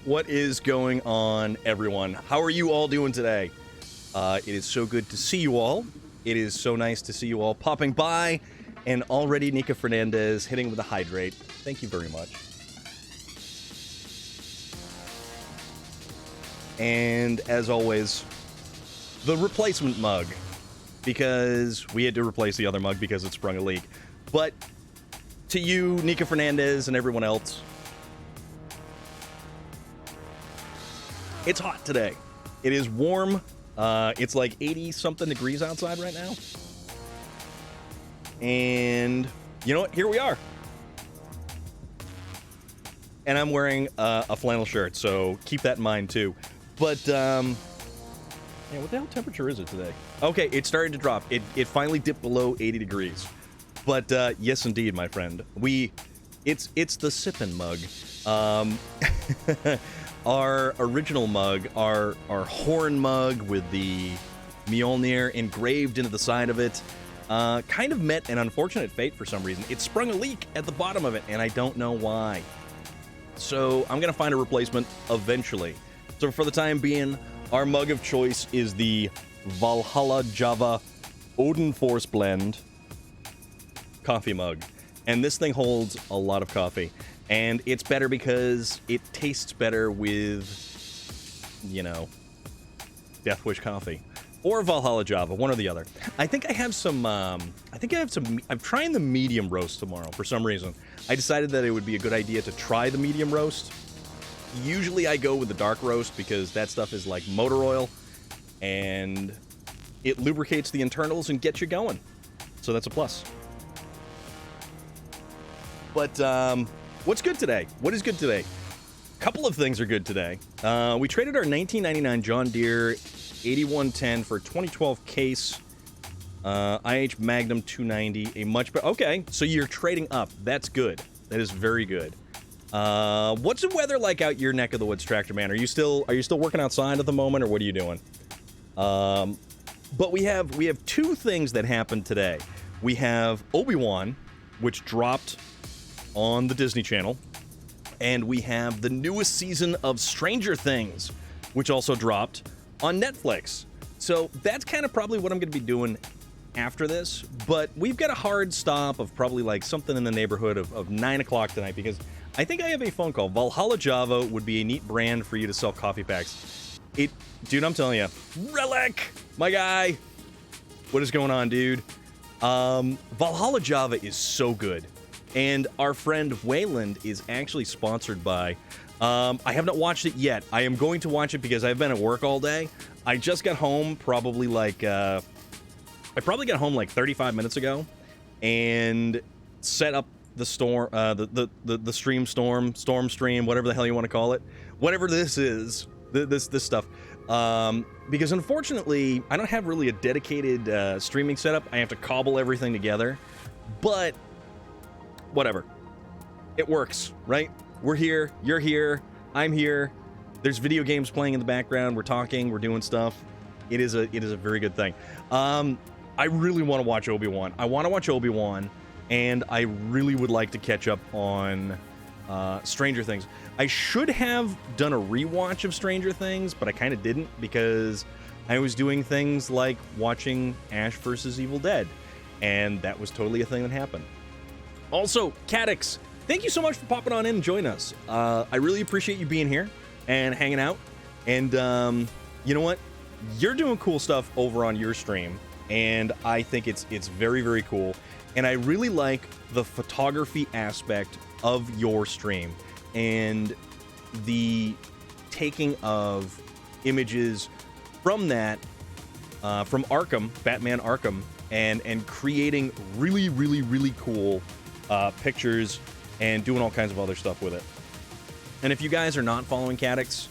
What is going on, everyone? How are you all doing today? It is so good to see you all. It is so nice to see you all popping by. And already Nika Fernandez hitting with a hydrate. Thank you very much. And as always, the replacement mug. Because we had to replace the other mug because it sprung a leak. But to you, Nika Fernandez, and everyone else, it's hot today. It is warm. It's like 80-something degrees outside right now. And you know what? Here we are. And I'm wearing a flannel shirt, so keep that in mind too. But, yeah, what the hell temperature is it today? Okay, it started to drop. It finally dipped below 80 degrees. But, yes, indeed, my friend. It's the sippin' mug. Our original mug, our horn mug with the Mjolnir engraved into the side of it, kind of met an unfortunate fate for some reason. It sprung a leak at the bottom of it, and I don't know why. So I'm going to find a replacement eventually. So for the time being, our mug of choice is the Valhalla Java Odin Force Blend coffee mug. And this thing holds a lot of coffee. And it's better because it tastes better with, you know, Deathwish Coffee. Or Valhalla Java, one or the other. I think I have some, I'm trying the medium roast tomorrow for some reason. I decided that it would be a good idea to try the medium roast. Usually I go with the dark roast because that stuff is like motor oil and it lubricates the internals and gets you going. So that's a plus. But what's good today? What is good today? A couple of things are good today. We traded our 1999 John Deere 8110 for 2012 case IH Magnum 290, a much better. Okay, so you're trading up. That's good. That is very good. What's the weather like out your neck of the woods, Tractor Man? Are you still working outside at the moment, or what are you doing? But we have two things that happened today. We have Obi-Wan, which dropped on the Disney Channel, and we have the newest season of Stranger Things, which also dropped on Netflix. So that's kind of probably what I'm going to be doing after this, but we've got a hard stop of probably like something in the neighborhood of 9 o'clock tonight, because I think I have a phone call. Valhalla Java would be a neat brand for you to sell coffee packs. Dude, I'm telling you, Relic, my guy, what is going on, dude? Valhalla Java is so good, and our friend Wayland is actually sponsored by. I have not watched it yet. I am going to watch it because I've been at work all day. I just got home probably like, I probably got home like 35 minutes ago and set up the storm, the storm stream, whatever the hell you want to call it. Whatever this is, this stuff. Because unfortunately, I don't have really a dedicated streaming setup. I have to cobble everything together, but whatever. It works, right? We're here, you're here, I'm here. There's video games playing in the background. We're talking, we're doing stuff. It is a very good thing. I really want to watch Obi-Wan. I want to watch Obi-Wan, and I really would like to catch up on Stranger Things. I should have done a rewatch of Stranger Things, but I kind of didn't because I was doing things like watching Ash vs. Evil Dead, and that was totally a thing that happened. Also, Cadix, thank you so much for popping on in and joining us. I really appreciate you being here and hanging out. And you know what? You're doing cool stuff over on your stream, and I think it's very, very cool. And I really like the photography aspect of your stream and the taking of images from that, from Arkham, Batman Arkham, and creating really, really, really cool pictures and doing all kinds of other stuff with it. And if you guys are not following Cadix,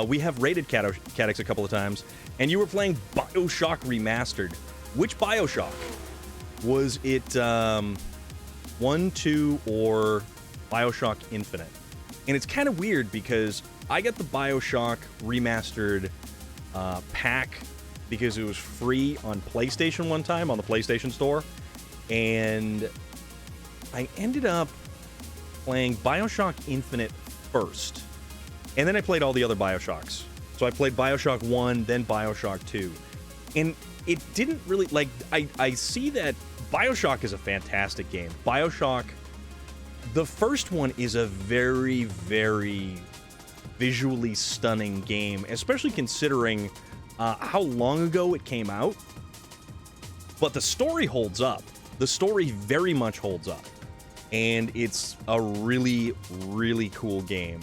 we have rated Cadix a couple of times, and you were playing BioShock Remastered. Which BioShock? Was it 1, 2, or BioShock Infinite? And it's kind of weird because I got the BioShock Remastered pack because it was free on PlayStation one time on the PlayStation Store, and I ended up playing BioShock Infinite first, and then I played all the other BioShocks. So I played BioShock 1, then BioShock 2, and it didn't really, like, I see that BioShock is a fantastic game. BioShock, the first one is a very, very visually stunning game, especially considering how long ago it came out, but the story holds up. The story very much holds up. And it's a really, really cool game.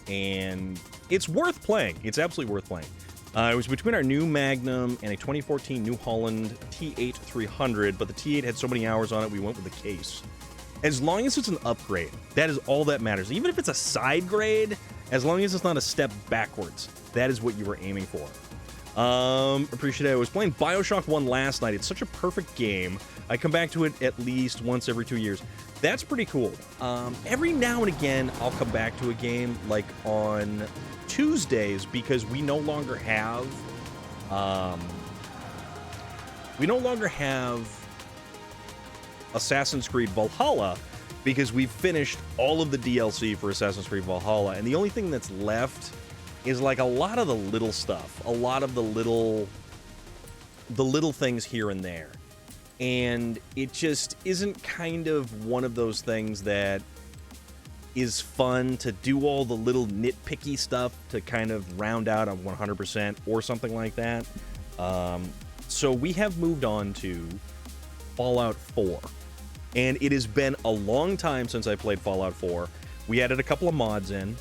And it's worth playing. It's absolutely worth playing. It was between our new Magnum and a 2014 New Holland T8 300, but the T8 had so many hours on it, we went with the case. As long as it's an upgrade, that is all that matters. Even if it's a side grade, as long as it's not a step backwards, that is what you were aiming for. Appreciate it. I was playing BioShock 1 last night. It's such a perfect game. I come back to it at least once every 2 years. That's pretty cool. Every now and again, I'll come back to a game like on Tuesdays because we no longer have Assassin's Creed Valhalla because we've finished all of the DLC for Assassin's Creed Valhalla, and the only thing that's left is like a lot of the little stuff, a lot of the little things here and there. And it just isn't kind of one of those things that is fun to do all the little nitpicky stuff to kind of round out a 100% or something like that. So we have moved on to Fallout 4. And it has been a long time since I played Fallout 4. We added a couple of mods in.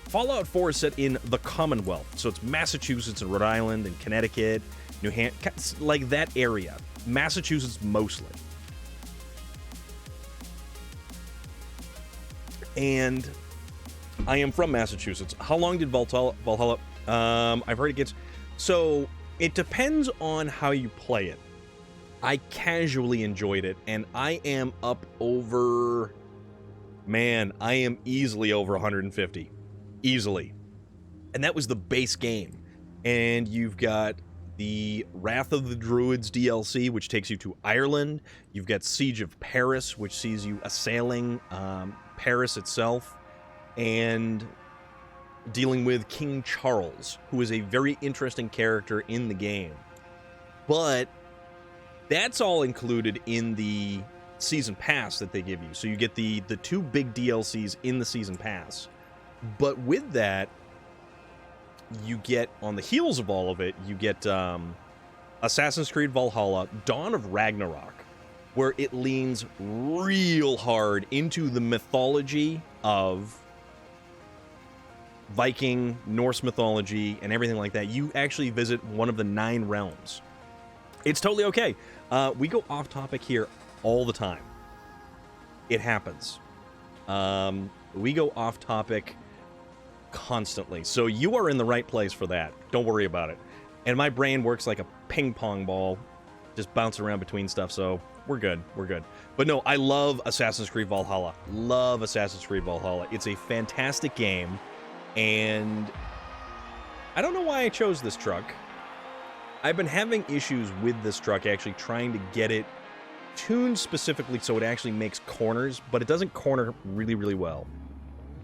Fallout 4 is set in the Commonwealth. So it's Massachusetts and Rhode Island and Connecticut, New Hampshire, like that area. Massachusetts mostly. And I am from Massachusetts. How long did Valhalla? I've heard it gets... So it depends on how you play it. I casually enjoyed it, and I am up over... Man, I am easily over 150. Easily. And that was the base game. And you've got the Wrath of the Druids DLC, which takes you to Ireland. You've got Siege of Paris, which sees you assailing Paris itself, and dealing with King Charles, who is a very interesting character in the game. But that's all included in the season pass that they give you. So you get the two big DLCs in the season pass. But with that, you get, on the heels of all of it, you get Assassin's Creed Valhalla, Dawn of Ragnarok, where it leans real hard into the mythology of Viking, Norse mythology, and everything like that. You actually visit one of the 9 realms. It's totally okay. We go off topic here all the time. It happens. We go off topic constantly. So you are in the right place for that. Don't worry about it. And my brain works like a ping pong ball, just bouncing around between stuff, so we're good. We're good. But no, I love Assassin's Creed Valhalla. Love Assassin's Creed Valhalla. It's a fantastic game, and I don't know why I chose this truck. I've been having issues with this truck, actually trying to get it tuned specifically so it actually makes corners, but it doesn't corner really, really well.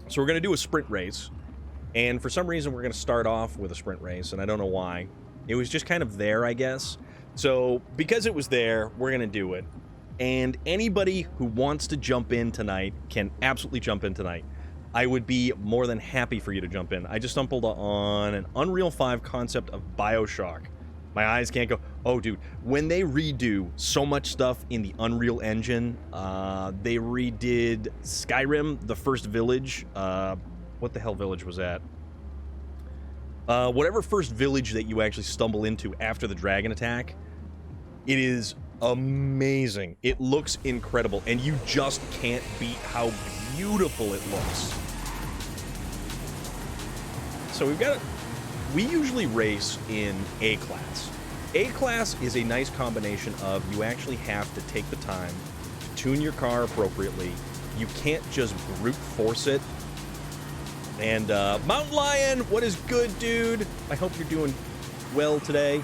So we're going to do a sprint race, and for some reason we're going to start off with a sprint race, and I don't know why. It was just kind of there, I guess. So because it was there, we're going to do it. And anybody who wants to jump in tonight can absolutely jump in tonight. I would be more than happy for you to jump in. I just stumbled on an Unreal 5 concept of BioShock. My eyes can't go. Oh, dude, when they redo so much stuff in the Unreal Engine, they redid Skyrim, the first village. What the hell village was that? Whatever first village that you actually stumble into after the dragon attack, it is amazing. It looks incredible, and you just can't beat how beautiful it looks. So we've got... We usually race in A-Class. A-Class is a nice combination of you actually have to take the time to tune your car appropriately. You can't just brute force it. And Mountain Lion, what is good, dude? I hope you're doing well today,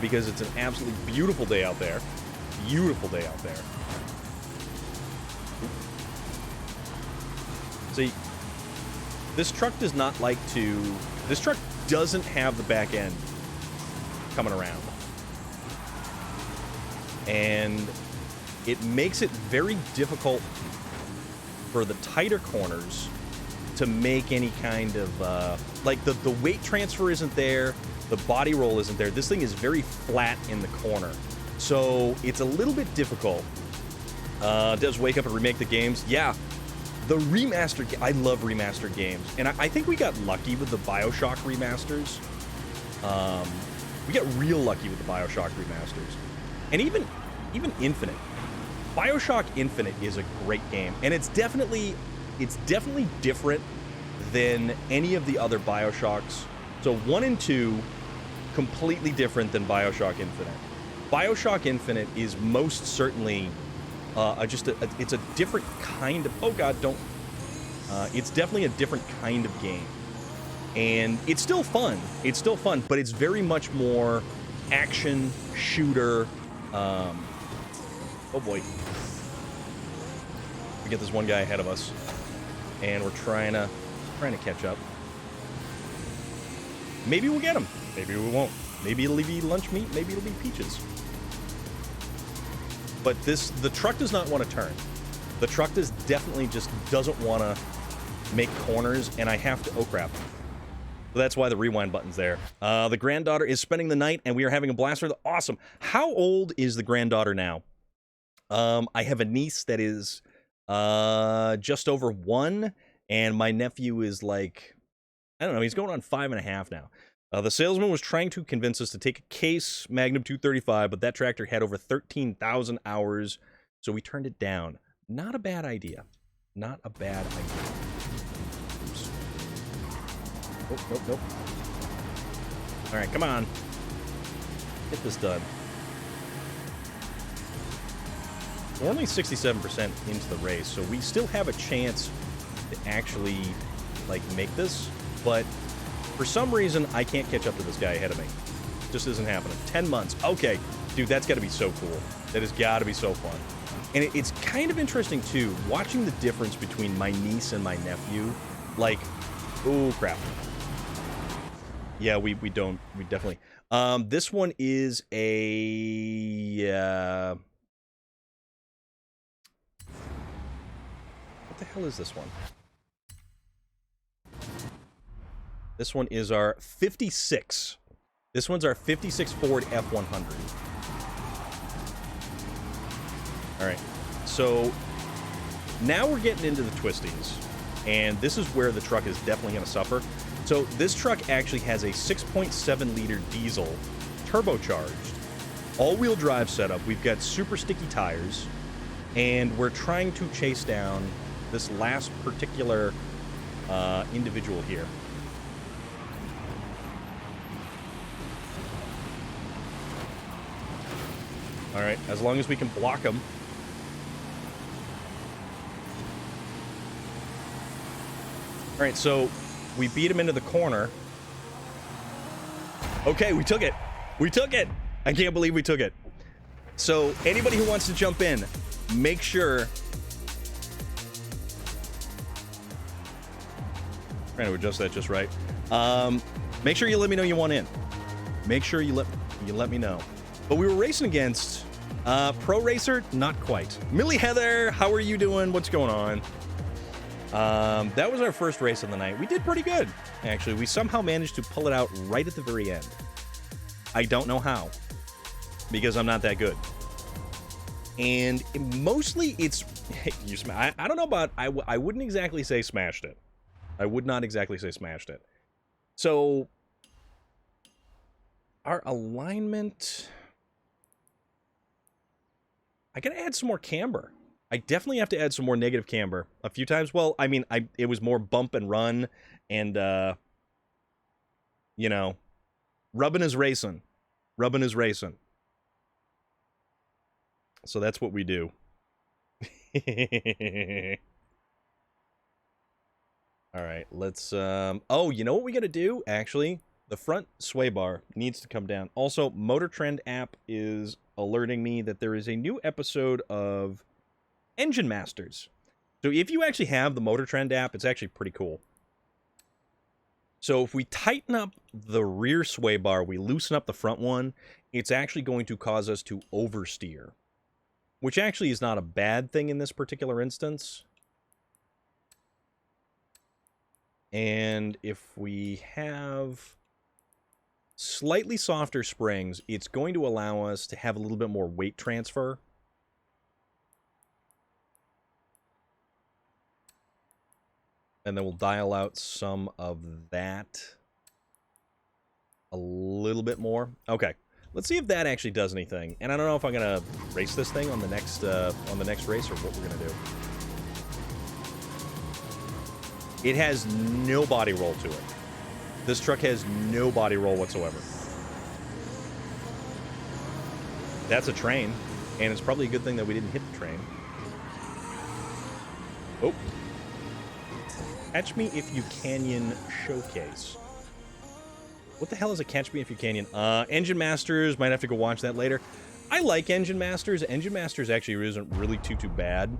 because it's an absolutely beautiful day out there. Beautiful day out there. See, this truck does not like to... This truck doesn't have the back end coming around. And it makes it very difficult for the tighter corners to make any kind of, like, the weight transfer isn't there, the body roll isn't there. This thing is very flat in the corner. So it's a little bit difficult. Does Wake Up and Remake the games? Yeah. The remastered... I love remastered games. And I think we got lucky with the BioShock remasters. We got real lucky with the BioShock remasters. And even Infinite. BioShock Infinite is a great game. And it's definitely different than any of the other BioShocks. So 1 and 2, completely different than BioShock Infinite. BioShock Infinite is most certainly... it's a different kind of... Oh, God, don't... it's definitely a different kind of game. And it's still fun. It's still fun, but it's very much more action, shooter... oh, boy. We get this one guy ahead of us, and we're trying to catch up. Maybe we'll get him. Maybe we won't. Maybe it'll be lunch meat. Maybe it'll be peaches. But the truck does not want to turn. The truck definitely just doesn't want to make corners, and I have to... Oh, crap. So that's why the rewind button's there. The granddaughter is spending the night, and we are having a blast with her. Awesome. How old is the granddaughter now? I have a niece that is just over 1, and my nephew is like, I don't know, he's going on 5.5 now. The salesman was trying to convince us to take a Case Magnum 235, but that tractor had over 13,000 hours, so we turned it down. Not a bad idea. Not a bad idea. Oops. Nope. All right, come on. Get this done. We're only 67% into the race, so we still have a chance to actually, like, make this, but for some reason, I can't catch up to this guy ahead of me. Just isn't happening. 10 months. Okay. Dude, that's got to be so cool. That has got to be so fun. And it's kind of interesting, too, watching the difference between my niece and my nephew. Like, oh, crap. Yeah, we definitely... this one is a... What the hell is this one? This one is our 56. This one's our 56 Ford F100. All right, so now we're getting into the twisties, and this is where the truck is definitely going to suffer. So this truck actually has a 6.7-liter diesel, turbocharged, all-wheel drive setup. We've got super sticky tires, and we're trying to chase down this last particular individual here. All right, as long as we can block him. All right, so we beat him into the corner. Okay, we took it. We took it. I can't believe we took it. So anybody who wants to jump in, make sure... Trying to adjust that just right. Make sure you let me know you want in. Make sure you let me know. But we were racing against Pro Racer, not quite. Millie Heather, how are you doing? What's going on? That was our first race of the night. We did pretty good, actually. We somehow managed to pull it out right at the very end. I don't know how, because I'm not that good. And mostly it's... I don't know about... I wouldn't exactly say smashed it. I would not exactly say smashed it. So, our alignment... I gotta add some more camber. I definitely have to add some more negative camber a few times. Well, I mean, it was more bump and run, and, you know, rubbing is racing. Rubbing is racing. So that's what we do. All right, let's, oh, you know what we gotta do, actually? The front sway bar needs to come down. Also, Motor Trend app is alerting me that there is a new episode of Engine Masters. So if you actually have the Motor Trend app, it's actually pretty cool. So if we tighten up the rear sway bar, we loosen up the front one, it's actually going to cause us to oversteer, which actually is not a bad thing in this particular instance. And if we have slightly softer springs, it's going to allow us to have a little bit more weight transfer. And then we'll dial out some of that a little bit more. Okay, let's see if that actually does anything. And I don't know if I'm gonna race this thing on the next race or what we're gonna do. It has no body roll to it. This truck has no body roll whatsoever. That's a train, and it's probably a good thing that we didn't hit the train. Oh. Catch Me If You Canyon showcase. What the hell is a Catch Me If You Canyon? Engine Masters, might have to go watch that later. I like Engine Masters. Engine Masters actually isn't really too bad.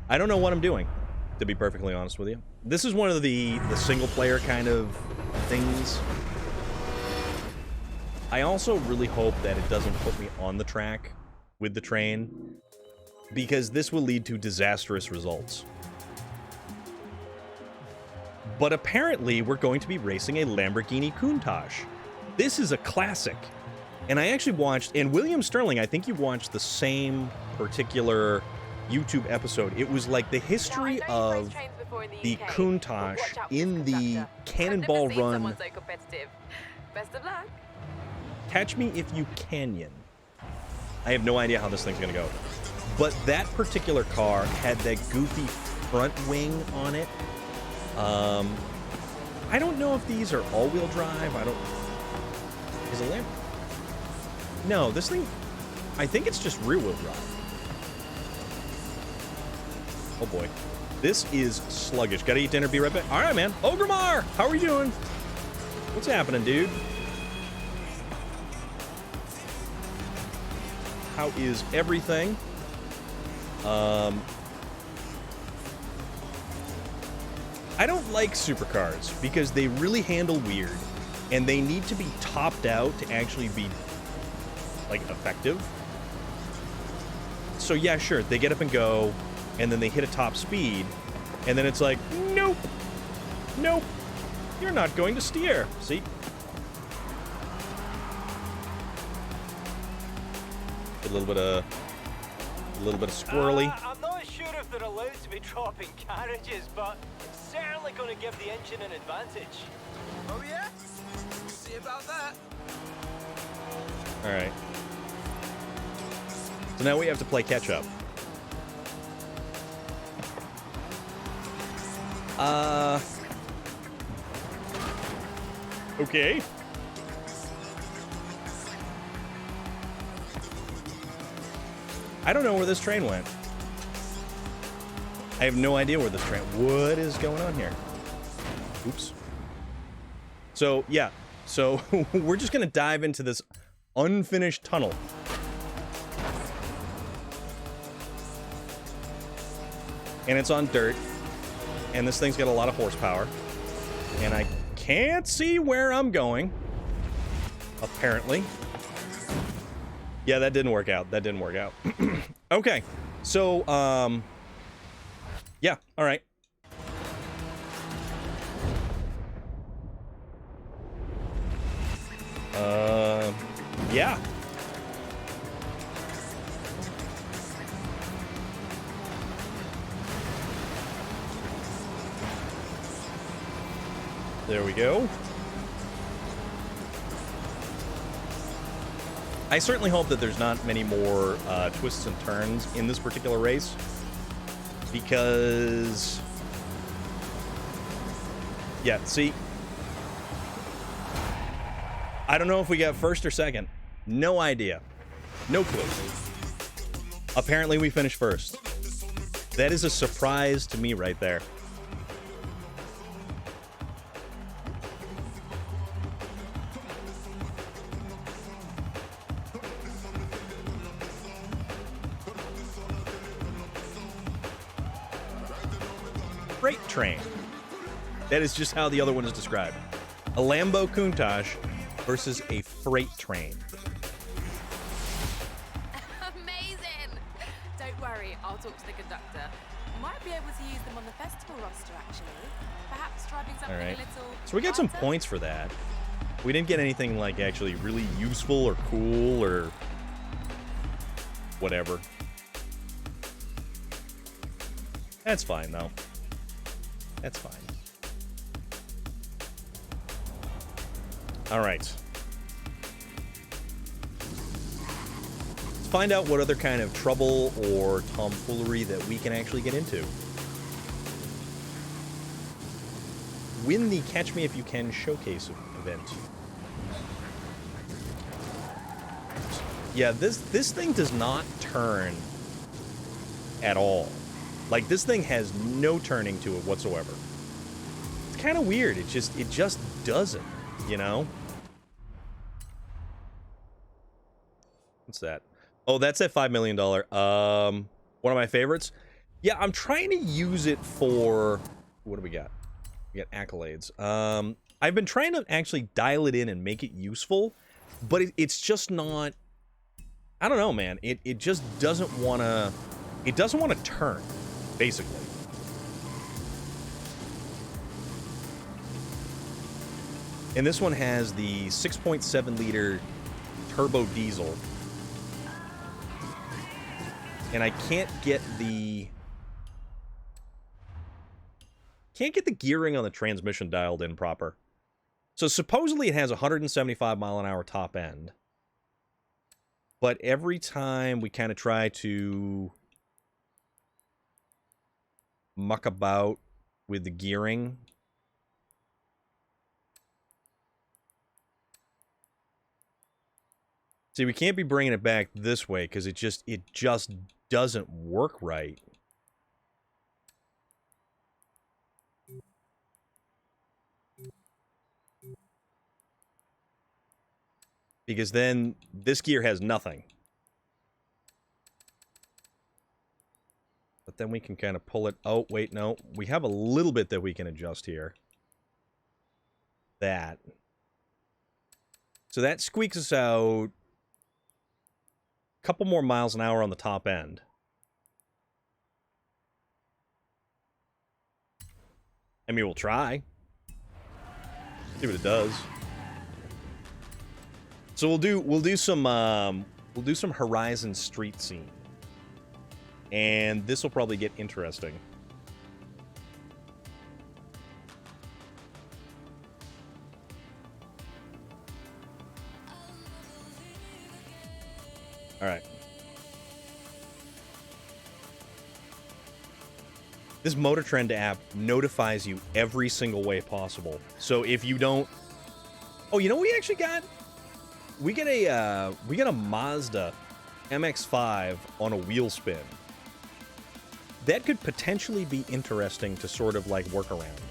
I don't know what I'm doing, to be perfectly honest with you. This is one of the single-player kind of things. I also really hope that it doesn't put me on the track with the train. because this will lead to disastrous results. But apparently, we're going to be racing a Lamborghini Countach. This is a classic. And I actually watched, and William Sterling, I think you watched the same particular YouTube episode. It was like the history of the Countach in the Cannonball Run. Best of luck. Catch Me If You Canyon. I have no idea how this thing's gonna go. But that particular car had that goofy front wing on it. I don't know if these are all-wheel drive. Is it Lamb? No, this thing, I think it's just rear-wheel drive. Oh boy. This is sluggish. Gotta eat dinner, be right back. All right, man. Ogremar, how are you doing? What's happening, dude? How is everything? I don't like supercars because they really handle weird, and they need to be topped out to actually be, like, effective. So yeah, sure, they get up and go, and then they hit a top speed, and then it's like, nope, nope, you're not going to steer. See? A little bit of squirrely. I'm not sure if they're allowed to be dropping carriages, but it's certainly going to give the engine an advantage. Oh yeah? We'll see about that. All right. So now we have to play catch up. Okay. I don't know where this train went. I have no idea where this train... What is going on here? Oops. So, yeah. So, we're just going to dive into this unfinished tunnel. And it's on dirt. And this thing's got a lot of horsepower. And I can't see where I'm going. Apparently. Yeah, that didn't work out. That didn't work out. Okay. So, yeah, all right. Yeah. There we go. I certainly hope that there's not many more twists and turns in this particular race, because, yeah, see, I don't know if we got first or second. No idea. No clue. Apparently we finished first. That is a surprise to me right there. Freight train. That is just how the other one is described. A Lambo Countach versus a freight train. Amazing! Don't worry, I'll talk to the conductor. Might be able to use them on the festival roster, actually. Perhaps driving something All right. a little So we got some lighter? points for that. We didn't get anything like actually really useful or cool or whatever. That's fine though. That's fine. All right. Let's find out what other kind of trouble or tomfoolery that we can actually get into. Win the Catch Me If You Can showcase event. Yeah, this thing does not turn at all. Like, this thing has no turning to it whatsoever. It's kind of weird. It just doesn't, you know? What's that? Oh, that's that $5 million. One of my favorites. Yeah, I'm trying to use it for... What do we got? We got accolades. I've been trying to actually dial it in and make it useful, but it's just not... I don't know, man. It just doesn't want to it doesn't want to turn, basically. And this one has the 6.7 liter turbo diesel. And I can't get the gearing on the transmission dialed in proper. So supposedly it has 175 mile an hour top end. But every time we kind of try to muck about with the gearing, see, we can't be bringing it back this way because it just doesn't work right. Because then this gear has nothing. But then we can kind of pull it. Oh, wait, no. We have a little bit that we can adjust here. That. So that squeaks us out a couple more miles an hour on the top end. I mean, we'll try. See what it does. So we'll do some Horizon Street Scene. And this will probably get interesting. All right. This Motor Trend app notifies you every single way possible. So if you don't... Oh, you know what we actually got? We get a Mazda MX-5 on a wheel spin. That could potentially be interesting to sort of like work around.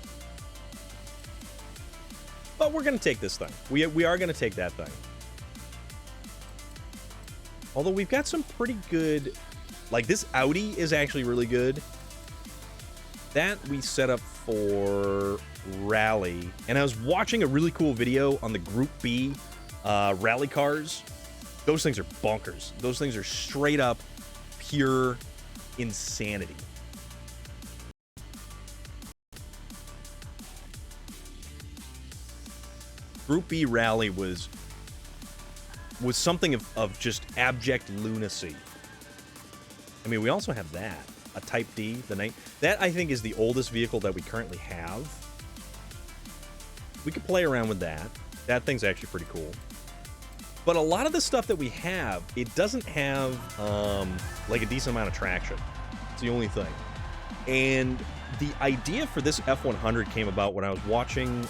But we're going to take this thing. We are going to take that thing. Although we've got some pretty good... Like this Audi is actually really good. That we set up for rally. And I was watching a really cool video on the Group B rally cars. Those things are bonkers. Those things are straight up pure insanity. Group B rally was something of just abject lunacy. I mean, we also have that. A Type D, the night. That, I think, is the oldest vehicle that we currently have. We could play around with that. That thing's actually pretty cool. But a lot of the stuff that we have, it doesn't have, like, a decent amount of traction. It's the only thing. And the idea for this F100 came about when I was watching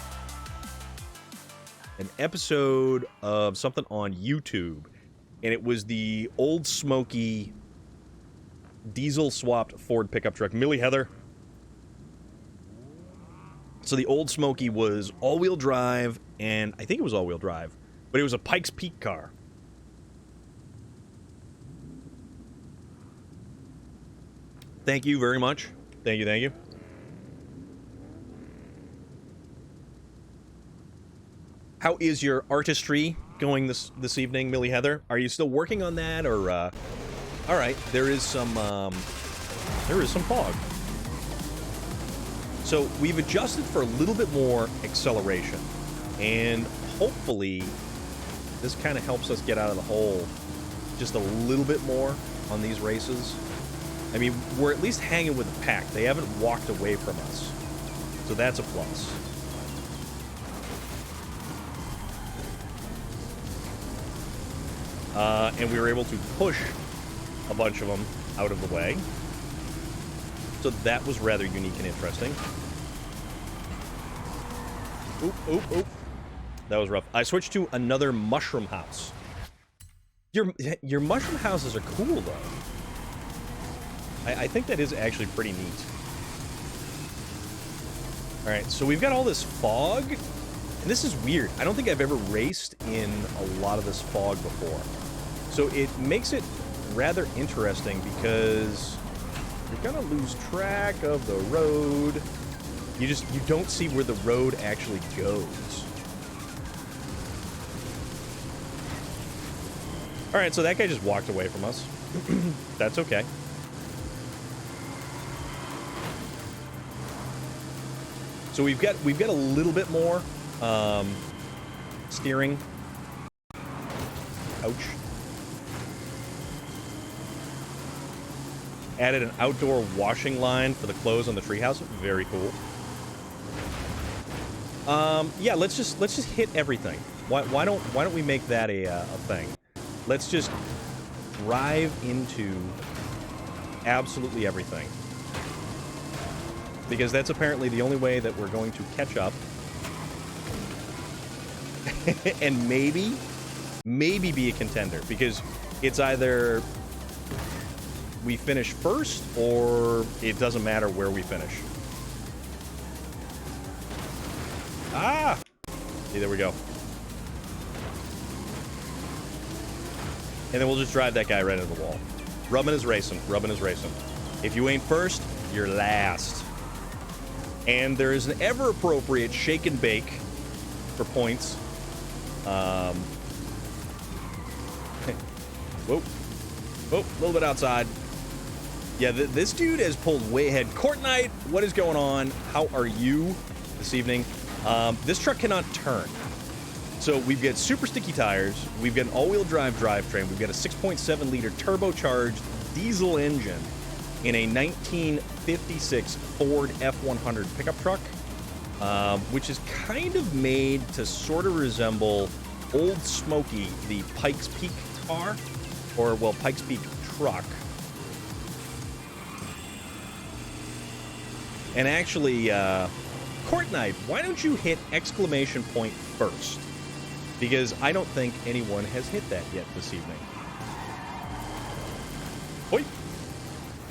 an episode of something on YouTube. And it was the Old Smoky diesel-swapped Ford pickup truck. Millie Heather. So the Old Smoky was all-wheel drive, and I think it was all-wheel drive, but it was a Pikes Peak car. Thank you very much. Thank you, thank you. How is your artistry going this evening, Millie Heather? Are you still working on that, or all right, there is some fog. So we've adjusted for a little bit more acceleration, and hopefully this kind of helps us get out of the hole just a little bit more on these races. I mean, we're at least hanging with the pack. They haven't walked away from us, so that's a plus. And we were able to push a bunch of them out of the way. So that was rather unique and interesting. Oop, oop, oop. That was rough. I switched to another mushroom house. Your mushroom houses are cool, though. I think that is actually pretty neat. Alright, so we've got all this fog. And this is weird. I don't think I've ever raced in a lot of this fog before. So it makes it rather interesting because you're gonna lose track of the road. You don't see where the road actually goes. Alright, so that guy just walked away from us. That's okay. So we've got a little bit more steering. Ouch. Added an outdoor washing line for the clothes on the treehouse. Very cool. Yeah, let's just hit everything. Why don't we make that a thing? Let's just drive into absolutely everything. Because that's apparently the only way that we're going to catch up. And maybe be a contender. Because it's either we finish first, or it doesn't matter where we finish. Ah! See, there we go. And then we'll just drive that guy right into the wall. Rubbing is racing. Rubbing is racing. If you ain't first, you're last. And there is an ever-appropriate shake and bake for points. Whoa. Oh, a little bit outside. Yeah, this dude has pulled way ahead. Courtnite, what is going on? How are you this evening? This truck cannot turn. So we've got super sticky tires. We've got an all-wheel drive drivetrain. We've got a 6.7-liter turbocharged diesel engine in a 1956 Ford F100 pickup truck, which is kind of made to sort of resemble Old Smoky, the Pikes Peak car, or, well, Pikes Peak truck. And actually, Courtnite, why don't you hit exclamation point first? Because I don't think anyone has hit that yet this evening. Oi!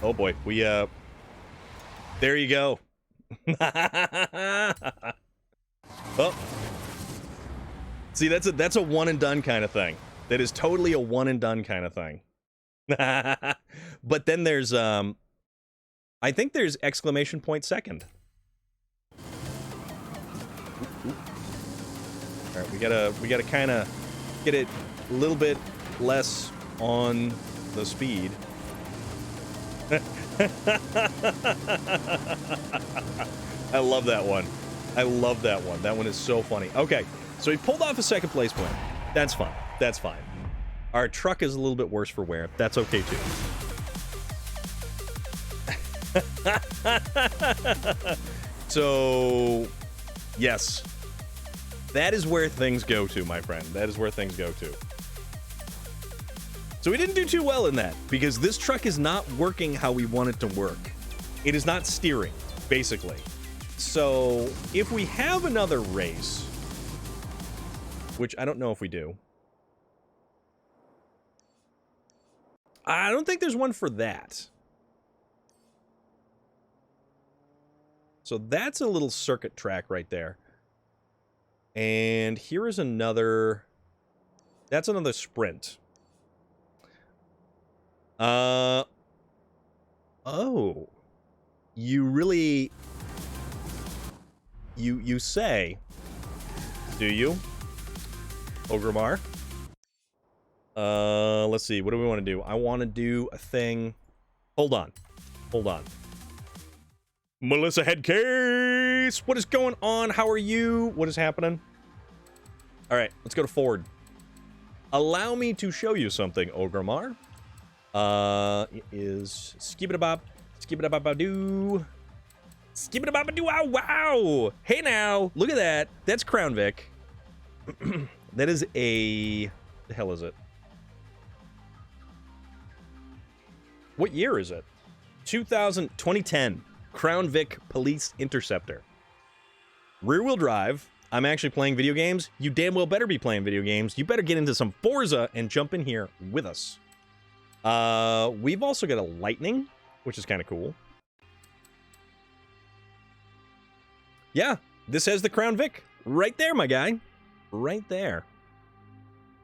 Oh boy, we, there you go. Oh. See, that's a one and done kind of thing. That is totally a one and done kind of thing. But then there's, I think there's exclamation point second. Ooh. All right, we gotta kind of get it a little bit less on the speed. I love that one. I love that one. That one is so funny. Okay, so he pulled off a second place win. That's fine. That's fine. Our truck is a little bit worse for wear. That's okay too. So, yes. That is where things go to, my friend. That is where things go to. So we didn't do too well in that, because this truck is not working how we want it to work. It is not steering, basically. So, if we have another race, which I don't know if we do. I don't think there's one for that. So that's a little circuit track right there. And here is another... That's another sprint. Oh. You really... You say... Do you? Ogremar? Let's see. What do we want to do? I want to do a thing... Hold on. Hold on. Melissa Headcase! What is going on? How are you? What is happening? Alright, let's go to Ford. Allow me to show you something, Ogremar. It is skibidi-bop, skibidi-bop-a-doo. Skibidi-bop-a-doo, wow, wow! Hey now, look at that. That's Crown Vic. That is a... The hell is it? What year is it? 2010. Crown Vic Police Interceptor. Rear-wheel drive. I'm actually playing video games. You damn well better be playing video games. You better get into some Forza and jump in here with us. We've also got a Lightning, which is kind of cool. Yeah, this has the Crown Vic. Right there, my guy. Right there.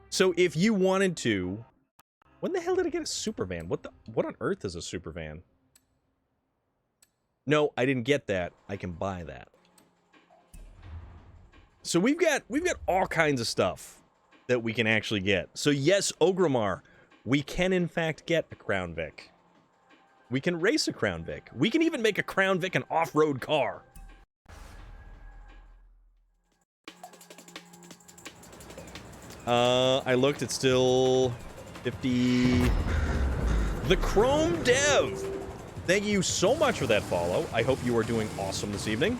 So if you wanted to... When the hell did I get a super van? What on earth is a super van? No, I didn't get that. I can buy that. So we've got all kinds of stuff that we can actually get. So yes, Ogremar, we can in fact get a Crown Vic. We can race a Crown Vic. We can even make a Crown Vic an off-road car. I looked, it's still 50. The Chrome Dev. Thank you so much for that follow. I hope you are doing awesome this evening.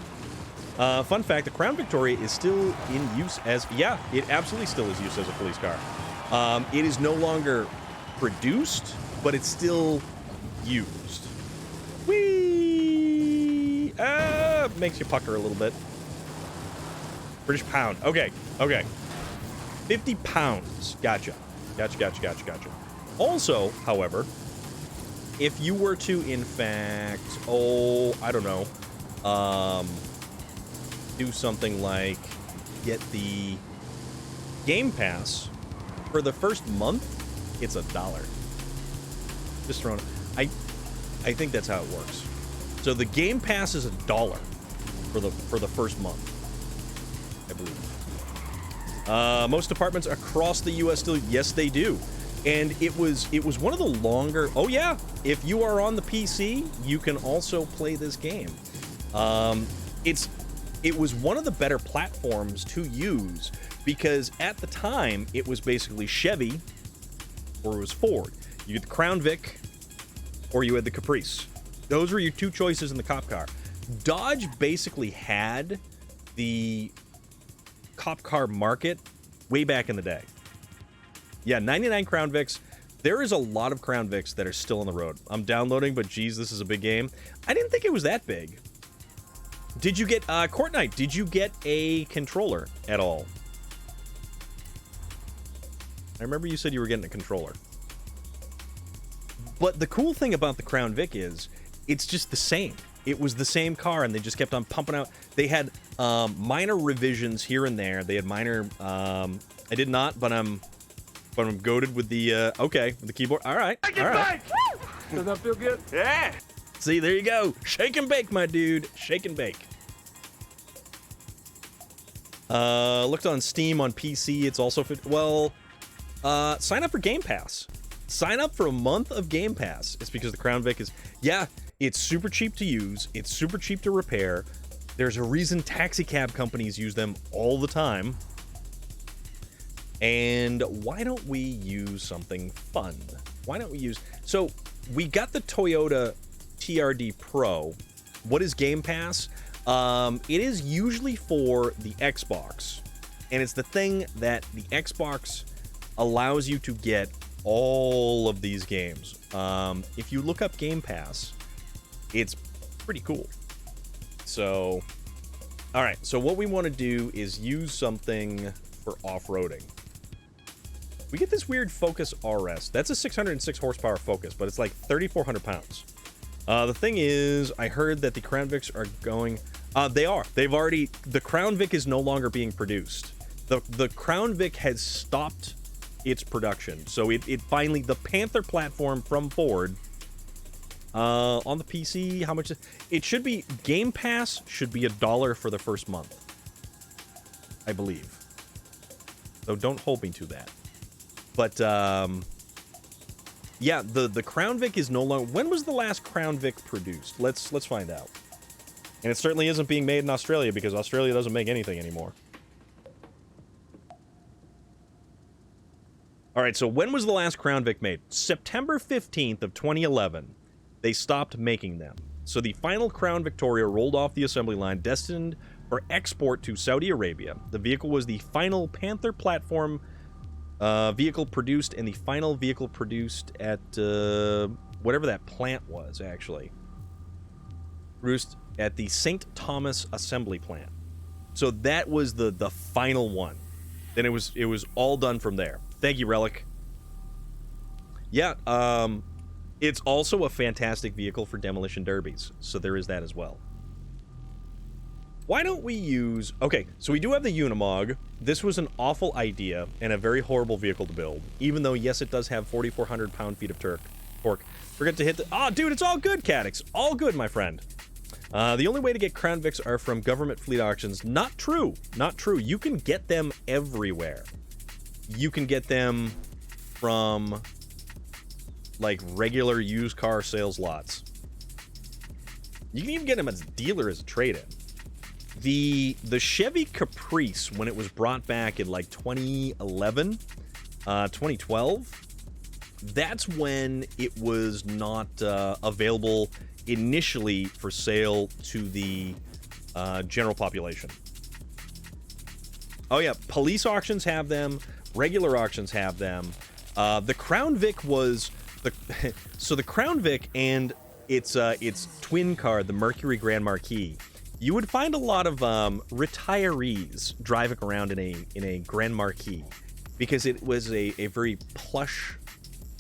Fun fact, the Crown Victoria is still in use as... Yeah, it absolutely still is used as a police car. It is no longer produced, but it's still used. Whee! Makes you pucker a little bit. British pound. Okay, okay. 50 pounds. Gotcha. Gotcha. Also, however, if you were to, in fact, I don't know, do something like get the Game Pass for the first month, it's $1. Just throwing. I think that's how it works. So the Game Pass is $1 for the first month, I believe. Most departments across the U.S. still, yes, they do. And it was one of the longer. Oh yeah, if you are on the PC, you can also play this game. It was one of the better platforms to use because at the time it was basically Chevy or it was Ford. You had the Crown Vic or you had the Caprice. Those were your two choices in the cop car. Dodge basically had the cop car market way back in the day. Yeah, 99 Crown Vics. There is a lot of Crown Vics that are still on the road. I'm downloading, but geez, this is a big game. I didn't think it was that big. Did you get, Court Knight, did you get a controller at all? I remember you said you were getting a controller. But the cool thing about the Crown Vic is, it's just the same. It was the same car, and they just kept on pumping out. They had minor revisions here and there. They had minor, I did not, but I'm goated with the, okay, with the keyboard. All right, all right. Does that feel good? Yeah. See, there you go. Shake and bake, my dude. Shake and bake. Looked on Steam on PC. It's also sign up for Game Pass. Sign up for a month of Game Pass. It's because the Crown Vic is, yeah, it's super cheap to use. It's super cheap to repair. There's a reason taxi cab companies use them all the time. And why don't we use something fun? Why don't we use... So, we got the Toyota TRD Pro. What is Game Pass? It is usually for the Xbox. And it's the thing that the Xbox allows you to get all of these games. If you look up Game Pass, it's pretty cool. So, alright. So what we want to do is use something for off-roading. We get this weird Focus RS. That's a 606 horsepower Focus, but it's like 3,400 pounds. The thing is, I heard that the Crown Vics are going... they are. They've already... The Crown Vic is no longer being produced. The Crown Vic has stopped its production. So it finally... The Panther platform from Ford... on the PC, how much... It should be... Game Pass should be $1 for the first month. I believe. So don't hold me to that. But, yeah, the Crown Vic is no longer... When was the last Crown Vic produced? Let's find out. And it certainly isn't being made in Australia, because Australia doesn't make anything anymore. Alright, so when was the last Crown Vic made? September 15th of 2011. They stopped making them. So the final Crown Victoria rolled off the assembly line, destined for export to Saudi Arabia. The vehicle was the final Panther platform... vehicle produced, and the final vehicle produced at whatever that plant was, actually. Produced at the St. Thomas Assembly Plant. So that was the final one. Then it was all done from there. Thank you, Relic. Yeah, it's also a fantastic vehicle for demolition derbies, so there is that as well. Why don't we use... Okay, so we do have the Unimog. This was an awful idea and a very horrible vehicle to build. Even though, yes, it does have 4,400 pound-feet of torque. Forget to hit the... Oh, dude, it's all good, Cadix. All good, my friend. The only way to get Crown Vics are from government fleet auctions. Not true. Not true. You can get them everywhere. You can get them from, like, regular used car sales lots. You can even get them as a dealer as a trade-in. The Chevy Caprice, when it was brought back in like 2011, 2012, that's when it was not available initially for sale to the general population. Oh yeah, police auctions have them, regular auctions have them. The Crown Vic was the so the Crown Vic and its twin car, the Mercury Grand Marquis. You would find a lot of retirees driving around in a Grand Marquis because it was a very plush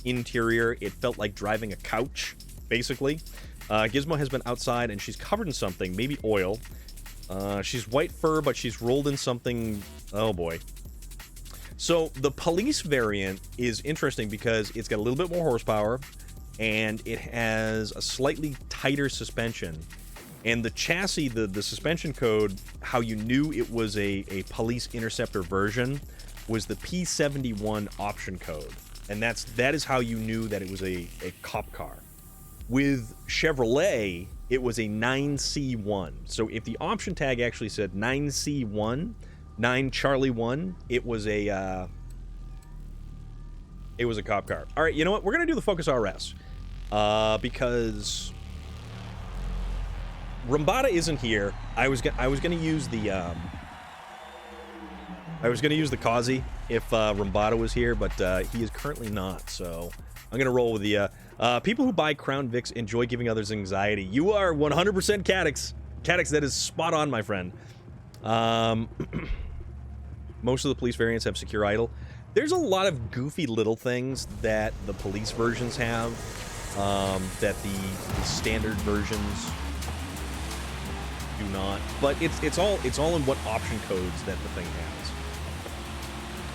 interior. It felt like driving a couch, basically. Gizmo has been outside and she's covered in something, maybe oil. She's white fur, but she's rolled in something. Oh boy. So the police variant is interesting because it's got a little bit more horsepower and it has a slightly tighter suspension. And the chassis, the suspension code, how you knew it was a police interceptor version was the P71 option code. And that is how you knew that it was a cop car. With Chevrolet, it was a 9C1. So if the option tag actually said 9C1, 9 Charlie 1, it was a cop car. All right, you know what? We're gonna do the Focus RS because Rambada isn't here. I was gonna use the Kazi if Rambada was here, but he is currently not. So I'm gonna roll with the people who buy Crown Vics enjoy giving others anxiety. You are 100% Cadix. Cadix, that is spot on, my friend. Most of the police variants have secure idle. There's a lot of goofy little things that the police versions have that the standard versions do not. But it's all in what option codes that the thing has.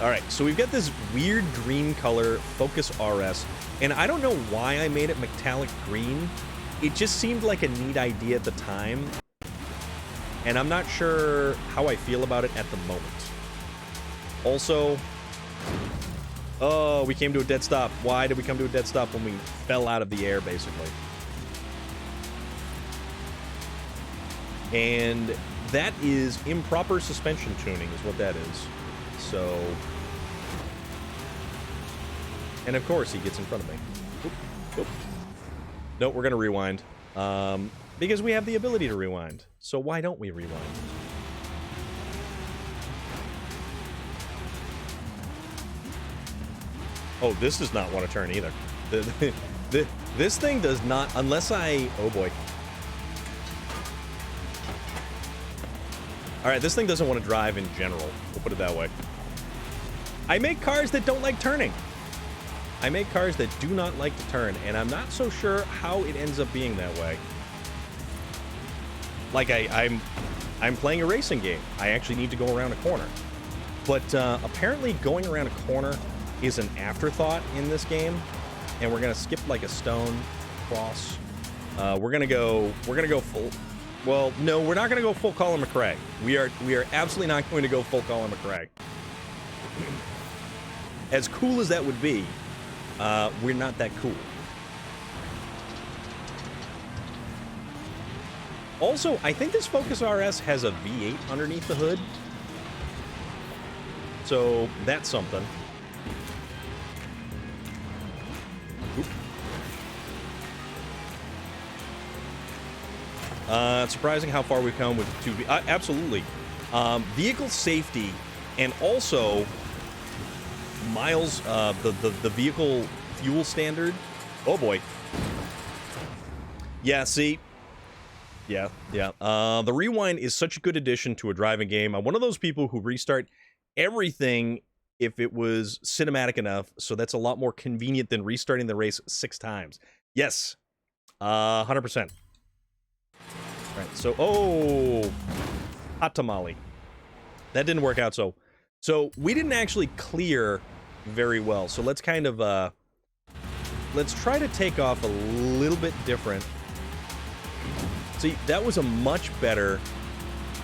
All right, so we've got this weird green color Focus RS, and I don't know why I made it metallic green. It just seemed like a neat idea at the time, and I'm not sure how I feel about it at the moment. Also, oh, we came to a dead stop. Why did we come to a dead stop when we fell out of the air, basically? And that is improper suspension tuning is what that is. So, and of course he gets in front of me. Oop, oop. No, we're gonna rewind because we have the ability to rewind. So why don't we rewind? Oh, this does not want to turn either. This thing does not, unless I, oh boy. All right, this thing doesn't want to drive in general. We'll put it that way. I make cars that don't like turning. I make cars that do not like to turn, and I'm not so sure how it ends up being that way. Like I'm playing a racing game. I actually need to go around a corner. But apparently going around a corner is an afterthought in this game, and we're gonna skip like a stone cross. We're gonna go full. Well, no, we're not gonna go full Colin McRae. We are absolutely not going to go full Colin McRae. As cool as that would be, we're not that cool. Also, I think this Focus RS has a V8 underneath the hood, so that's something. It's surprising how far we've come with 2V. Absolutely. Vehicle safety and also miles, the vehicle fuel standard. Oh boy. Yeah, see? Yeah. The rewind is such a good addition to a driving game. I'm one of those people who restart everything if it was cinematic enough, so that's a lot more convenient than restarting the race 6 times. Yes. 100%. Right, so, oh, hot tamale. That didn't work out, so we didn't actually clear very well. So let's kind of, let's try to take off a little bit different. See, that was a much better,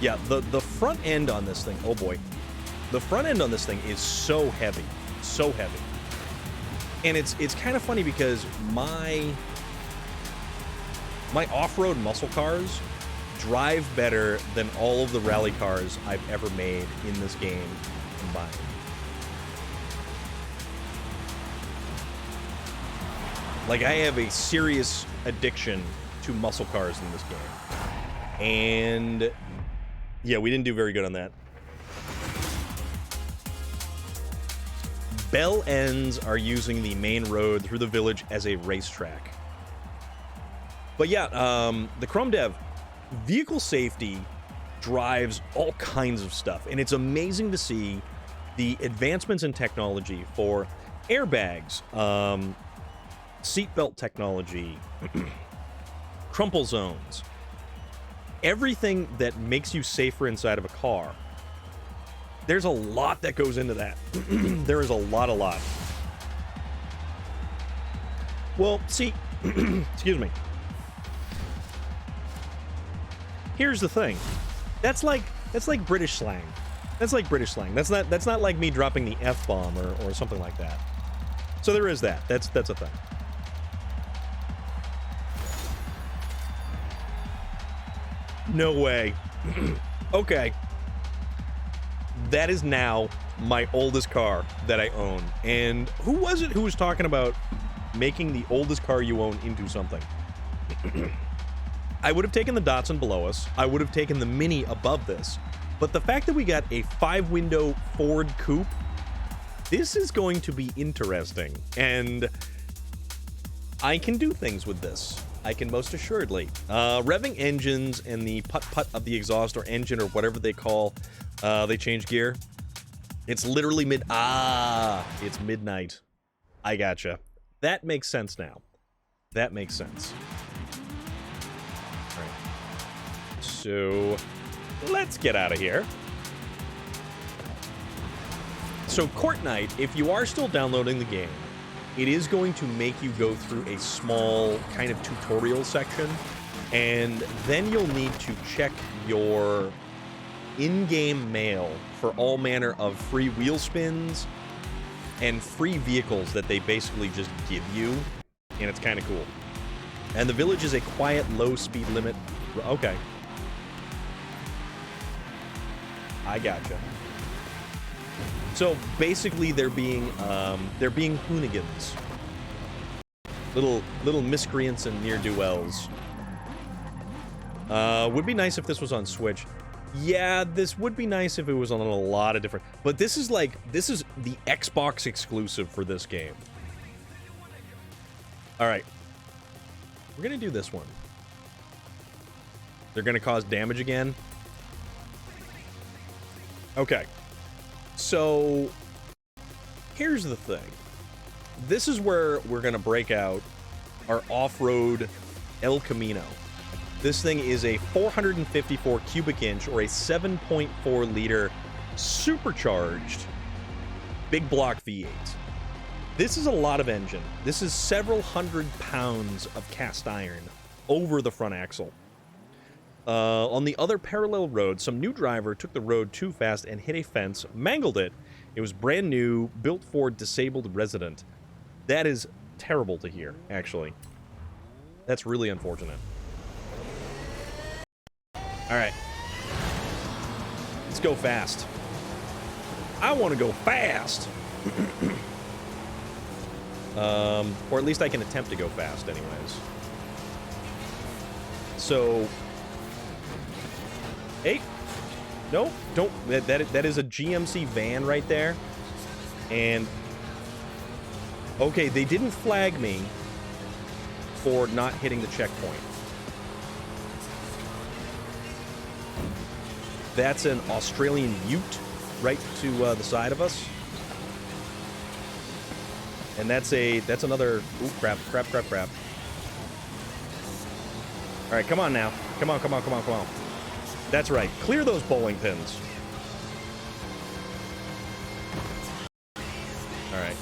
yeah, the front end on this thing, oh boy. The front end on this thing is so heavy, so heavy. And it's kind of funny because my off-road muscle cars drive better than all of the rally cars I've ever made in this game combined. Like, I have a serious addiction to muscle cars in this game. And yeah, we didn't do very good on that. Bell Ends are using the main road through the village as a racetrack. But yeah, the Chrome Dev, vehicle safety drives all kinds of stuff. And it's amazing to see the advancements in technology for airbags, seatbelt technology, crumple zones, everything that makes you safer inside of a car. There's a lot that goes into that. There is a lot. Well, see, excuse me. Here's the thing. That's like British slang. That's like British slang. That's not like me dropping the F-bomb or something like that. So there is that. That's a thing. No way. Okay. That is now my oldest car that I own. And who was it who was talking about making the oldest car you own into something? I would have taken the Datsun below us. I would have taken the Mini above this. But the fact that we got a 5-window Ford coupe, this is going to be interesting. And I can do things with this. I can most assuredly. Revving engines and the putt-putt of the exhaust or engine or whatever they call, they change gear. It's literally it's midnight. I gotcha. That makes sense now. That makes sense. All right. So, let's get out of here. So, Court Night, if you are still downloading the game, it is going to make you go through a small kind of tutorial section, and then you'll need to check your in-game mail for all manner of free wheel spins and free vehicles that they basically just give you, and it's kind of cool. And the village is a quiet, low speed limit. Okay. I gotcha. So basically, they're being hoonigans, little miscreants and ne'er-do-wells. Would be nice if this was on Switch. Yeah, this would be nice if it was on a lot of different. But this is the Xbox exclusive for this game. All right, we're gonna do this one. They're gonna cause damage again. Okay. So, here's the thing. This is where we're going to break out our off-road El Camino. This thing is a 454 cubic inch or a 7.4 liter supercharged big block V8. This is a lot of engine. This is several hundred pounds of cast iron over the front axle. On the other parallel road, some new driver took the road too fast and hit a fence, mangled it. It was brand new, built for disabled resident. That is terrible to hear, actually. That's really unfortunate. All right. Let's go fast. I want to go fast. Or at least I can attempt to go fast anyways. So... Hey, no, don't. That is a GMC van right there. And okay, they didn't flag me for not hitting the checkpoint. That's an Australian Ute right to the side of us. And that's another. Ooh, crap. All right, come on now. Come on. That's right. Clear those bowling pins. All right.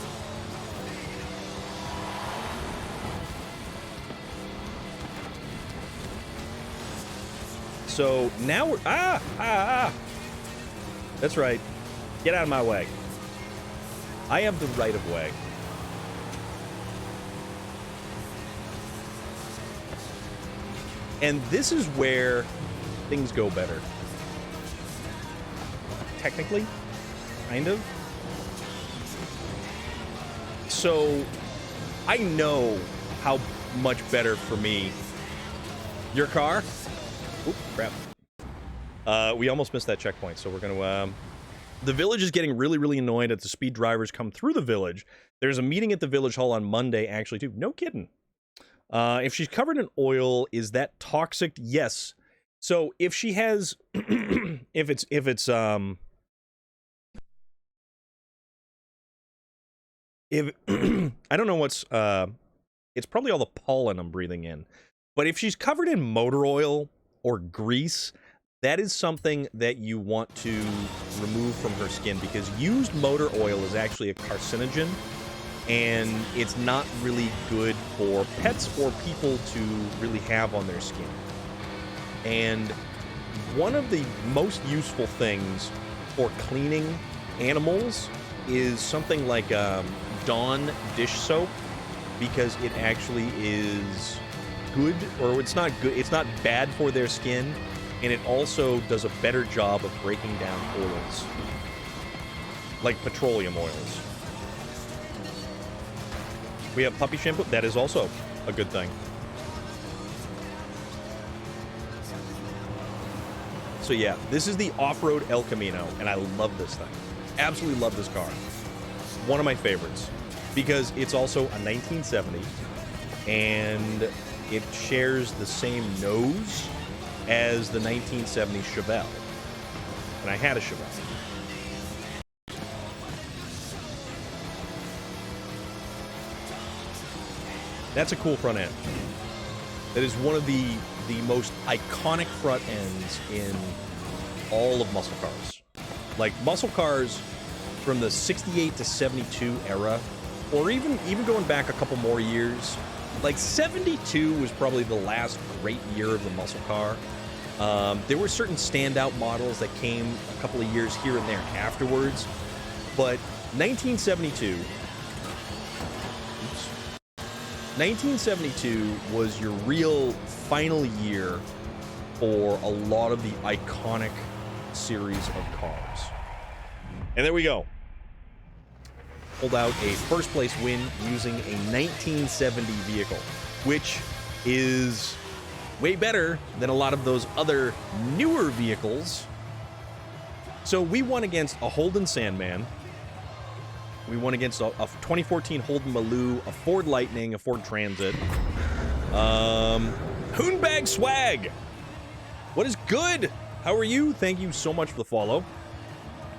So now we're... That's right. Get out of my way. I have the right of way. And this is where things go better. Technically, kind of. So, I know how much better for me. Your car? Oop, crap. We almost missed that checkpoint, so we're gonna, the village is getting really, really annoyed at the speed drivers come through the village. There's a meeting at the village hall on Monday, actually, too. No kidding. If she's covered in oil, is that toxic? Yes. So if she has, if it's, if I don't know what's, it's probably all the pollen I'm breathing in. But if she's covered in motor oil or grease, that is something that you want to remove from her skin, because used motor oil is actually a carcinogen, and it's not really good for pets or people to really have on their skin. And one of the most useful things for cleaning animals is something like Dawn dish soap, because it actually is good, or it's not good, it's not bad for their skin, and it also does a better job of breaking down oils, like petroleum oils. We have puppy shampoo. That is also a good thing. So yeah, this is the Offroad El Camino, and I love this thing. Absolutely love this car. One of my favorites, because it's also a 1970, and it shares the same nose as the 1970 Chevelle. And I had a Chevelle. That's a cool front end. That is one of the most iconic front ends in all of muscle cars. Like, muscle cars from the 68 to 72 era, or even going back a couple more years, like 72 was probably the last great year of the muscle car. There were certain standout models that came a couple of years here and there afterwards, but 1972 was your real final year for a lot of the iconic series of cars. And there we go. Pulled out a first place win using a 1970 vehicle, which is way better than a lot of those other newer vehicles. So we won against a Holden Sandman. We won against a 2014 Holden Maloo, a Ford Lightning, a Ford Transit. Hoonbag Swag! What is good? How are you? Thank you so much for the follow.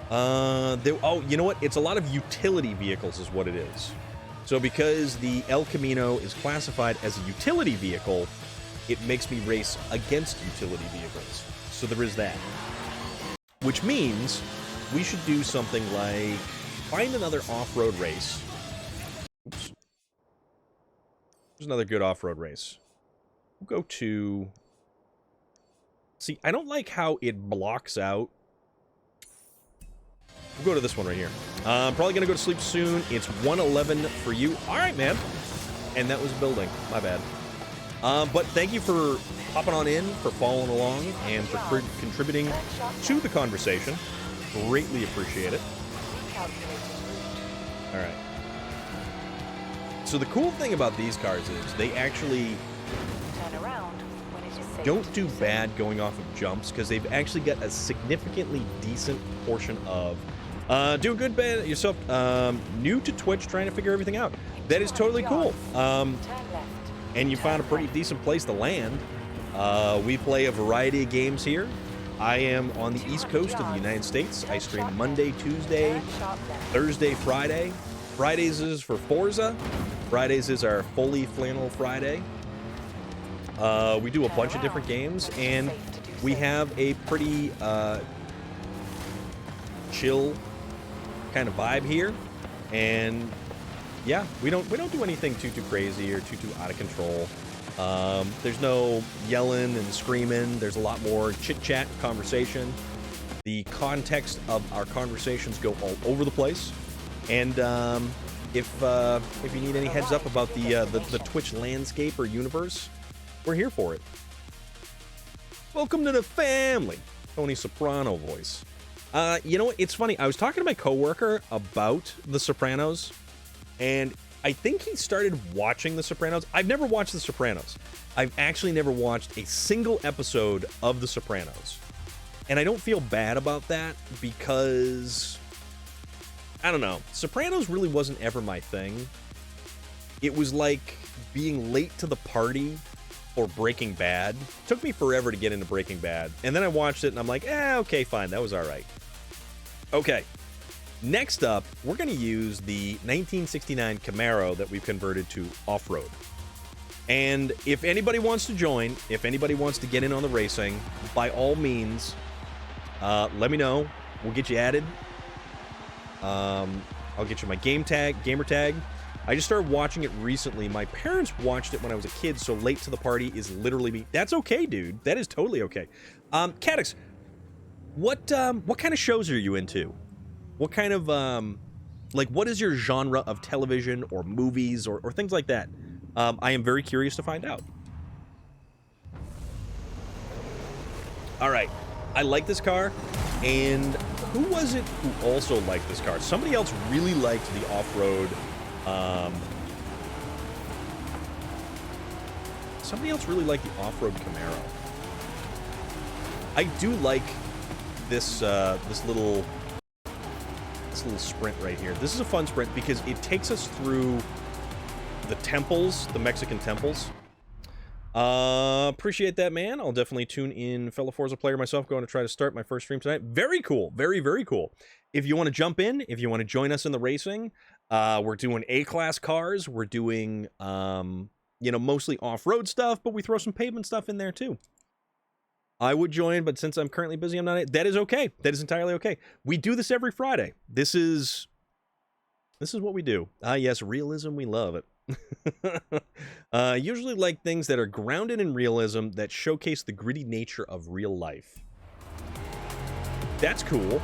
Oh, you know what? It's a lot of utility vehicles is what it is. So because the El Camino is classified as a utility vehicle, it makes me race against utility vehicles. So there is that. Which means we should do something like find another off-road race. Oops. There's another good off-road race. We'll go to... See, I don't like how it blocks out. We'll go to this one right here. I'm probably going to go to sleep soon. It's 1:11 for you. All right, man. And that was building. My bad. But thank you for hopping on in, for following along, and for contributing to the conversation. Greatly appreciate it. All right. So the cool thing about these cars is they actually don't do bad going off of jumps, because they've actually got a significantly decent portion of do a good bit yourself. New to Twitch, trying to figure everything out. That is totally cool. And you found a pretty decent place to land. We play a variety of games here. I am on the East Coast of the United States. I stream Monday, Tuesday, Thursday, Friday. Fridays is for Forza. Fridays is our Foley Flannel Friday. We do a bunch of different games, and we have a pretty chill kind of vibe here. And yeah, we don't do anything too crazy or too out of control. There's no yelling and screaming. There's a lot more chit-chat, conversation. The context of our conversations go all over the place. And if you need any heads up about the Twitch landscape or universe, we're here for it. Welcome to the family. Tony Soprano voice. You know what? It's funny. I was talking to my coworker about The Sopranos, and I think he started watching The Sopranos. I've never watched The Sopranos. I've actually never watched a single episode of The Sopranos. And I don't feel bad about that because, I don't know, Sopranos really wasn't ever my thing. It was like being late to the party for Breaking Bad. It took me forever to get into Breaking Bad. And then I watched it and I'm like, okay, fine, that was all right. Okay, next up, we're going to use the 1969 Camaro that we've converted to Offroad. And if anybody wants to join, if anybody wants to get in on the racing, by all means, let me know. We'll get you added. I'll get you my gamer tag. I just started watching it recently. My parents watched it when I was a kid, so late to the party is literally me. That's okay, dude. That is totally okay. Cadix, what kind of shows are you into? What kind of, like, what is your genre of television or movies or things like that? I am very curious to find out. All right. I like this car, and who was it who also liked this car? Somebody else really liked the off-road, somebody else really liked the off-road Camaro. I do like this, this little sprint right here. This is a fun sprint because it takes us through the temples, the Mexican temples. Appreciate that, man. I'll definitely tune in, fellow Forza player myself, going to try to start my first stream tonight. Very cool. Very, very cool. If you want to jump in, if you want to join us in the racing, we're doing A-class cars. We're doing, you know, mostly off-road stuff, but we throw some pavement stuff in there too. I would join, but since I'm currently busy, I'm not. That is okay. That is entirely okay. We do this every Friday. This is what we do. Yes, realism. We love it. Usually like things that are grounded in realism that showcase the gritty nature of real life. That's cool.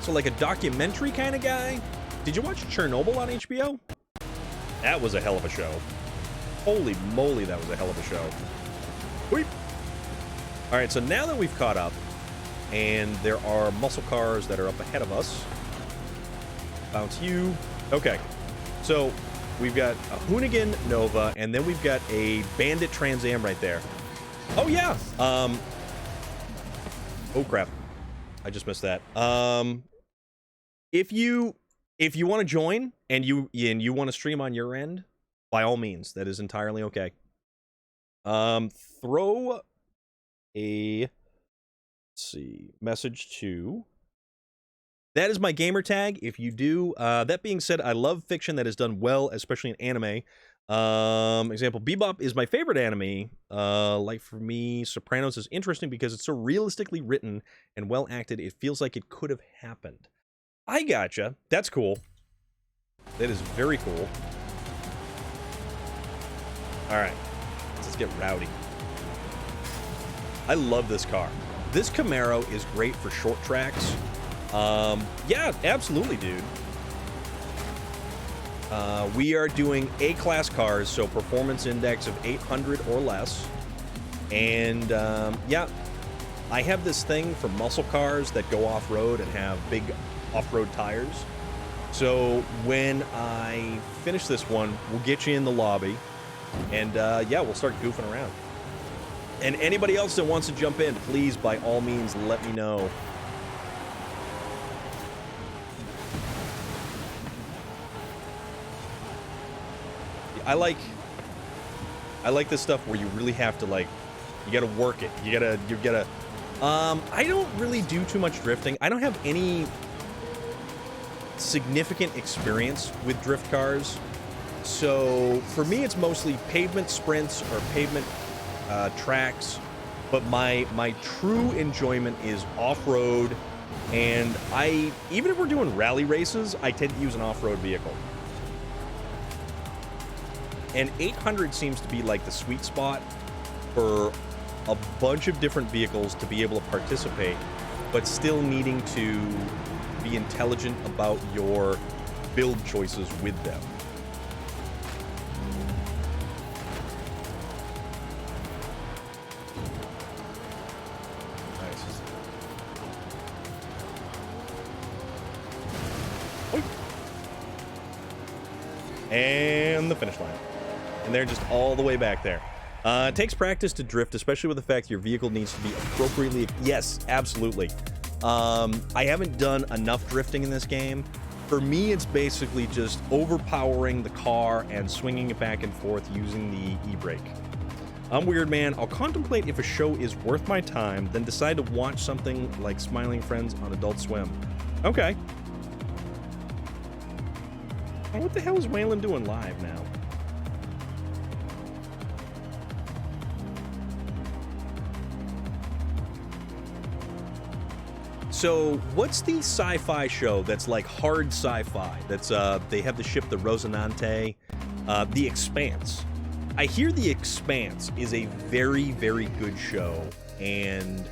So like a documentary kind of guy? Did you watch Chernobyl on HBO? That was a hell of a show. Holy moly, that was a hell of a show. Weep. All right, so now that we've caught up and there are muscle cars that are up ahead of us, bounce you. Okay, so we've got a Hoonigan Nova, and then we've got a Bandit Trans Am right there. Oh yeah. Oh crap, I just missed that. If you want to join and you want to stream on your end, by all means, that is entirely okay. Throw a, let's see, message to. That is my gamer tag. If you do, that being said, I love fiction that is done well, especially in anime. Example, Bebop is my favorite anime. Like for me, Sopranos is interesting because it's so realistically written and well acted. It feels like it could have happened. I gotcha. That's cool. That is very cool. All right, let's get rowdy. I love this car. This Camaro is great for short tracks. Yeah, absolutely, dude. We are doing A-class cars, so performance index of 800 or less. And, yeah, I have this thing for muscle cars that go off-road and have big off-road tires. So when I finish this one, we'll get you in the lobby. And, yeah, we'll start goofing around. And anybody else that wants to jump in, please, by all means, let me know. I like this stuff where you really have to, like, you gotta work it. You gotta, I don't really do too much drifting. I don't have any significant experience with drift cars. So for me, it's mostly pavement sprints or pavement tracks. But my true enjoyment is off-road. And even if we're doing rally races, I tend to use an off-road vehicle. And 800 seems to be like the sweet spot for a bunch of different vehicles to be able to participate, but still needing to be intelligent about your build choices with them. And the finish line. And they're just all the way back there. It takes practice to drift, especially with the fact your vehicle needs to be appropriately... Yes, absolutely. I haven't done enough drifting in this game. For me, it's basically just overpowering the car and swinging it back and forth using the e-brake. I'm weird, man. I'll contemplate if a show is worth my time, then decide to watch something like Smiling Friends on Adult Swim. Okay. Oh, what the hell is Waylon doing live now? So, what's the sci-fi show that's like hard sci-fi? That's, they have the ship, the Rosinante, The Expanse. I hear The Expanse is a very, very good show, and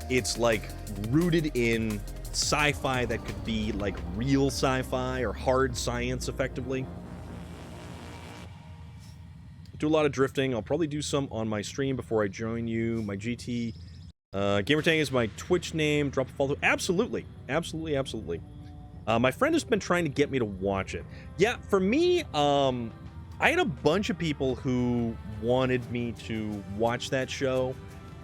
it's like rooted in sci-fi that could be like real sci-fi or hard science, effectively. Do a lot of drifting. I'll probably do some on my stream before I join you. My GT... Gamertang is my Twitch name. Drop a follow. Absolutely. Absolutely, absolutely. My friend has been trying to get me to watch it. Yeah, for me, I had a bunch of people who wanted me to watch that show.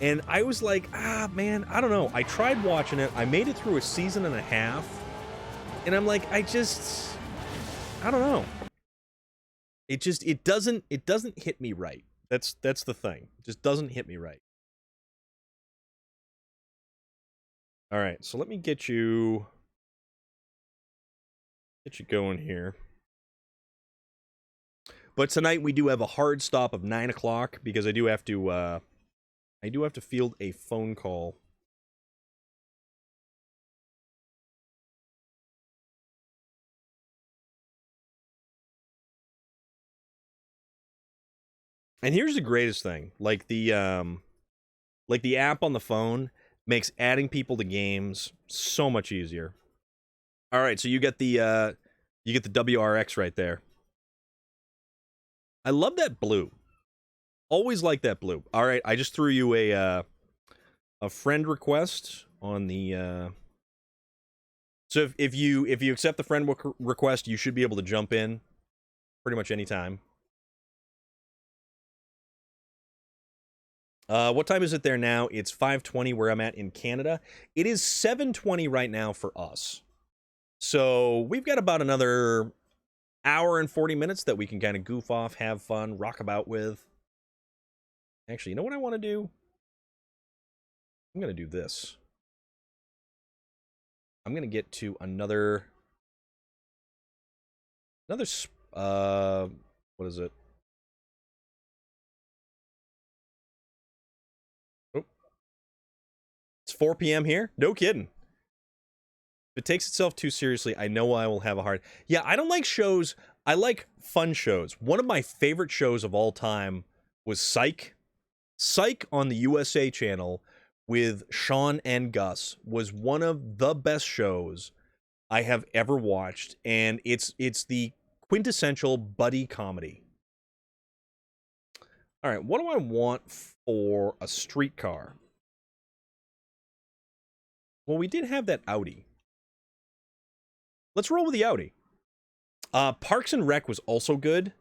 And I was like, man, I don't know. I tried watching it. I made it through a season and a half. And I'm like, I don't know. It doesn't hit me right. That's the thing. It just doesn't hit me right. All right, so let me get you going here. But tonight we do have a hard stop of 9 o'clock because I do have to field a phone call. And here's the greatest thing, like the app on the phone makes adding people to games so much easier. All right, so you get the WRX right there. I love that blue. Always like that blue. All right, I just threw you a friend request on the. So if you accept the friend request, you should be able to jump in pretty much anytime. What time is it there now? It's 5:20 where I'm at in Canada. It is 7:20 right now for us. So we've got about another hour and 40 minutes that we can kind of goof off, have fun, rock about with. Actually, you know what I want to do? I'm going to do this. I'm going to get to another, what is it? It's 4 p.m. here? No kidding. If it takes itself too seriously, I know I will have a hard... Yeah, I don't like shows. I like fun shows. One of my favorite shows of all time was Psych. Psych on the USA channel with Sean and Gus was one of the best shows I have ever watched, and it's the quintessential buddy comedy. All right, what do I want for a streetcar? Well, we did have that Audi. Let's roll with the Audi. Parks and Rec was also good.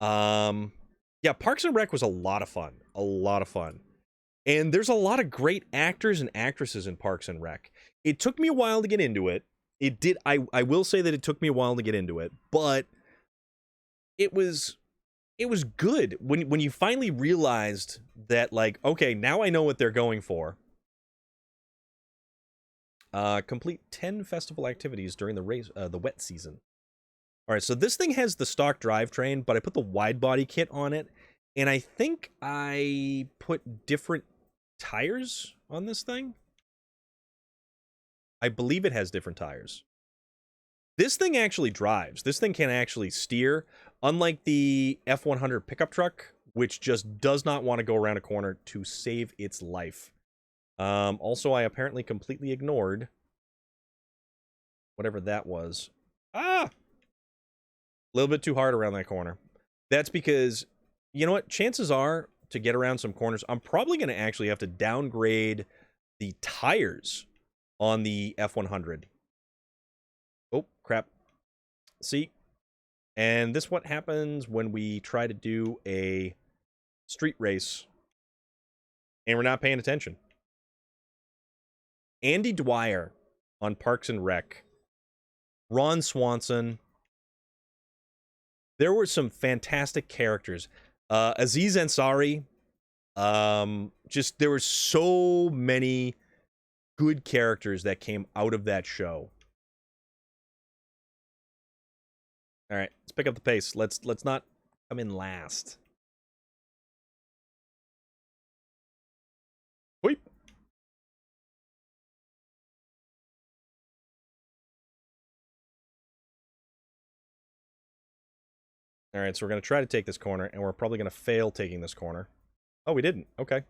Yeah, Parks and Rec was a lot of fun. A lot of fun. And there's a lot of great actors and actresses in Parks and Rec. It took me a while to get into it. It did. I will say that it took me a while to get into it, but it was good when you finally realized that, like, okay, now I know what they're going for. Complete 10 festival activities during the wet season. All right, so this thing has the stock drivetrain, but I put the wide body kit on it, and I think I put different tires on this thing. I believe it has different tires. This thing actually drives. This thing can actually steer, unlike the F100 pickup truck, which just does not want to go around a corner to save its life. Also, I apparently completely ignored whatever that was. A little bit too hard around that corner. That's because, you know what? Chances are, to get around some corners, I'm probably going to actually have to downgrade the tires on the F100. Oh, crap. See? And this what happens when we try to do a street race and we're not paying attention. Andy Dwyer on Parks and Rec. Ron Swanson. There were some fantastic characters. Aziz Ansari. Just there were so many good characters that came out of that show. All right, let's pick up the pace. Let's not come in last. Weep. All right, so we're going to try to take this corner, and we're probably going to fail taking this corner. Oh, we didn't. Okay.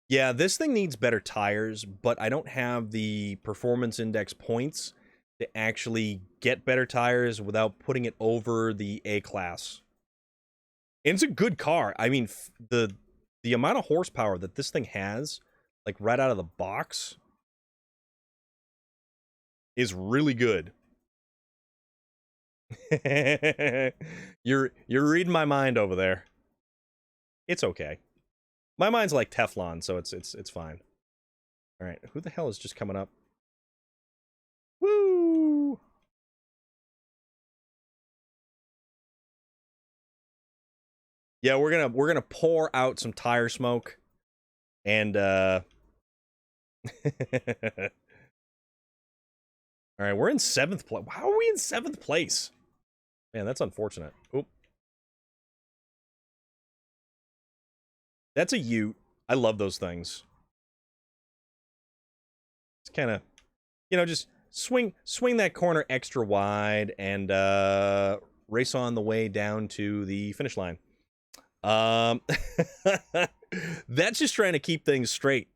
Yeah, this thing needs better tires, but I don't have the performance index points to actually get better tires without putting it over the A class. And it's a good car. I mean, the amount of horsepower that this thing has, like right out of the box, is really good. You're reading my mind over there. It's okay. My mind's like Teflon, so it's fine. All right, who the hell is just coming up? Woo! Yeah, we're gonna pour out some tire smoke, and all right, we're in 7th place. How are we in 7th place? Man, that's unfortunate. Oop. That's a Ute. I love those things. It's kind of, you know, just swing that corner extra wide and race on the way down to the finish line. That's just trying to keep things straight.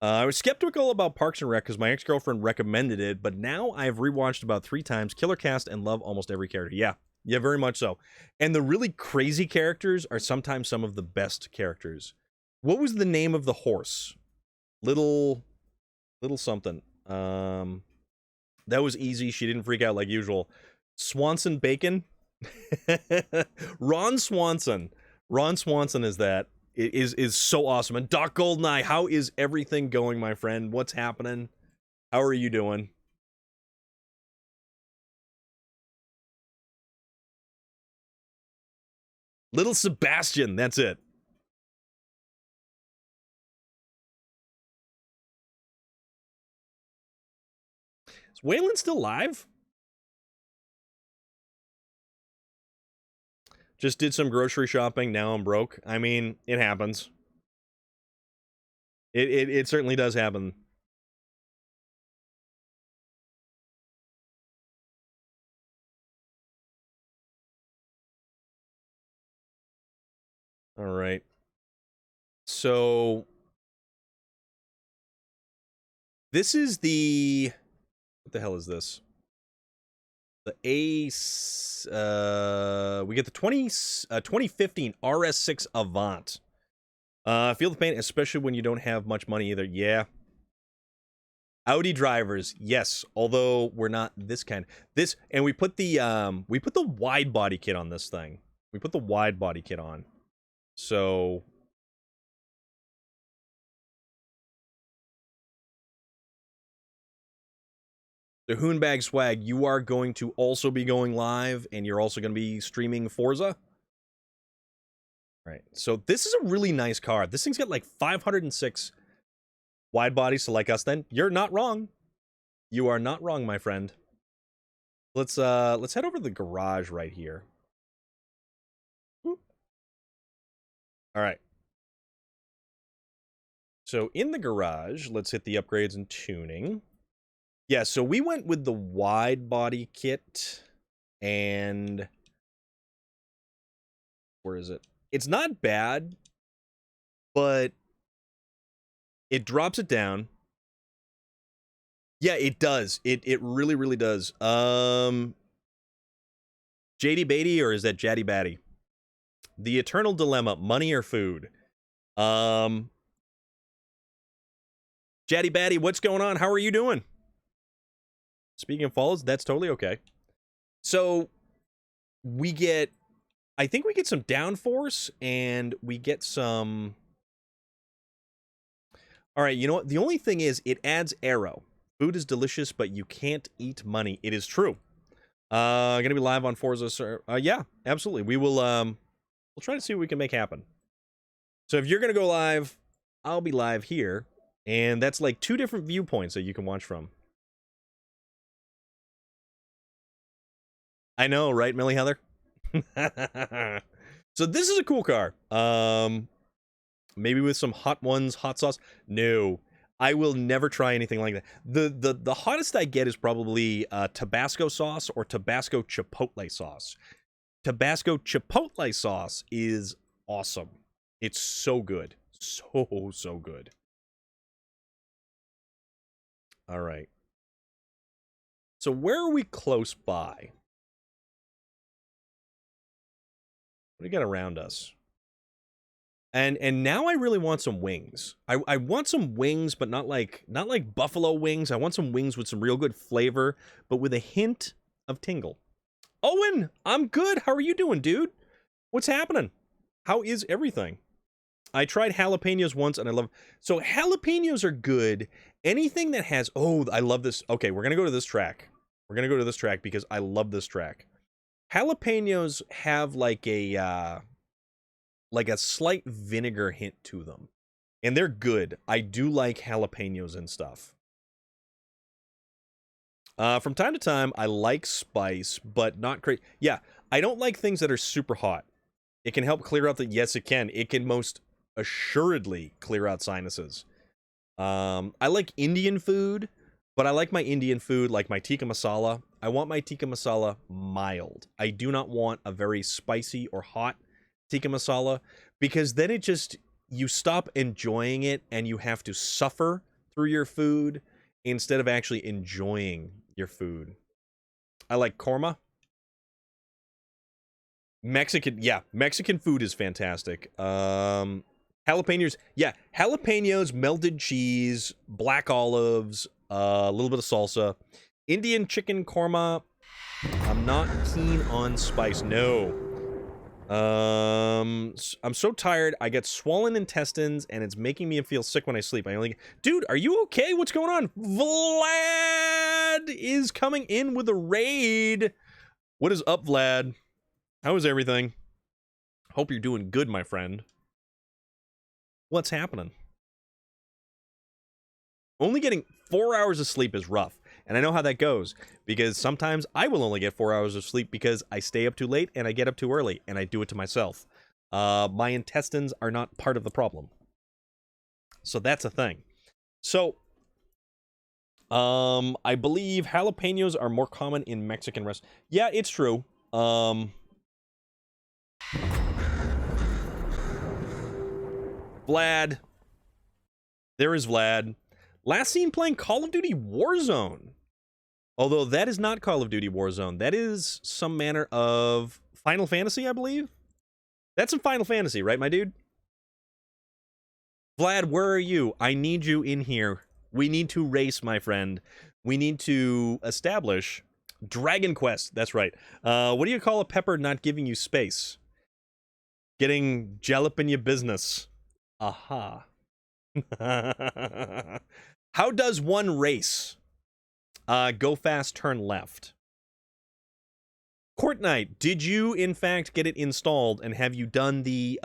I was skeptical about Parks and Rec because my ex-girlfriend recommended it, but now I've rewatched about 3 times, killer cast, and love almost every character. Yeah, very much so. And the really crazy characters are sometimes some of the best characters. What was the name of the horse? Little something. That was easy. She didn't freak out like usual. Swanson Bacon. Ron Swanson. Ron Swanson is that. It is so awesome. And Doc Goldeneye, how is everything going, my friend? What's happening? How are you doing? Little Sebastian, that's it. Is Waylon still live? Just did some grocery shopping, now I'm broke. I mean, it happens. It certainly does happen. All right. So this is the, what the hell is this? The Ace, we get the 2015 RS6 Avant. Feel the pain, especially when you don't have much money either. Yeah. Audi drivers, yes. Although we're not this kind. This, and we put the wide body kit on this thing. We put the wide body kit on. So the Hoonbag Swag, you are going to also be going live, and you're also going to be streaming Forza. All right, so this is a really nice car. This thing's got like 506 wide bodies, so like us then. You're not wrong. You are not wrong, my friend. Let's head over to the garage right here. Whoop. All right. So in the garage, let's hit the upgrades and tuning. Yeah, so we went with the wide body kit, and where is it? It's not bad, but it drops it down. Yeah, it does. It really, really does. JD Beatty, or is that Jaddy Batty? The Eternal Dilemma, money or food? Jaddy Batty, what's going on? How are you doing? Speaking of follows, that's totally okay. So we get, I think we get some downforce, and we get some. All right, you know what? The only thing is, it adds arrow. Food is delicious, but you can't eat money. It is true. Gonna be live on Forza, sir. Yeah, absolutely. We will. We'll try to see what we can make happen. So if you're gonna go live, I'll be live here, and that's like 2 different viewpoints that you can watch from. I know, right, Millie Heather? So this is a cool car. Maybe with some hot ones, hot sauce. No, I will never try anything like that. The hottest I get is probably Tabasco sauce or Tabasco chipotle sauce. Tabasco chipotle sauce is awesome. It's so good. So good. All right. So where are we close by? What do we got around us? And now I really want some wings. I want some wings, but not like buffalo wings. I want some wings with some real good flavor, but with a hint of tingle. Owen, I'm good. How are you doing, dude? What's happening? How is everything? I tried jalapenos once, and I love... So jalapenos are good. Anything that has... Oh, I love this. Okay, we're going to go to this track. We're going to go to this track because I love this track. Jalapenos have like a slight vinegar hint to them. And they're good. I do like jalapenos and stuff. From time to time, I like spice, but not crazy. Yeah, I don't like things that are super hot. It can help clear out the... Yes, it can. It can most assuredly clear out sinuses. I like Indian food, but I like my Indian food, like my tikka masala. I want my tikka masala mild. I do not want a very spicy or hot tikka masala, because then it just... You stop enjoying it, and you have to suffer through your food instead of actually enjoying your food. I like korma. Mexican food is fantastic. Jalapenos, jalapenos, melted cheese, black olives, a little bit of salsa. Indian chicken korma, I'm not keen on spice, no. I'm so tired, I get swollen intestines, and it's making me feel sick when I sleep. Dude, are you okay? What's going on? Vlad is coming in with a raid. What is up, Vlad? How is everything? Hope you're doing good, my friend. What's happening? Only getting 4 hours of sleep is rough. And I know how that goes, because sometimes I will only get 4 hours of sleep because I stay up too late and I get up too early, and I do it to myself. My intestines are not part of the problem. So that's a thing. So, I believe jalapenos are more common in Mexican restaurants. Yeah, it's true. Vlad. There is Vlad. Last seen playing Call of Duty Warzone. Although that is not Call of Duty Warzone. That is some manner of Final Fantasy, I believe. That's some Final Fantasy, right, my dude? Vlad, where are you? I need you in here. We need to race, my friend. We need to establish Dragon Quest. That's right. What do you call a pepper not giving you space? Getting jalapeno business. Aha. How does one race? Go fast, turn left. Courtnite, did you in fact get it installed, and have you done the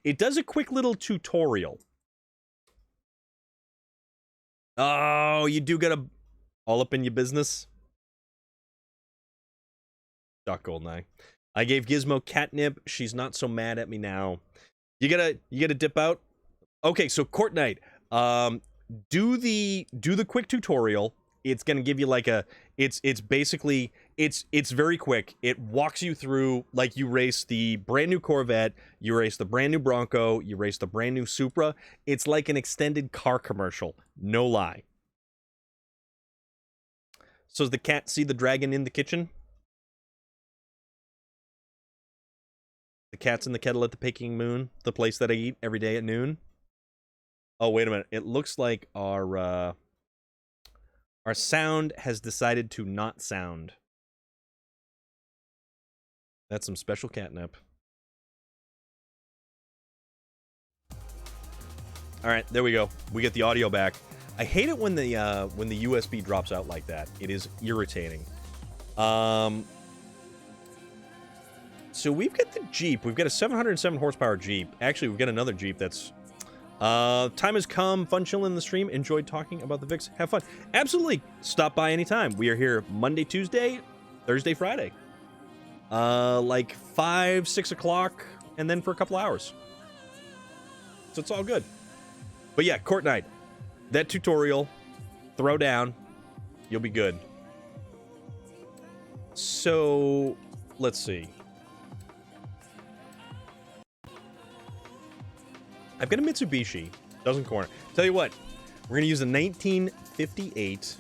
it does a quick little tutorial. Oh, you do get all up in your business. Doc Goldeneye. I gave Gizmo catnip. She's not so mad at me now. You gotta dip out. Okay, so Courtnite, do the quick tutorial. It's gonna give you like it's basically it's very quick. It walks you through, like, you race the brand new Corvette, you race the brand new Bronco, you race the brand new Supra. It's like an extended car commercial, no lie. So does the cat see the dragon in the kitchen? The cat's in the kettle at the Peking Moon, the place that I eat every day at noon. Oh, wait a minute. It looks like our Our sound has decided to not sound. That's some special catnip. All right, there we go. We get the audio back. I hate it when the USB drops out like that. It is irritating. So we've got the Jeep. We've got a 707 horsepower Jeep. Actually, we've got another Jeep that's... time has come. Fun chilling in the stream. Enjoyed talking about the Vix. Have fun. Absolutely. Stop by anytime. We are here Monday, Tuesday, Thursday, Friday. Like 5, 6 o'clock, and then for a couple hours. So it's all good. But yeah, Court Night. That tutorial. Throw down. You'll be good. So, let's see. I've got a Mitsubishi. Dozen corner. Tell you what. We're going to use a 1958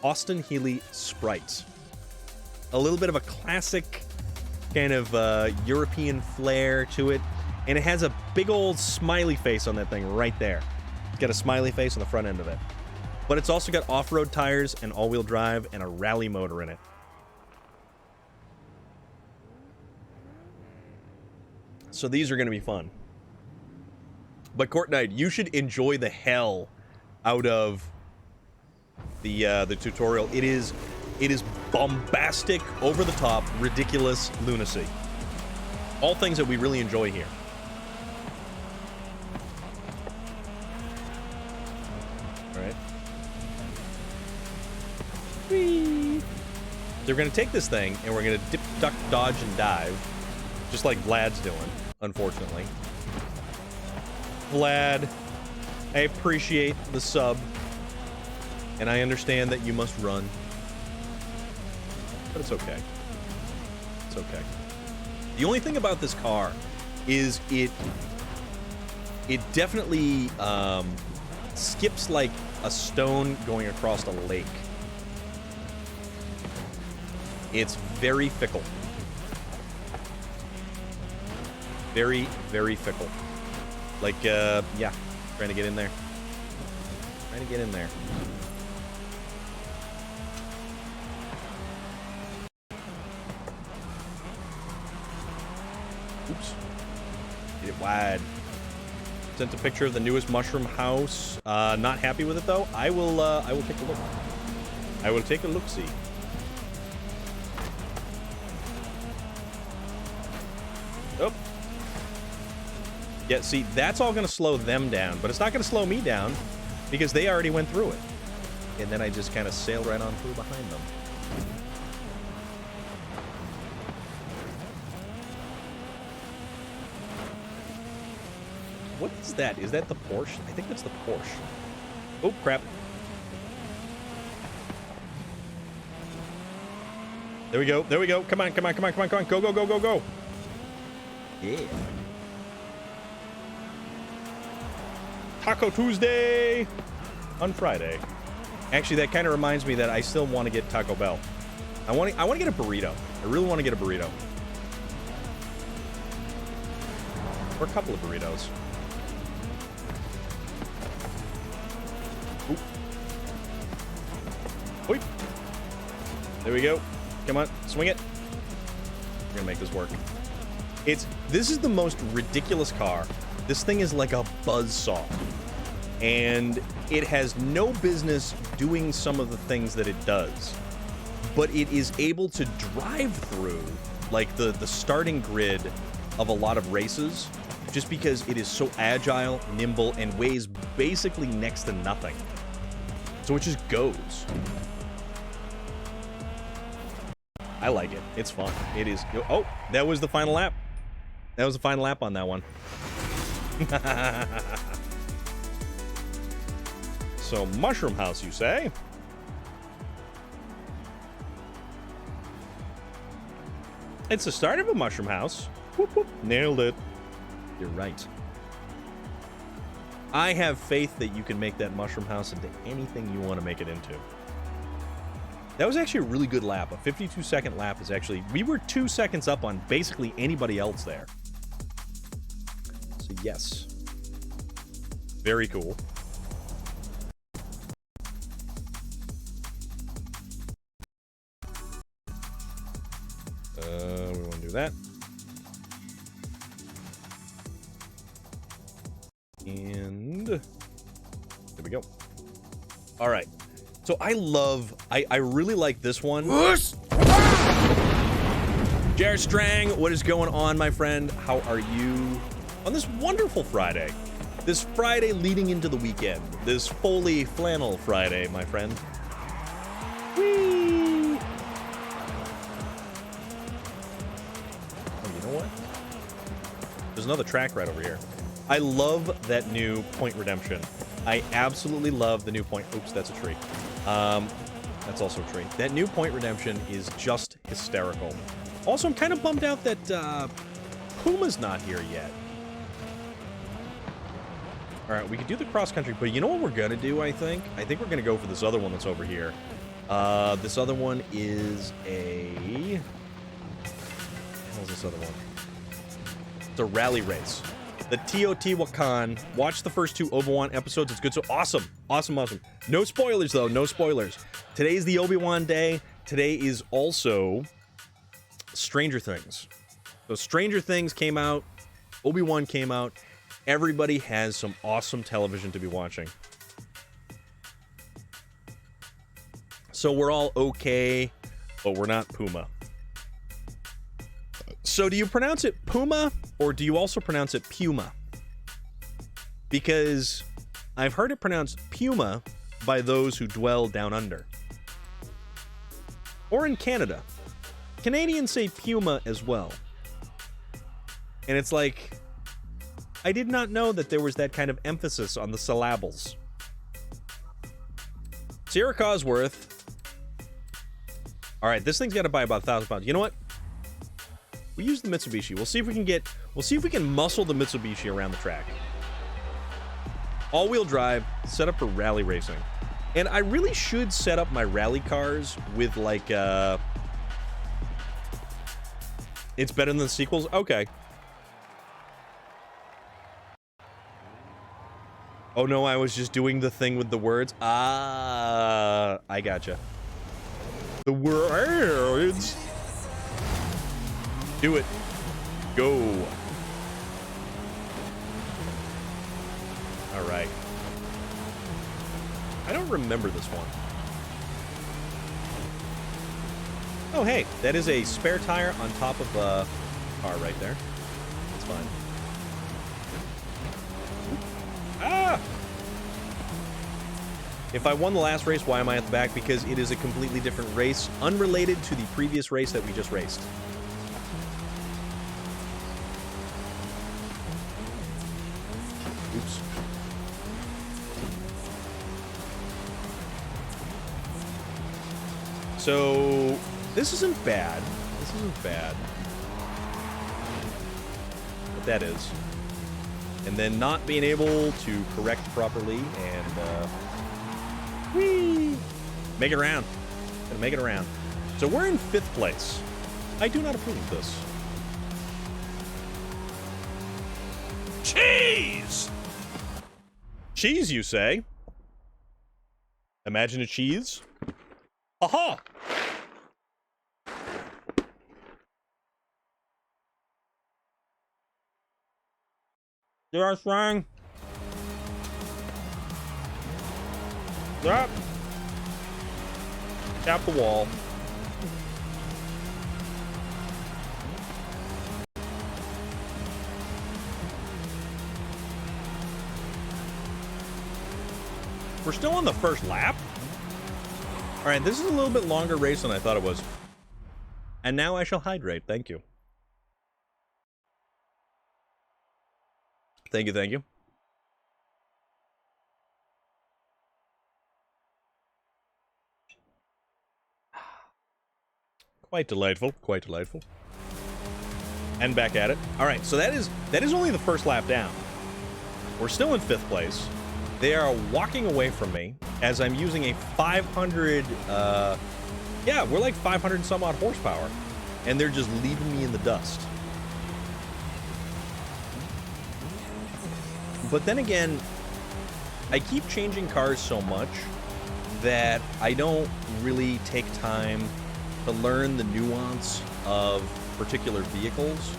Austin Healey Sprite. A little bit of a classic kind of European flair to it. And it has a big old smiley face on that thing right there. It's got a smiley face on the front end of it. But it's also got off-road tires and all-wheel drive and a rally motor in it. So these are going to be fun. But Court Night, you should enjoy the hell out of the tutorial. It is bombastic, over-the-top, ridiculous lunacy. All things that we really enjoy here. All right. Whee! So we're going to take this thing, and we're going to dip, duck, dodge, and dive. Just like Vlad's doing, unfortunately. Vlad, I appreciate the sub. And I understand that you must run. But it's okay. It's okay. The only thing about this car is it definitely skips like a stone going across a lake. It's very fickle. Very, very fickle. Like, yeah, trying to get in there. Trying to get in there. Oops. Get it wide. Sent a picture of the newest mushroom house. Not happy with it though. I will take a look. I will take a look-see. Oh. Yeah, see, that's all going to slow them down, but it's not going to slow me down because they already went through it. And then I just kind of sailed right on through behind them. What is that? Is that the Porsche? I think that's the Porsche. Oh, crap. There we go. There we go. Come on, come on, come on, come on, come on. Go, go, go, go, go. Yeah. Taco Tuesday on Friday. Actually, that kind of reminds me that I still want to get Taco Bell. I want to get a burrito. I really want to get a burrito. Or a couple of burritos. Oop. Oop. There we go. Come on, swing it. We're gonna make this work. This is the most ridiculous car. This thing is like a buzzsaw. And it has no business doing some of the things that it does. But it is able to drive through, like, the starting grid of a lot of races, just because it is so agile, nimble, and weighs basically next to nothing. So it just goes. I like it. It's fun. It is. Oh, that was the final lap. That was the final lap on that one. So, Mushroom House, you say? It's the start of a Mushroom House. Whoop, whoop. Nailed it. You're right. I have faith that you can make that Mushroom House into anything you want to make it into. That was actually a really good lap. A 52-second lap is actually... We were 2 seconds up on basically anybody else there. So, yes. Very cool. that. And there we go. All right. So I really like this one. Jer Strang, what is going on, my friend? How are you on this wonderful Friday? This Friday leading into the weekend. This Foley Flannel Friday, my friend. Whee! Oh, you know what? There's another track right over here. I love that new point redemption. I absolutely love the new point. Oops, that's a tree. That's also a tree. That new point redemption is just hysterical. Also, I'm kind of bummed out that Puma's not here yet. All right, we could do the cross country, but you know what we're gonna do? I think we're gonna go for this other one that's over here. This other one is a. What was this other one? It's a rally race. The Teotihuacan. Watch the first 2 Obi-Wan episodes. It's good. So awesome. Awesome, awesome. No spoilers, though. No spoilers. Today's the Obi-Wan day. Today is also Stranger Things. So Stranger Things came out. Obi-Wan came out. Everybody has some awesome television to be watching. So we're all okay, but we're not Puma. So do you pronounce it Puma, or do you also pronounce it Puma? Because I've heard it pronounced Puma by those who dwell down under. Or in Canada. Canadians say Puma as well. And it's like, I did not know that there was that kind of emphasis on the syllables. Sierra Cosworth. All right, this thing's got to buy about 1,000 pounds. You know what? We use the Mitsubishi. We'll see if we can muscle the Mitsubishi around the track. All-wheel drive, set up for rally racing. And I really should set up my rally cars with like it's better than the sequels? Okay. Oh no, I was just doing the thing with the words. Ah, I gotcha. The words. Do it. Go. All right. I don't remember this one. Oh, hey, that is a spare tire on top of a car right there. That's fine. Ah! If I won the last race, why am I at the back? Because it is a completely different race, unrelated to the previous race that we just raced. Oops. So, this isn't bad. This isn't bad. But that is. And then not being able to correct properly and, whee! Make it around. Gonna make it around. So we're in 5th place. I do not approve of this. Cheese! Cheese, you say? Imagine a cheese? Aha! You're strong. Yep. Tap the wall. We're still on the first lap? Alright, this is a little bit longer race than I thought it was. And now I shall hydrate. Thank you. Thank you, thank you. Quite delightful, quite delightful. And back at it. Alright, so that is only the first lap down. We're still in 5th place. They are walking away from me as I'm using a 500, yeah, we're like 500 and some odd horsepower. And they're just leaving me in the dust. But then again, I keep changing cars so much that I don't really take time to learn the nuance of particular vehicles.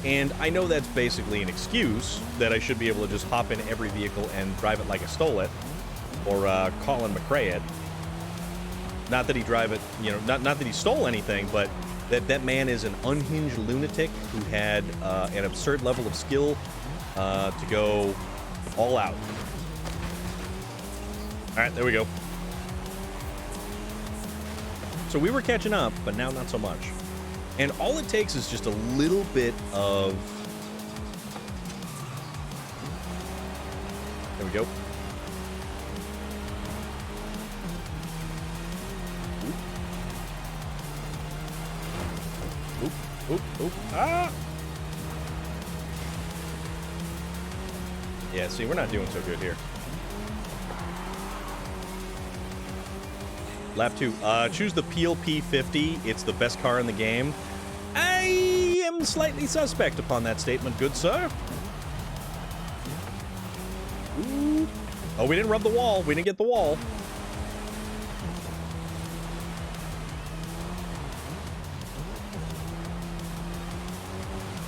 And I know that's basically an excuse that I should be able to just hop in every vehicle and drive it like I stole it, or Colin McRae it. Not that he drive it, you know, not that he stole anything, but that man is an unhinged lunatic who had an absurd level of skill to go all out. All right, there we go. So we were catching up, but now not so much. And all it takes is just a little bit of... There we go. Oop, oop, oop. Ah! Yeah, see, we're not doing so good here. Lap 2. Choose the Peel P50. It's the best car in the game. I am slightly suspect upon that statement, good sir. Ooh. Oh, we didn't rub the wall. We didn't get the wall.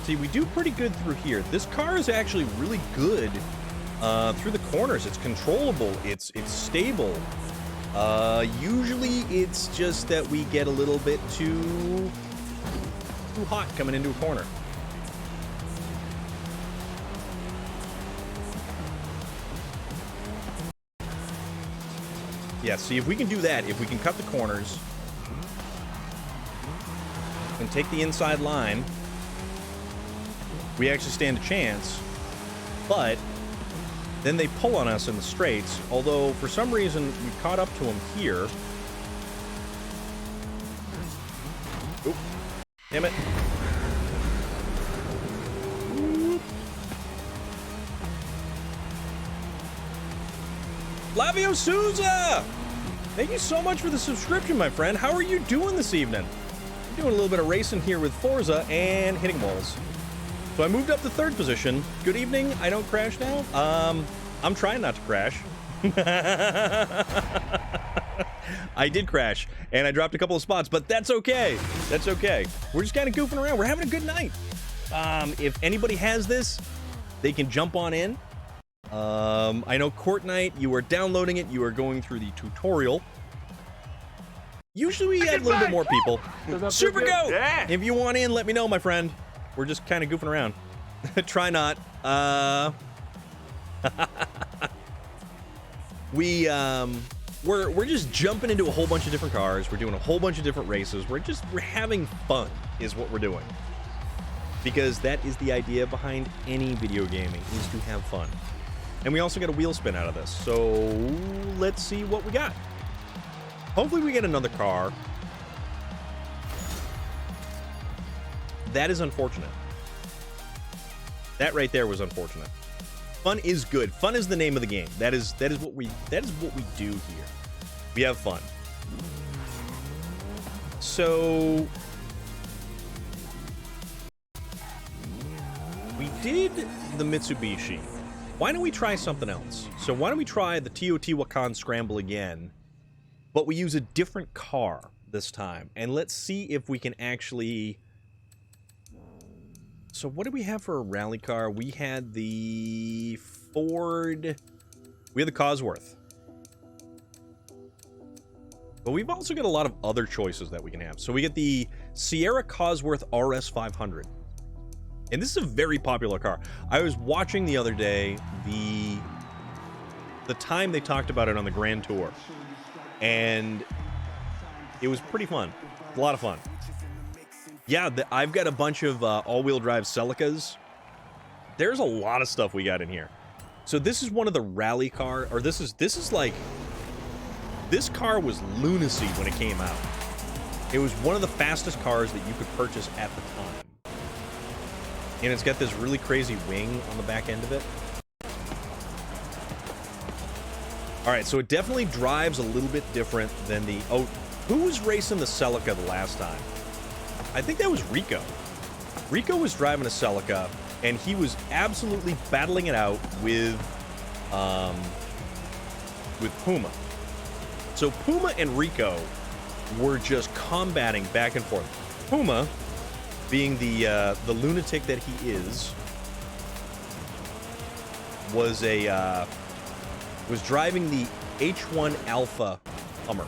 See, we do pretty good through here. This car is actually really good through the corners. It's controllable. It's stable. Usually it's just that we get a little bit too hot coming into a corner. Yeah, see, if we can do that, if we can cut the corners and take the inside line, we actually stand a chance, but then they pull on us in the straights, although for some reason we caught up to them here. Oop. Damn it. Oop. Flavio Souza! Thank you so much for the subscription, my friend. How are you doing this evening? I'm doing a little bit of racing here with Forza and hitting walls. So I moved up to 3rd position. Good evening. I don't crash now. I'm trying not to crash. I did crash, and I dropped a couple of spots, but that's okay. That's okay. We're just kind of goofing around. We're having a good night. If anybody has this, they can jump on in. I know Court Night, you are downloading it. You are going through the tutorial. Usually we had a little bit more people. Super Goat! Yeah. If you want in, let me know, my friend. We're just kind of goofing around. Try not. We're just jumping into a whole bunch of different cars. We're doing a whole bunch of different races. We're having fun is what we're doing. Because that is the idea behind any video gaming, is to have fun. And we also get a wheel spin out of this. So let's see what we got. Hopefully we get another car. That is unfortunate. That right there was unfortunate. Fun is good. Fun is the name of the game. That is what we do here. We have fun. So we did the Mitsubishi. Why don't we try something else? So why don't we try the Teotihuacan Scramble again, but we use a different car this time, and let's see if we can actually... So what did we have for a rally car? We had the Ford... We had the Cosworth. But we've also got a lot of other choices that we can have. So we get the Sierra Cosworth RS 500. And this is a very popular car. I was watching the other day the time they talked about it on the Grand Tour. And it was pretty fun. A lot of fun. Yeah, I've got a bunch of all-wheel drive Celicas. There's a lot of stuff we got in here. So this is one of the rally car, or this is like, this car was lunacy when it came out. It was one of the fastest cars that you could purchase at the time. And it's got this really crazy wing on the back end of it. All right, so it definitely drives a little bit different than the... Oh, who was racing the Celica the last time? I think that was Rico. Rico was driving a Celica, and he was absolutely battling it out with Puma. So Puma and Rico were just combating back and forth. Puma being the lunatic that he is, was driving the H1 Alpha Hummer,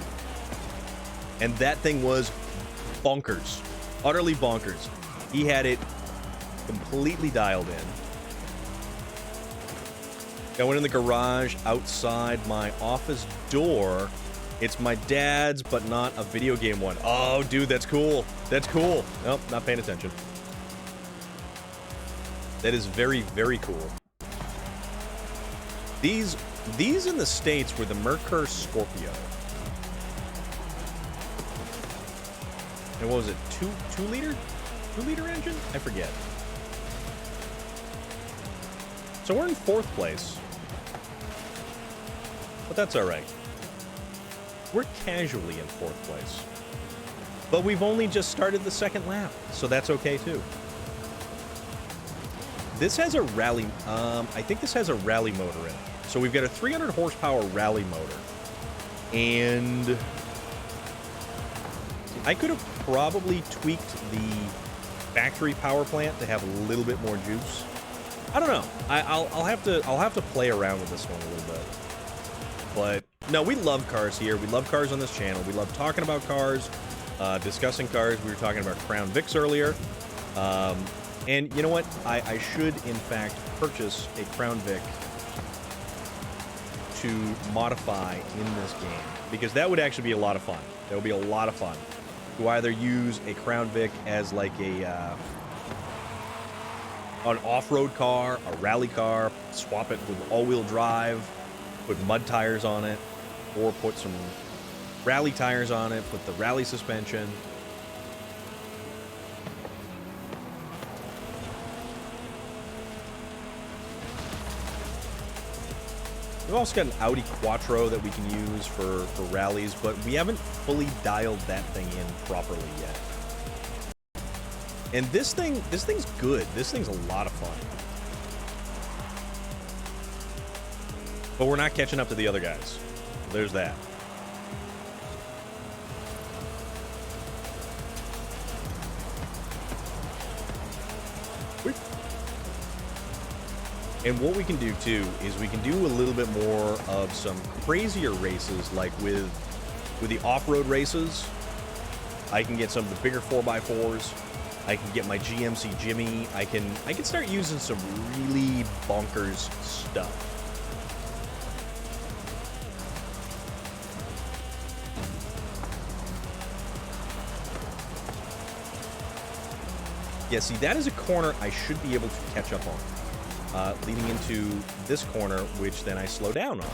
and that thing was bonkers, utterly bonkers. He had it completely dialed in. I went in the garage outside my office door. It's my dad's, but not a video game one. Oh, dude, that's cool. That's cool. Nope, not paying attention. That is very, very cool. These in the States were the Merkur Scorpio. And what was it? 2 liter? 2 liter engine? I forget. So we're in 4th place. But that's alright. We're casually in 4th place. But we've only just started the 2nd lap, so that's okay too. This has a rally, I think this has a rally motor in it. So we've got a 300 horsepower rally motor. And I could have probably tweaked the factory power plant to have a little bit more juice. I don't know. I'll have to play around with this one a little bit. But no, we love cars here. We love cars on this channel. We love talking about cars, discussing cars. We were talking about Crown Vics earlier. And you know what? I should, in fact, purchase a Crown Vic to modify in this game. Because that would actually be a lot of fun. That would be a lot of fun. To either use a Crown Vic as like an off-road car, a rally car, swap it with all-wheel drive, put mud tires on it, or put some rally tires on it, put the rally suspension. We've also got an Audi Quattro that we can use for rallies, but we haven't fully dialed that thing in properly yet. And this thing's good. This thing's a lot of fun. But we're not catching up to the other guys. There's that. And what we can do too is we can do a little bit more of some crazier races, like with the off-road races. I can get some of the bigger 4x4s. I can get my GMC Jimmy. I can start using some really bonkers stuff. Yeah, see, that is a corner I should be able to catch up on. Leading into this corner, which then I slow down on.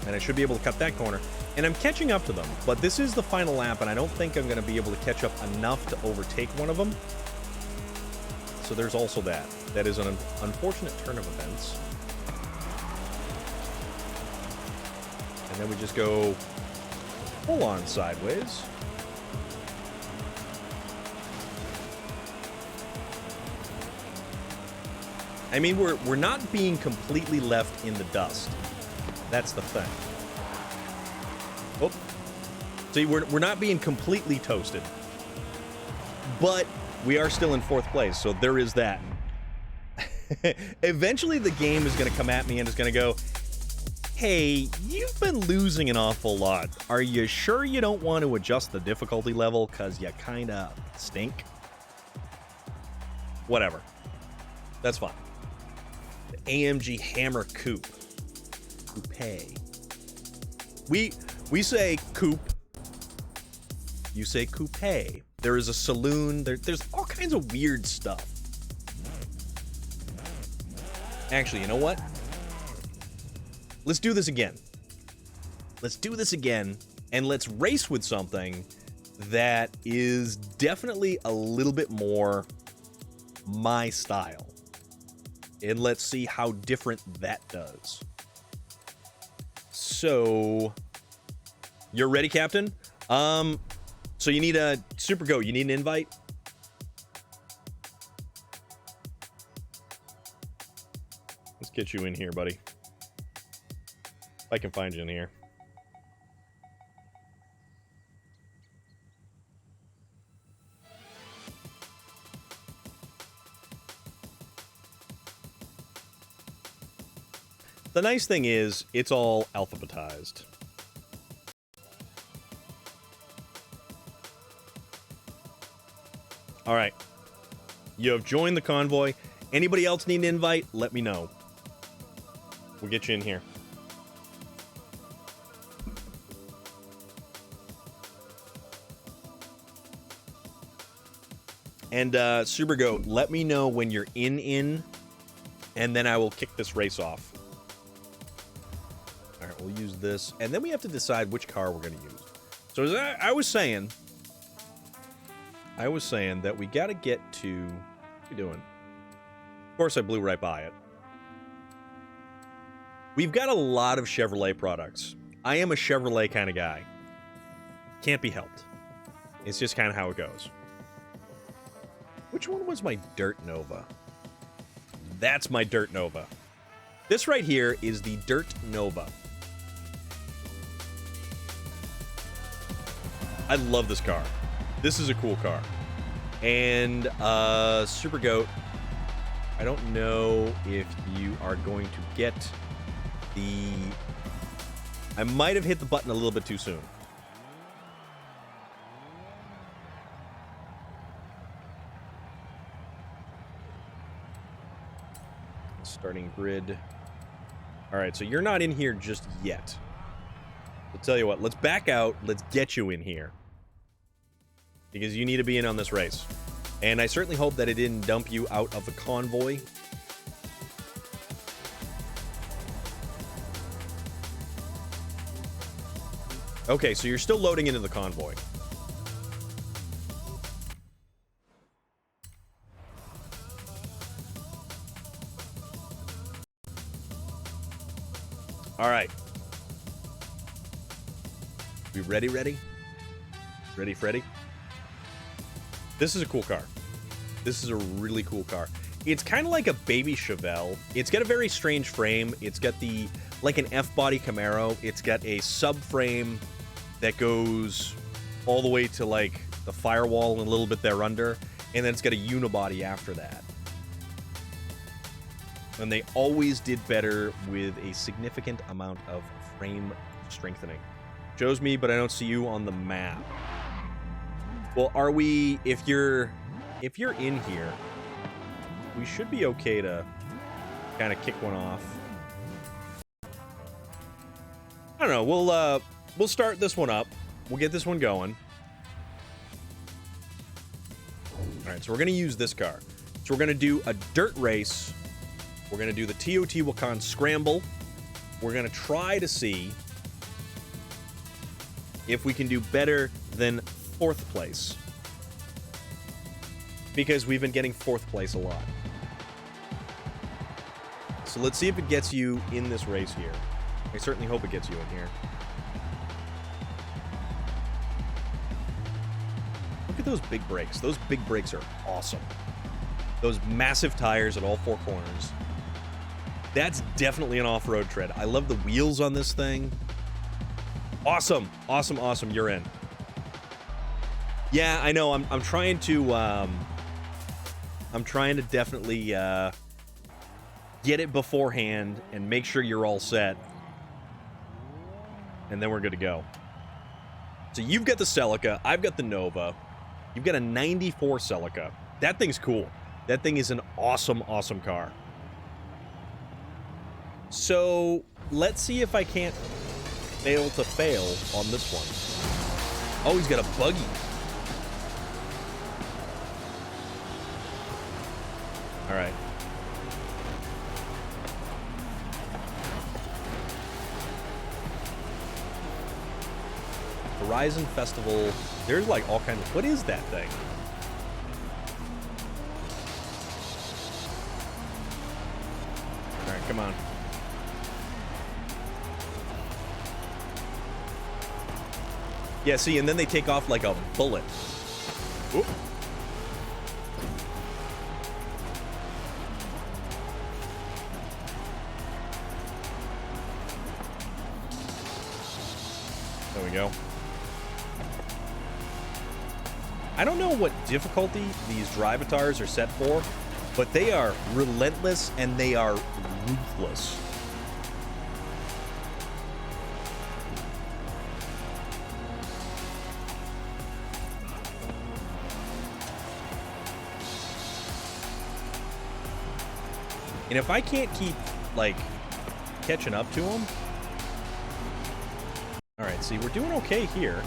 And I should be able to cut that corner. And I'm catching up to them, but this is the final lap, and I don't think I'm going to be able to catch up enough to overtake one of them. So there's also that. That is an unfortunate turn of events. And then we just go full on sideways. I mean, we're not being completely left in the dust. That's the thing. Oh. See, we're not being completely toasted. But we are still in 4th place, so there is that. Eventually the game is going to come at me and it's going to go, hey, you've been losing an awful lot. Are you sure you don't want to adjust the difficulty level because you kind of stink? Whatever. That's fine. AMG Hammer Coupe. Coupe. We say coupe. You say coupe. There is a saloon. There's all kinds of weird stuff. Actually, you know what? Let's do this again. Let's do this again, and let's race with something that is definitely a little bit more my style. And let's see how different that does. So, you're ready, Captain? So you need a Super Go. You need an invite? Let's get you in here, buddy. If I can find you in here. The nice thing is, it's all alphabetized. All right. You have joined the convoy. Anybody else need an invite? Let me know. We'll get you in here. And Supergoat, let me know when you're in, and then I will kick this race off. All right, we'll use this, and then we have to decide which car we're going to use. So as I was saying that we got to get to... What are you doing? Of course, I blew right by it. We've got a lot of Chevrolet products. I am a Chevrolet kind of guy. Can't be helped. It's just kind of how it goes. Which one was my Dirt Nova? That's my Dirt Nova. This right here is the Dirt Nova. I love this car. This is a cool car. And Supergoat, I don't know if you are going to get the... I might have hit the button a little bit too soon. Starting grid. All right, so you're not in here just yet. I'll tell you what, let's back out. Let's get you in here. Because you need to be in on this race. And I certainly hope that it didn't dump you out of the convoy. Okay, so you're still loading into the convoy. All right. We ready? Ready, Freddy? This is a cool car. This is a really cool car. It's kind of like a baby Chevelle. It's got a very strange frame. It's got the, like an F-body Camaro. It's got a subframe that goes all the way to like the firewall and a little bit there under. And then it's got a unibody after that. And they always did better with a significant amount of frame strengthening. Shows me, but I don't see you on the map. Well, are we... If you're in here, we should be okay to kind of kick one off. I don't know. We'll start this one up. We'll get this one going. All right, so we're going to use this car. So we're going to do a dirt race. We're going to do the Teotihuacan Scramble. We're going to try to see if we can do better than 4th place. Because we've been getting 4th place a lot. So let's see if it gets you in this race here. I certainly hope it gets you in here. Look at those big brakes. Those big brakes are awesome. Those massive tires at all 4 corners. That's definitely an off-road tread. I love the wheels on this thing. Awesome. Awesome, awesome. You're in. Yeah, I know. I'm trying to definitely get it beforehand and make sure you're all set. And then we're good to go. So you've got the Celica. I've got the Nova. You've got a 94 Celica. That thing's cool. That thing is an awesome, awesome car. So let's see if I can't fail to fail on this one. Oh, he's got a buggy. All right. Horizon Festival. There's like all kinds of... What is that thing? All right, come on. Yeah, see, and then they take off like a bullet. Oop. There we go. I don't know what difficulty these drivatars are set for, but they are relentless and they are ruthless. And if I can't keep, like, catching up to him... Alright, see, we're doing okay here.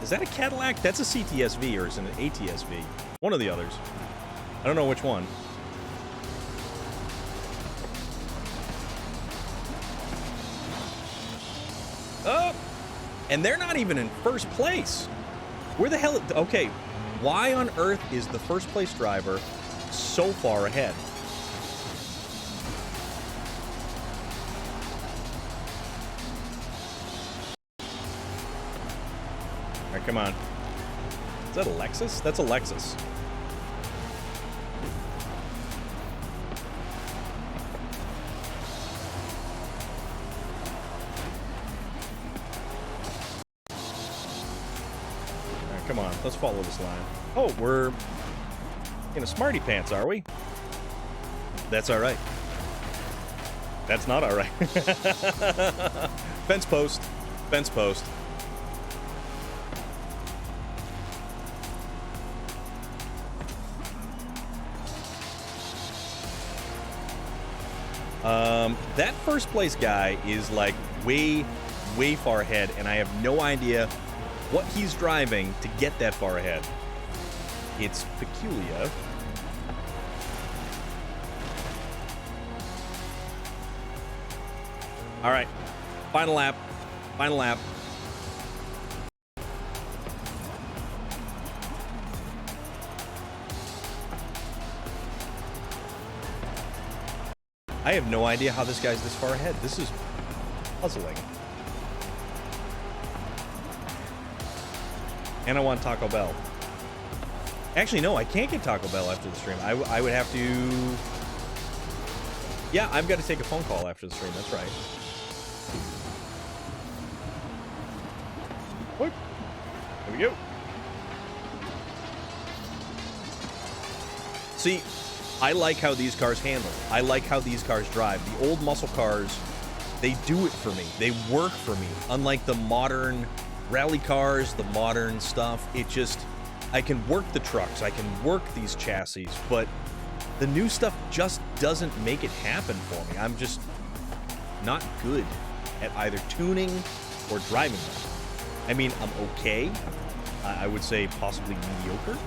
Is that a Cadillac? That's a CTSV, or is it an ATSV? One of the others. I don't know which one. Oh! And they're not even in first place. Where the hell... Okay, why on earth is the first place driver so far ahead? Alright, come on. Is that a Lexus? That's a Lexus. Alright, come on. Let's follow this line. Oh, we're in a smarty pants, are we? That's alright. That's not alright. Fence post. Fence post. That first place guy is like way far ahead, and I have no idea what he's driving to get that far ahead. It's peculiar. All right, final lap. Final lap. I have no idea how this guy's this far ahead. This is puzzling. And I want Taco Bell. Actually, no, I can't get Taco Bell after the stream. I would have to... Yeah, I've got to take a phone call after the stream. That's right. Whoop. There we go. See... I like how these cars handle. I like how these cars drive. The old muscle cars, they do it for me. They work for me. Unlike the modern rally cars, the modern stuff, it just... I can work the trucks. I can work these chassis, but the new stuff just doesn't make it happen for me. I'm just not good at either tuning or driving them. I mean, I'm okay. I would say possibly mediocre.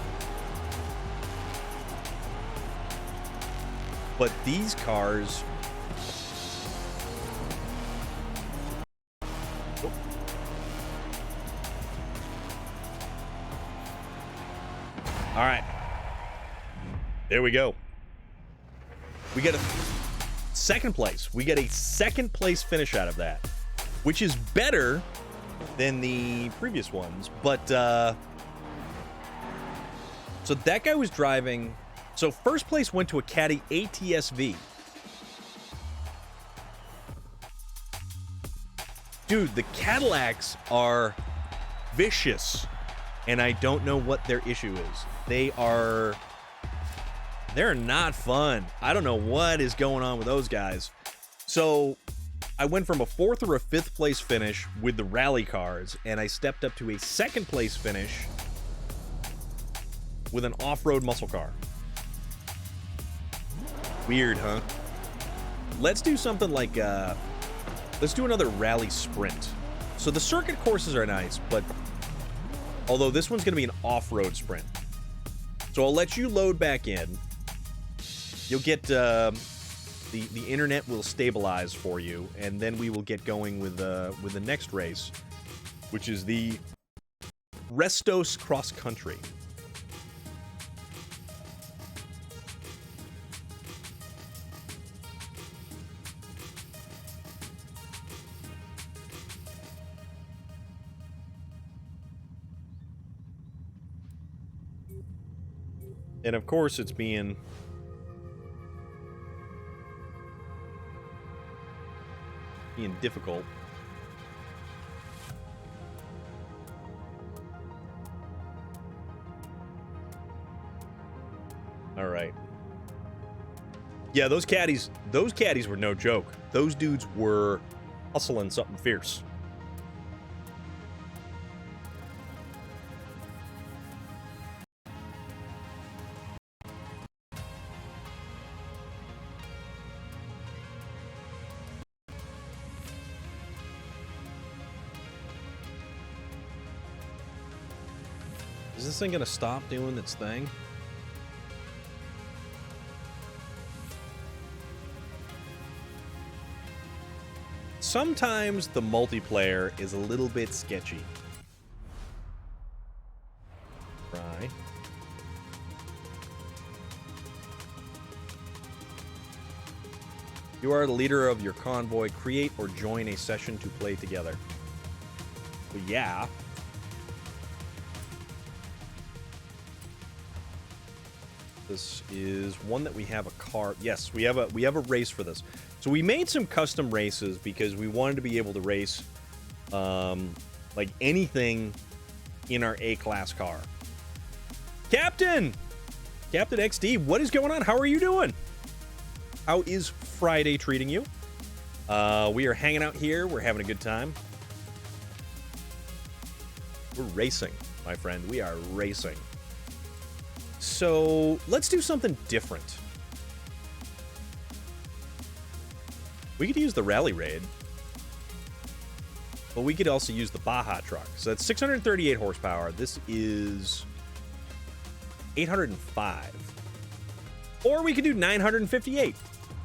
But these cars... Oh. All right. There we go. We get a second place. We get a second place finish out of that, which is better than the previous ones. But, so that guy was driving... So first place went to a Caddy ATSV. Dude, the Cadillacs are vicious, and I don't know what their issue is. They're not fun. I don't know what is going on with those guys. So I went from a 4th or a 5th place finish with the rally cars, and I stepped up to a 2nd place finish with an off-road muscle car. Weird, huh? Let's do something like, let's do another rally sprint. So the circuit courses are nice, but although this one's going to be an off-road sprint. So I'll let you load back in. You'll get, the internet will stabilize for you, and then we will get going with the next race, which is the Restos Cross Country. And of course, it's being difficult. All right. Yeah, those caddies were no joke. Those dudes were hustling something fierce. Is this thing gonna stop doing its thing? Sometimes the multiplayer is a little bit sketchy. Try. You are the leader of your convoy. Create or join a session to play together. Well, yeah. This is one that we have a car. Yes, we have a race for this. So we made some custom races because we wanted to be able to race like anything in our A-class car. Captain XD, what is going on? How are you doing? How is Friday treating you? We are hanging out here. We're having a good time. We're racing, my friend. We are racing. So let's do something different. We could use the Rally Raid, but we could also use the Baja truck. So that's 638 horsepower. This is 805. Or we could do 958.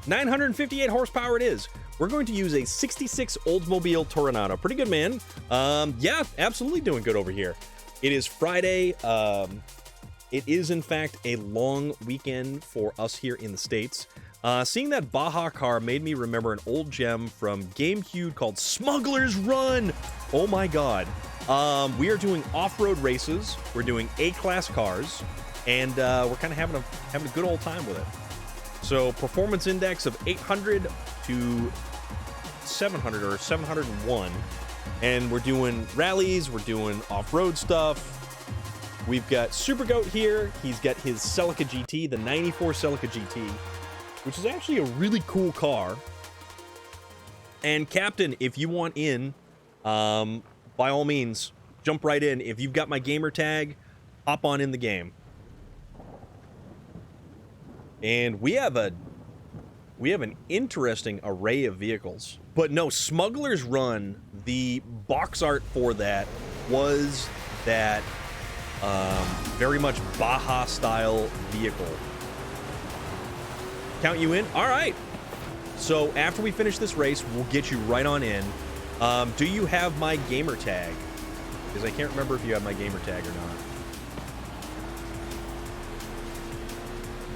958 horsepower it is. We're going to use a 66 Oldsmobile Toronado. Pretty good, man. Yeah, absolutely doing good over here. It is Friday. It is, in fact, a long weekend for us here in the States. Seeing that Baja car made me remember an old gem from GameCube called Smuggler's Run. Oh my god. We are doing off-road races. We're doing A-class cars. And we're kind of having a good old time with it. So performance index of 800 to 700 or 701. And we're doing rallies. We're doing off-road stuff. We've got Super Goat here. He's got his Celica GT, the 94 Celica GT, which is actually a really cool car. And Captain, if you want in, by all means, jump right in. If you've got my gamer tag, hop on in the game. And we have an interesting array of vehicles. But no, Smuggler's Run, the box art for that was that very much Baja style vehicle. Count you in? All right. So after we finish this race, we'll get you right on in. Do you have my gamer tag? Because I can't remember if you have my gamer tag or not.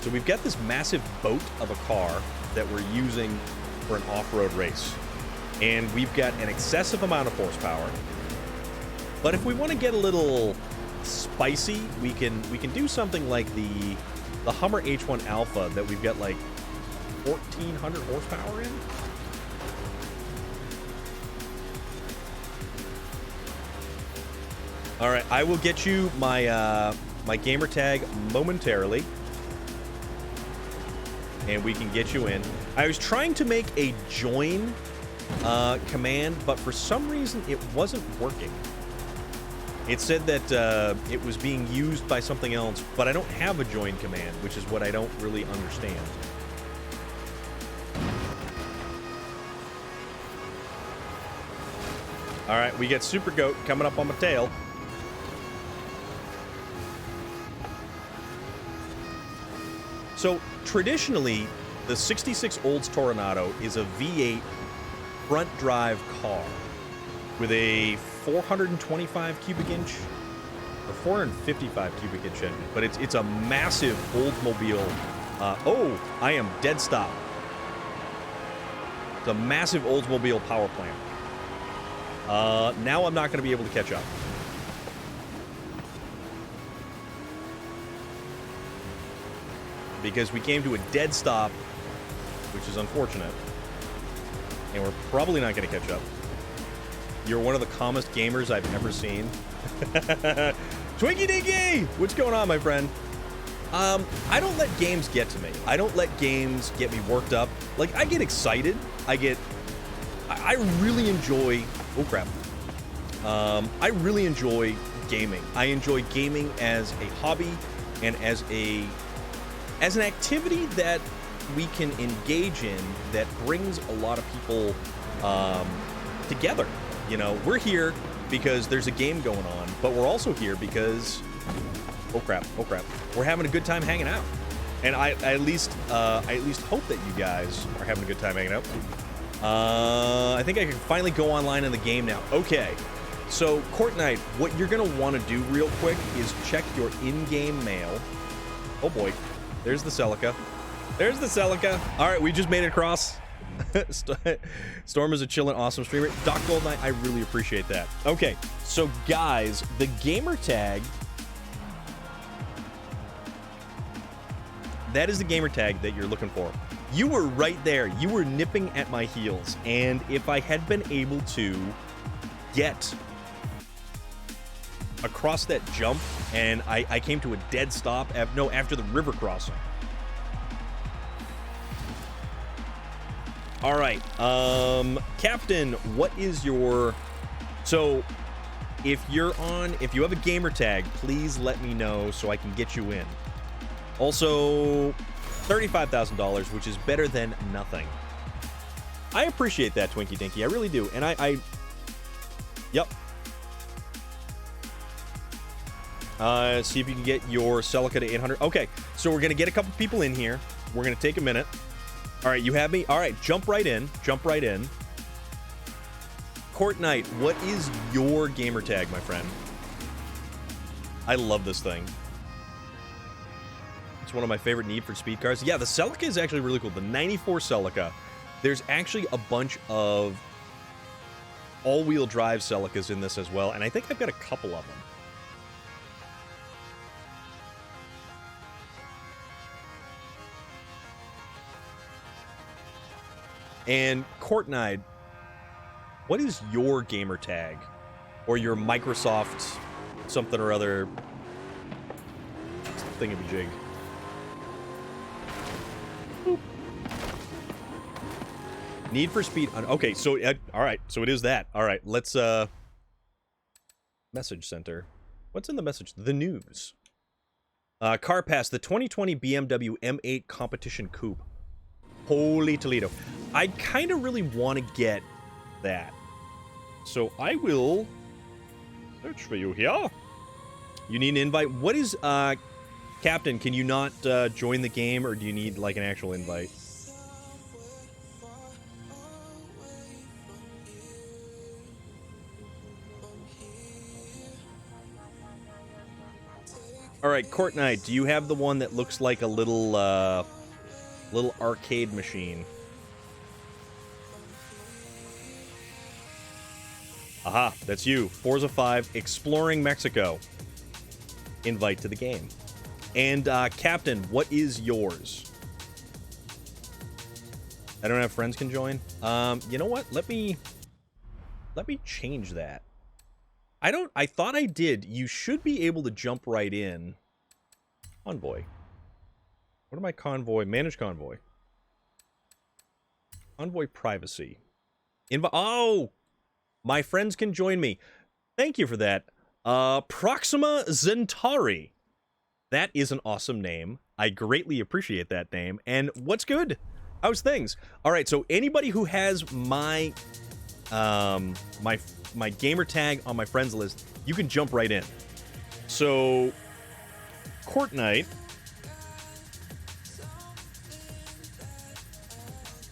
So we've got this massive boat of a car that we're using for an off-road race. And we've got an excessive amount of horsepower. But if we want to get a little spicy, we can do something like the Hummer H1 Alpha that we've got like 1,400 horsepower in. All right, I will get you my my gamer tag momentarily, and we can get you in. I was trying to make a join command, but for some reason it wasn't working. It said that it was being used by something else, but I don't have a join command, which is what I don't really understand. All right, we get Super Goat coming up on my tail. So traditionally, the 66 Olds Toronado is a V8 front drive car with a 425 cubic inch or 455 cubic inch engine, but it's a massive Oldsmobile. Oh, I am dead stop. It's a massive Oldsmobile power plant. Now I'm not going to be able to catch up. Because we came to a dead stop, which is unfortunate. And we're probably not going to catch up. You're one of the calmest gamers I've ever seen. Twinkie Dinky! What's going on, my friend? I don't let games get to me. I don't let games get me worked up. Like, I get excited. I really enjoy... Oh, crap. I really enjoy gaming. I enjoy gaming as a hobby and as an activity that we can engage in that brings a lot of people together. You know, we're here because there's a game going on, but we're also here because Oh crap! Oh crap! We're having a good time hanging out, and I at least hope that you guys are having a good time hanging out. I think I can finally go online in the game now. Okay, so Court Knight, what you're gonna want to do real quick is check your in-game mail. Oh boy, there's the Celica. There's the Celica. All right, we just made it across. Storm is a chillin', awesome streamer. Doc Gold Knight, I really appreciate that. Okay, so guys, the gamer tag. That is the gamer tag that you're looking for. You were right there. You were nipping at my heels. And if I had been able to get across that jump and I came to a dead stop after the river crossing. All right. Captain, what is your... So if you have a gamer tag, please let me know so I can get you in. Also, $35,000, which is better than nothing. I appreciate that, Twinkie Dinky. I really do. And yep. See if you can get your Celica to 800. Okay, so we're going to get a couple people in here. We're going to take a minute. All right, you have me? All right, jump right in. Jump right in. Court Knight, what is your gamer tag, my friend? I love this thing. It's one of my favorite Need for Speed cars. Yeah, the Celica is actually really cool. The 94 Celica. There's actually a bunch of all-wheel drive Celicas in this as well, and I think I've got a couple of them. And Court Knight, what is your gamer tag? Or your Microsoft something or other thingamajig? Boop. Need for Speed. Okay, so all right, so it is that. All right, let's message center. What's in the message? The news. Car Pass, the 2020 BMW M8 Competition Coupe. Holy Toledo. I kind of really want to get that. So I will search for you here. You need an invite. What is, Captain, can you not join the game, or do you need, like, an actual invite? All right, Court Knight, do you have the one that looks like a little arcade machine? Aha, that's you. Forza 5, Exploring Mexico. Invite to the game. And, Captain, what is yours? I don't have friends can join? You know what? Let me change that. I thought I did. You should be able to jump right in. Convoy. What am I convoy? Manage convoy. Convoy privacy. Oh! My friends can join me. Thank you for that. Proxima Centauri. That is an awesome name. I greatly appreciate that name. And what's good? How's things? All right, so anybody who has my my gamer tag on my friends list, you can jump right in. So, Court Knight,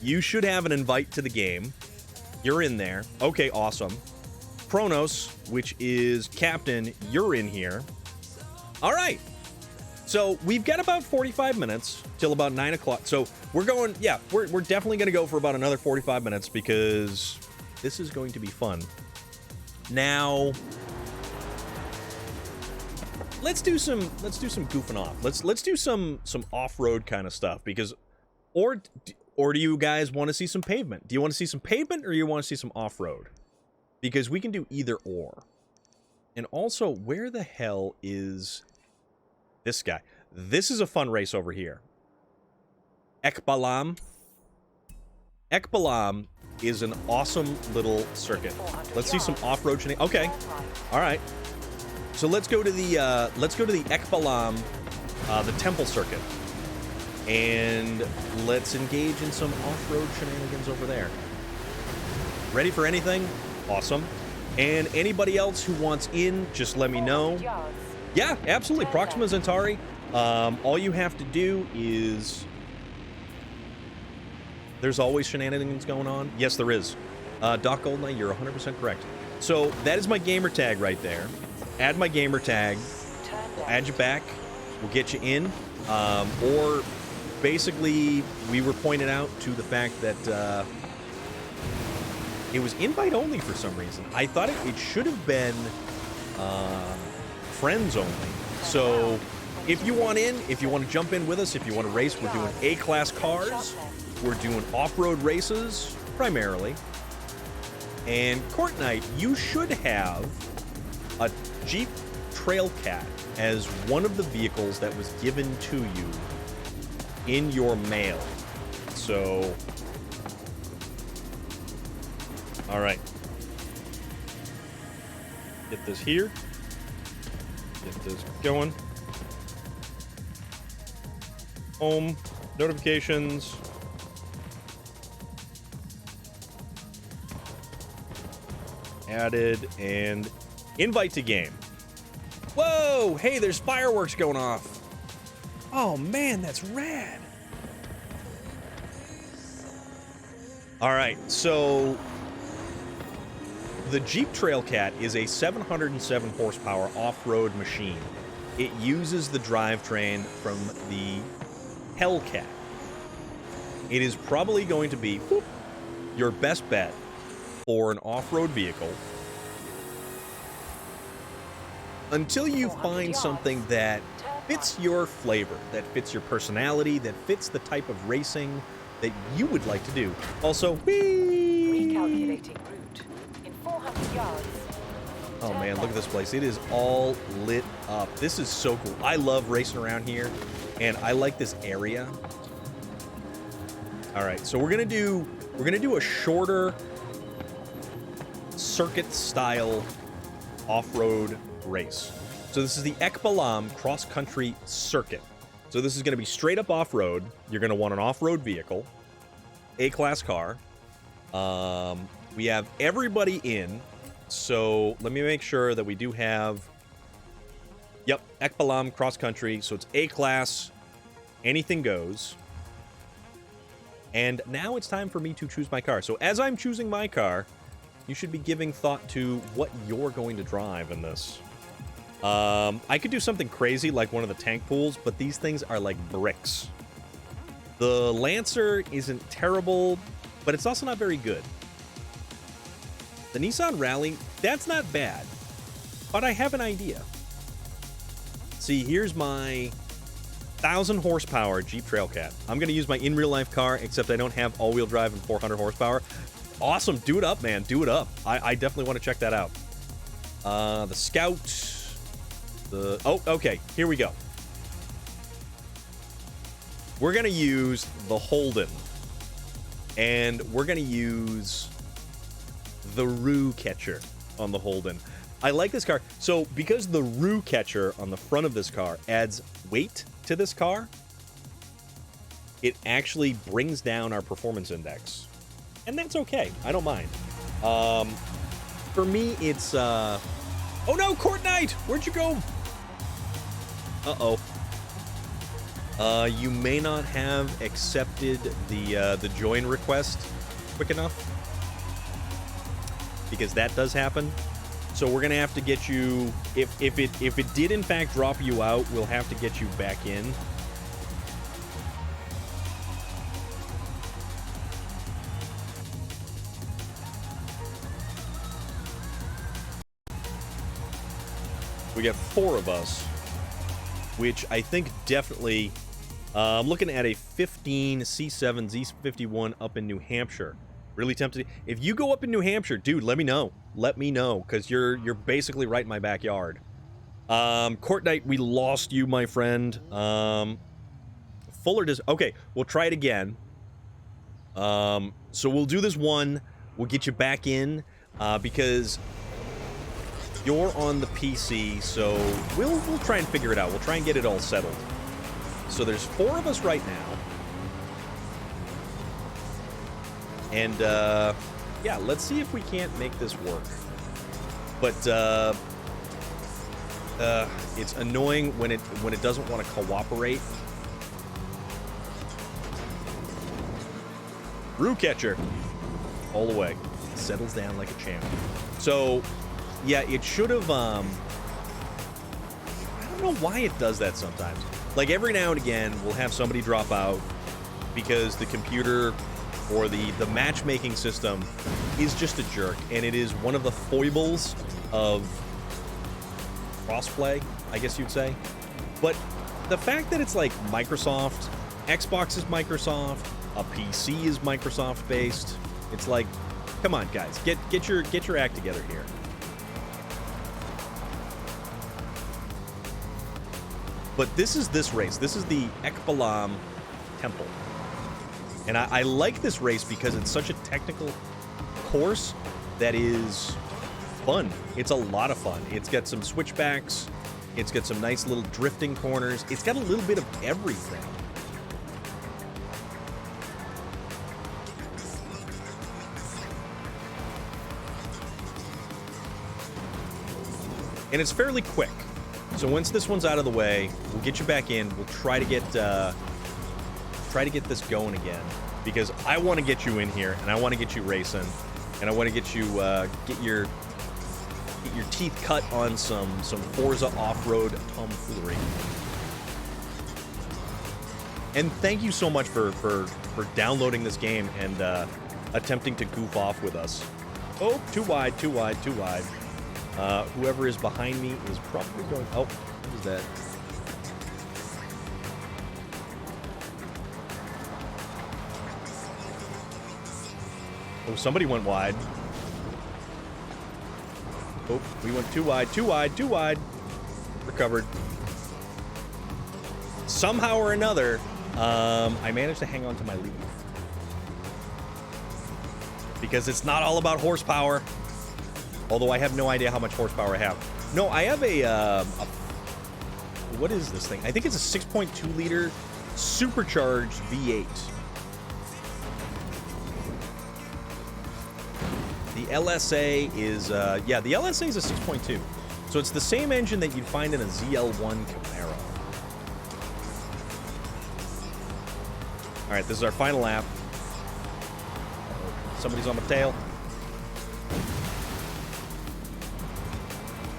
you should have an invite to the game. You're in there. Okay, awesome. Kronos, which is Captain, you're in here. All right. So we've got about 45 minutes till about 9 o'clock. So we're going, yeah, we're definitely going to go for about another 45 minutes because this is going to be fun. Now, let's do some goofing off. Let's do some off-road kind of stuff because, or do you guys want to see some pavement? Do you want to see some pavement or you want to see some off-road? Because we can do either or. And also, where the hell is this guy? This is a fun race over here. Ekbalam. Ekbalam is an awesome little circuit. Let's see some off-road shenanigans. Okay. All right. So let's go to the Ekbalam, the temple circuit. And let's engage in some off-road shenanigans over there. Ready for anything? Awesome. And anybody else who wants in, just let me know. Yeah, absolutely. Proxima Centauri. All you have to do is... There's always shenanigans going on. Yes, there is. Doc Goldknight, you're 100% correct. So that is my gamer tag right there. Add my gamer tag. We'll add you back. We'll get you in. Or basically, we were pointed out to the fact that it was invite only for some reason. I thought it should have been friends only. So if you want in, if you want to jump in with us, if you want to race, we're doing A-class cars. We're doing off-road races, primarily. And Court Knight, you should have a Jeep Trailcat as one of the vehicles that was given to you in your mail. So, all right. Get this here. Get this going. Home, notifications. Added, and invite to game. Whoa! Hey, there's fireworks going off. Oh man, that's rad. All right, so the Jeep Trailcat is a 707 horsepower off-road machine. It uses the drivetrain from the Hellcat. It is probably going to be your best bet for an off-road vehicle until you find something that fits your flavor, that fits your personality, that fits the type of racing that you would like to do. Also, whee! Recalculating route. In 400 yards. Oh man, look at this place. It is all lit up. This is so cool. I love racing around here, and I like this area. All right, so we're gonna do a shorter circuit-style off-road race. So this is the Ekbalam cross-country circuit. So this is going to be straight-up off-road. You're going to want an off-road vehicle, A-class car. We have everybody in. So let me make sure that we do have... Yep, Ekbalam cross-country. So it's A-class. Anything goes. And now it's time for me to choose my car. So as I'm choosing my car, you should be giving thought to what you're going to drive in this. I could do something crazy like one of the tank pools, but these things are like bricks. The Lancer isn't terrible, but it's also not very good. The Nissan Rally, that's not bad, but I have an idea. See, here's my 1,000 horsepower Jeep Trailcat. I'm going to use my in real life car, except I don't have all-wheel drive and 400 horsepower. Awesome. Do it up, man. Do it up. I definitely want to check that out. The Scout. Oh, okay. Here we go. We're going to use the Holden. And we're going to use the Roo Catcher on the Holden. I like this car. So, because the Roo Catcher on the front of this car adds weight to this car, it actually brings down our performance index. And that's okay. I don't mind. For me, it's... Oh no, Court Knight! Where'd you go? Uh-oh. You may not have accepted the join request quick enough. Because that does happen. So we're going to have to get you... If it did in fact drop you out, we'll have to get you back in. We got 4 of us, which I think definitely... I'm looking at a 15 C7 Z51 up in New Hampshire. Really tempted. If you go up in New Hampshire, dude, let me know. Let me know, because you're basically right in my backyard. Court Knight, we lost you, my friend. Fuller does... Okay, we'll try it again. So we'll do this one. We'll get you back in, because... You're on the PC, so we'll try and figure it out. We'll try and get it all settled. So there's 4 of us right now. And, yeah, let's see if we can't make this work. But, It's annoying when it doesn't want to cooperate. Brew catcher. All the way. Settles down like a champ. So, yeah, it should have, I don't know why it does that sometimes. Like, every now and again, we'll have somebody drop out because the computer or the matchmaking system is just a jerk, and it is one of the foibles of crossplay, I guess you'd say. But the fact that it's like Microsoft, Xbox is Microsoft, a PC is Microsoft based, it's like, come on guys, get your act together here. But this is this race. This is the Ekbalam Temple. And I like this race because it's such a technical course that is fun. It's a lot of fun. It's got some switchbacks. It's got some nice little drifting corners. It's got a little bit of everything. And it's fairly quick. So once this one's out of the way, we'll get you back in. We'll try to get this going again, because I want to get you in here, and I want to get you racing, and I want to get you get your teeth cut on some Forza off-road tomfoolery. And thank you so much for downloading this game and attempting to goof off with us. Oh, too wide, too wide, too wide. Whoever is behind me is probably going... Oh, what is that? Oh, somebody went wide. Oh, we went too wide, too wide, too wide. Recovered. Somehow or another, I managed to hang on to my lead. Because it's not all about horsepower. Although I have no idea how much horsepower I have. No, I have a what is this thing? I think it's a 6.2 liter supercharged V8. The LSA is, yeah, the LSA is a 6.2. So it's the same engine that you'd find in a ZL1 Camaro. All right, this is our final lap. Somebody's on my tail.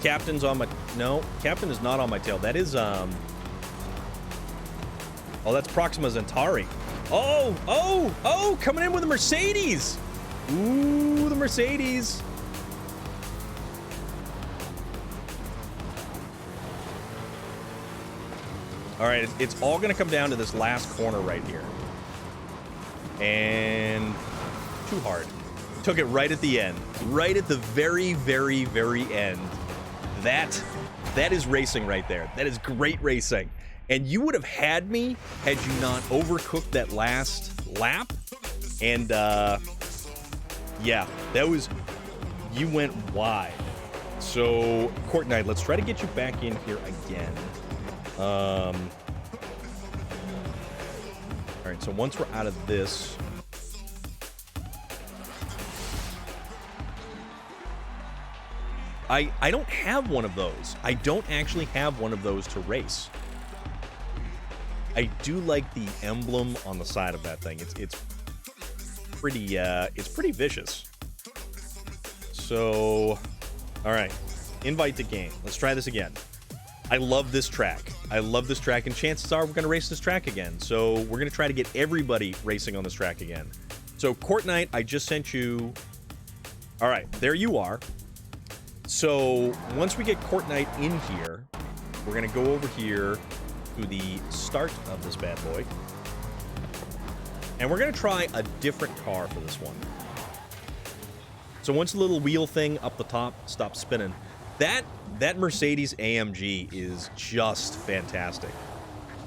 Captain's on my... No, Captain is not on my tail. That is, Oh, that's Proxima Centauri. Oh, coming in with a Mercedes! Ooh, the Mercedes. All right, it's all going to come down to this last corner right here. And too hard. Took it right at the end. Right at the very, very, very end. That is racing right there. That is great racing. And you would have had me had you not overcooked that last lap. And, yeah, that was... You went wide. So, Court Knight, let's try to get you back in here again. All right, so once we're out of this... I don't have one of those. I don't actually have one of those to race. I do like the emblem on the side of that thing. It's pretty vicious. So, all right, invite to game. Let's try this again. I love this track. I love this track, and chances are we're going to race this track again. So we're going to try to get everybody racing on this track again. So Court Knight, I just sent you... All right, there you are. So once we get Court Knight in here, we're going to go over here to the start of this bad boy. And we're going to try a different car for this one. So once the little wheel thing up the top stops spinning, that Mercedes AMG is just fantastic.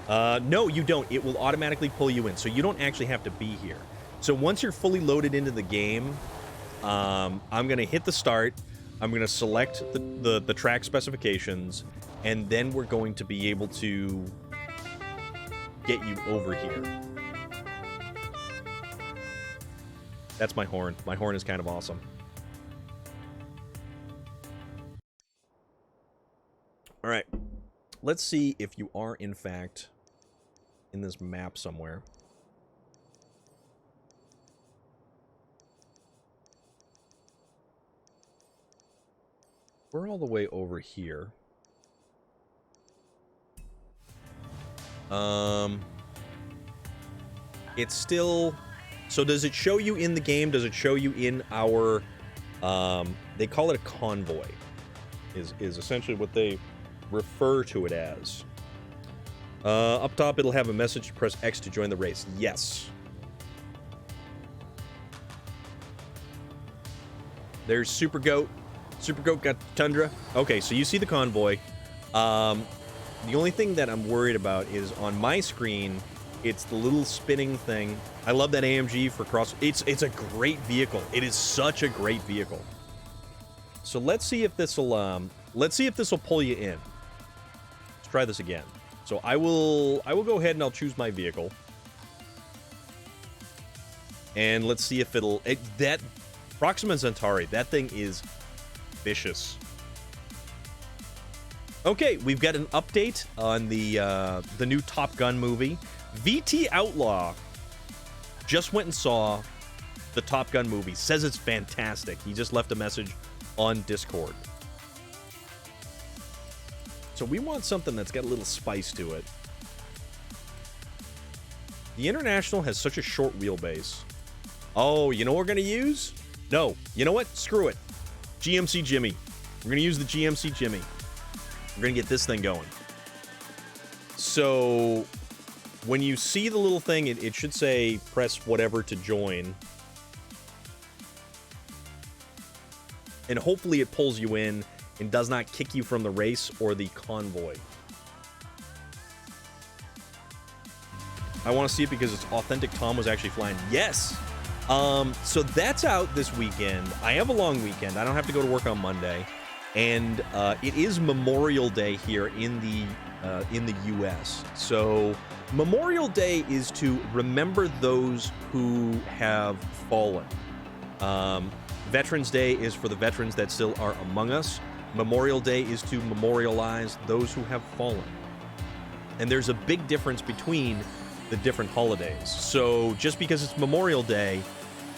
No, you don't. It will automatically pull you in, so you don't actually have to be here. So once you're fully loaded into the game, I'm going to hit the start. I'm going to select the track specifications, and then we're going to be able to get you over here. That's my horn. My horn is kind of awesome. All right. Let's see if you are, in fact, in this map somewhere. We're all the way over here. It's still... So does it show you in the game? Does it show you in our... they call it a convoy. Is essentially what they refer to it as. Up top, it'll have a message to press X to join the race. Yes. There's Super Goat. Super Goat got Tundra. Okay, so you see the convoy. The only thing that I'm worried about is on my screen, it's the little spinning thing. I love that AMG for cross. It's a great vehicle. It is such a great vehicle. So let's see if this'll pull you in. Let's try this again. So I will go ahead and I'll choose my vehicle. And let's see if that Proxima Centauri, that thing is vicious. Okay, we've got an update on the new Top Gun movie. VT Outlaw just went and saw the Top Gun movie. Says it's fantastic. He just left a message on Discord. So we want something that's got a little spice to it. The International has such a short wheelbase. Oh, you know what we're going to use? No. You know what? Screw it. GMC Jimmy. We're going to use the GMC Jimmy. We're going to get this thing going. So, when you see the little thing, it should say press whatever to join. And hopefully it pulls you in and does not kick you from the race or the convoy. I want to see it because it's authentic. Tom was actually flying. Yes! So that's out this weekend. I have a long weekend. I don't have to go to work on Monday. And it is Memorial Day here in the U.S. So Memorial Day is to remember those who have fallen. Veterans Day is for the veterans that still are among us. Memorial Day is to memorialize those who have fallen. And there's a big difference between the different holidays. So just because it's Memorial Day,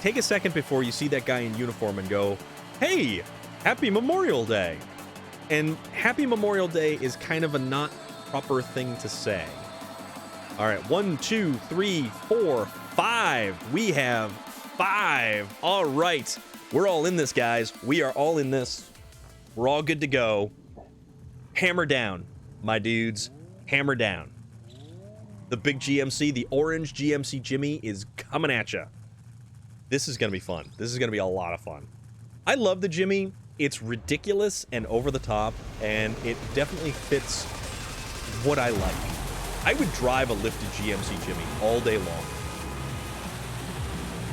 take a second before you see that guy in uniform and go, hey, Happy Memorial Day. And Happy Memorial Day is kind of a not proper thing to say. All right, 1, 2, 3, 4, 5. We have 5. All right. We're all in this, guys. We are all in this. We're all good to go. Hammer down, my dudes. Hammer down. The big GMC, the orange GMC Jimmy is coming at you. This is going to be fun. This is going to be a lot of fun. I love the Jimmy. It's ridiculous and over the top, and it definitely fits what I like. I would drive a lifted GMC Jimmy all day long.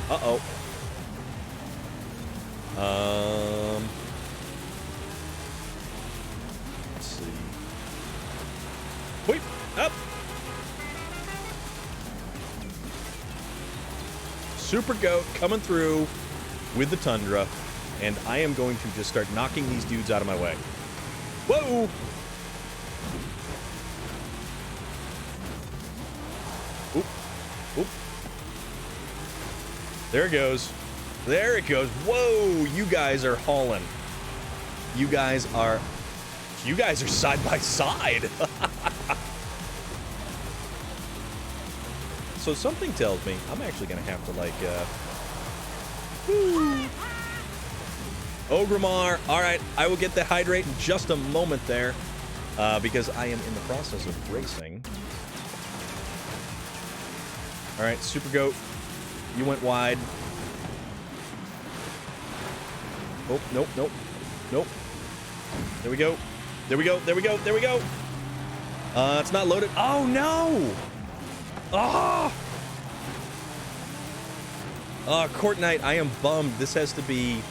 Uh-oh. Let's see. Wait, up. Super Goat coming through with the Tundra, and I am going to just start knocking these dudes out of my way. Whoa! Oop. Oop. There it goes. There it goes. Whoa! You guys are hauling. You guys are side by side. So something tells me I'm actually gonna have to like Ogrimmar. Alright, I will get the hydrate in just a moment there. Because I am in the process of racing. Alright, Super Goat. You went wide. Oh, nope, nope, nope. There we go. There we go, there we go, there we go. It's not loaded. Oh, no! Oh! Court Knight, I am bummed. This has to be...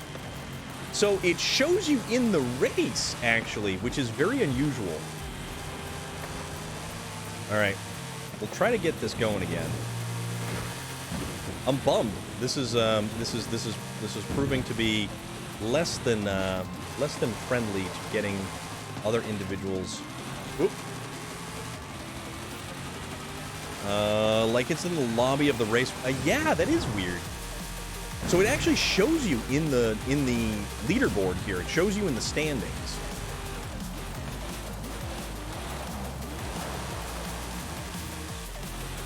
So, it shows you in the race, actually, which is very unusual. Alright. We'll try to get this going again. I'm bummed. This is proving to be less than friendly to getting other individuals. Oop. Like it's in the lobby of the race. Yeah, that is weird. So it actually shows you in the leaderboard here. It shows you in the standings.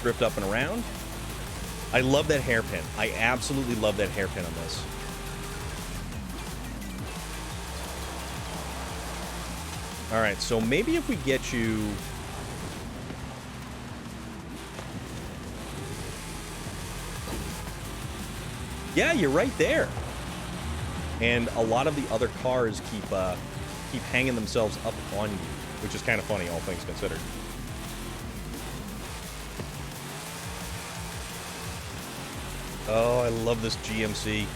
Drift up and around. I love that hairpin. I absolutely love that hairpin on this. All right, so maybe if we get you... Yeah, you're right there. And a lot of the other cars keep hanging themselves up on you, which is kind of funny, all things considered. Oh, I love this GMC.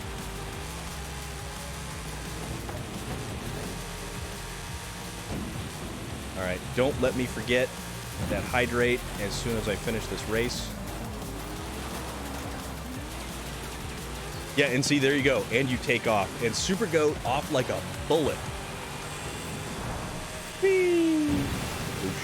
All right, don't let me forget that hydrate as soon as I finish this race. Yeah, and see, there you go. And you take off. And Super Goat off like a bullet. Whee! Whoosh.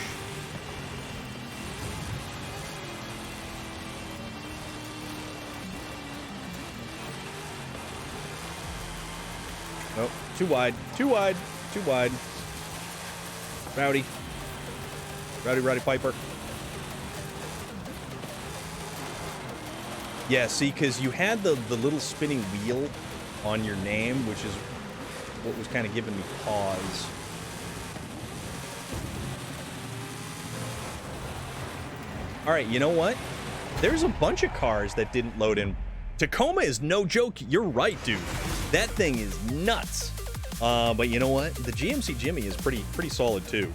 Nope. Too wide. Too wide. Too wide. Rowdy. Rowdy Piper. Yeah, see, because you had the little spinning wheel on your name, which is what was kind of giving me pause. All right, you know what? There's a bunch of cars that didn't load in. Tacoma is no joke. You're right, dude. That thing is nuts. But you know what? The GMC Jimmy is pretty solid, too.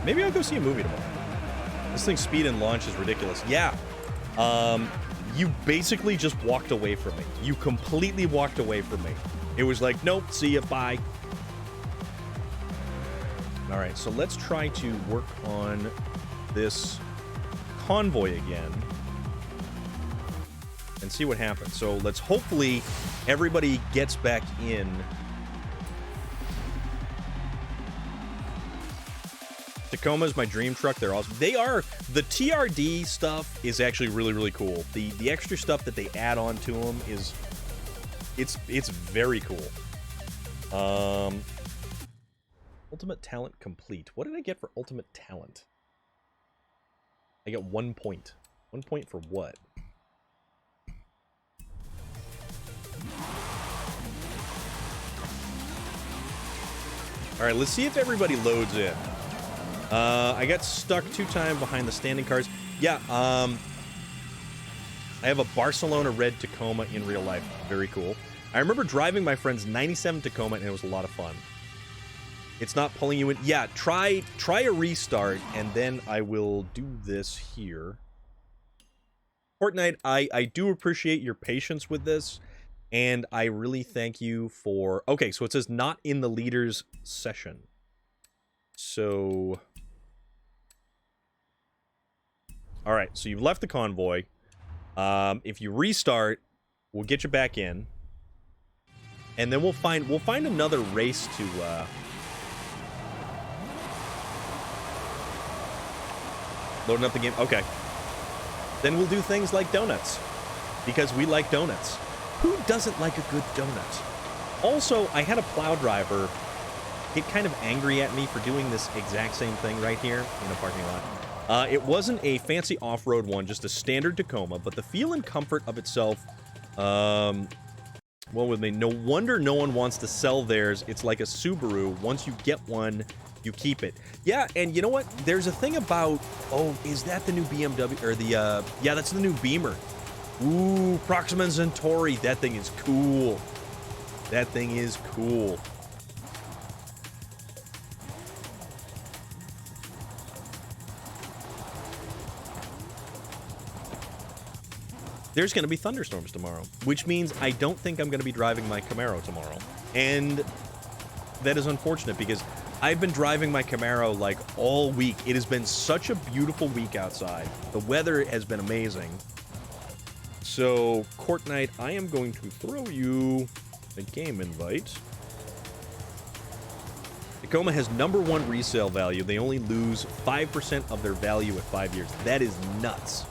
Maybe I'll go see a movie tomorrow. This thing's speed and launch is ridiculous. Yeah. You basically just walked away from me. You completely walked away from me. It was like, nope, see ya, bye. All right, so let's try to work on this convoy again and see what happens. So let's hopefully everybody gets back in. Tacoma is my dream truck. They're awesome. They are. The TRD stuff is actually really cool. The extra stuff that they add on to them is it's very cool. Ultimate talent complete. What did I get for ultimate talent? I got 1 point. 1 point for what? All right, let's see if everybody loads in. I got stuck 2 times behind the standing cars. Yeah, I have a Barcelona red Tacoma in real life. Very cool. I remember driving my friend's 97 Tacoma, and it was a lot of fun. It's not pulling you in. Yeah, try a restart, and then I will do this here. Fortnite, I do appreciate your patience with this, and I really thank you for... Okay, so it says not in the leaders session. So... All right, so you've left the convoy. If you restart, we'll get you back in, and then we'll find another race to loading up the game. Okay, then we'll do things like donuts because we like donuts. Who doesn't like a good donut? Also, I had a plow driver get kind of angry at me for doing this exact same thing right here in a parking lot. It wasn't a fancy off-road one, just a standard Tacoma, but the feel and comfort of itself, well, with me, no wonder no one wants to sell theirs. It's like a Subaru. Once you get one, you keep it. Yeah, and you know what? There's a thing about, oh, is that the new BMW, or the, yeah, that's the new Beamer. Ooh, Proxima Centauri. That thing is cool. That thing is cool. There's going to be thunderstorms tomorrow, which means I don't think I'm going to be driving my Camaro tomorrow. And that is unfortunate because I've been driving my Camaro like all week. It has been such a beautiful week outside. The weather has been amazing. So, Court Knight, I am going to throw you a game invite. Tacoma has #1 resale value. They only lose 5% of their value at 5 years. That is nuts.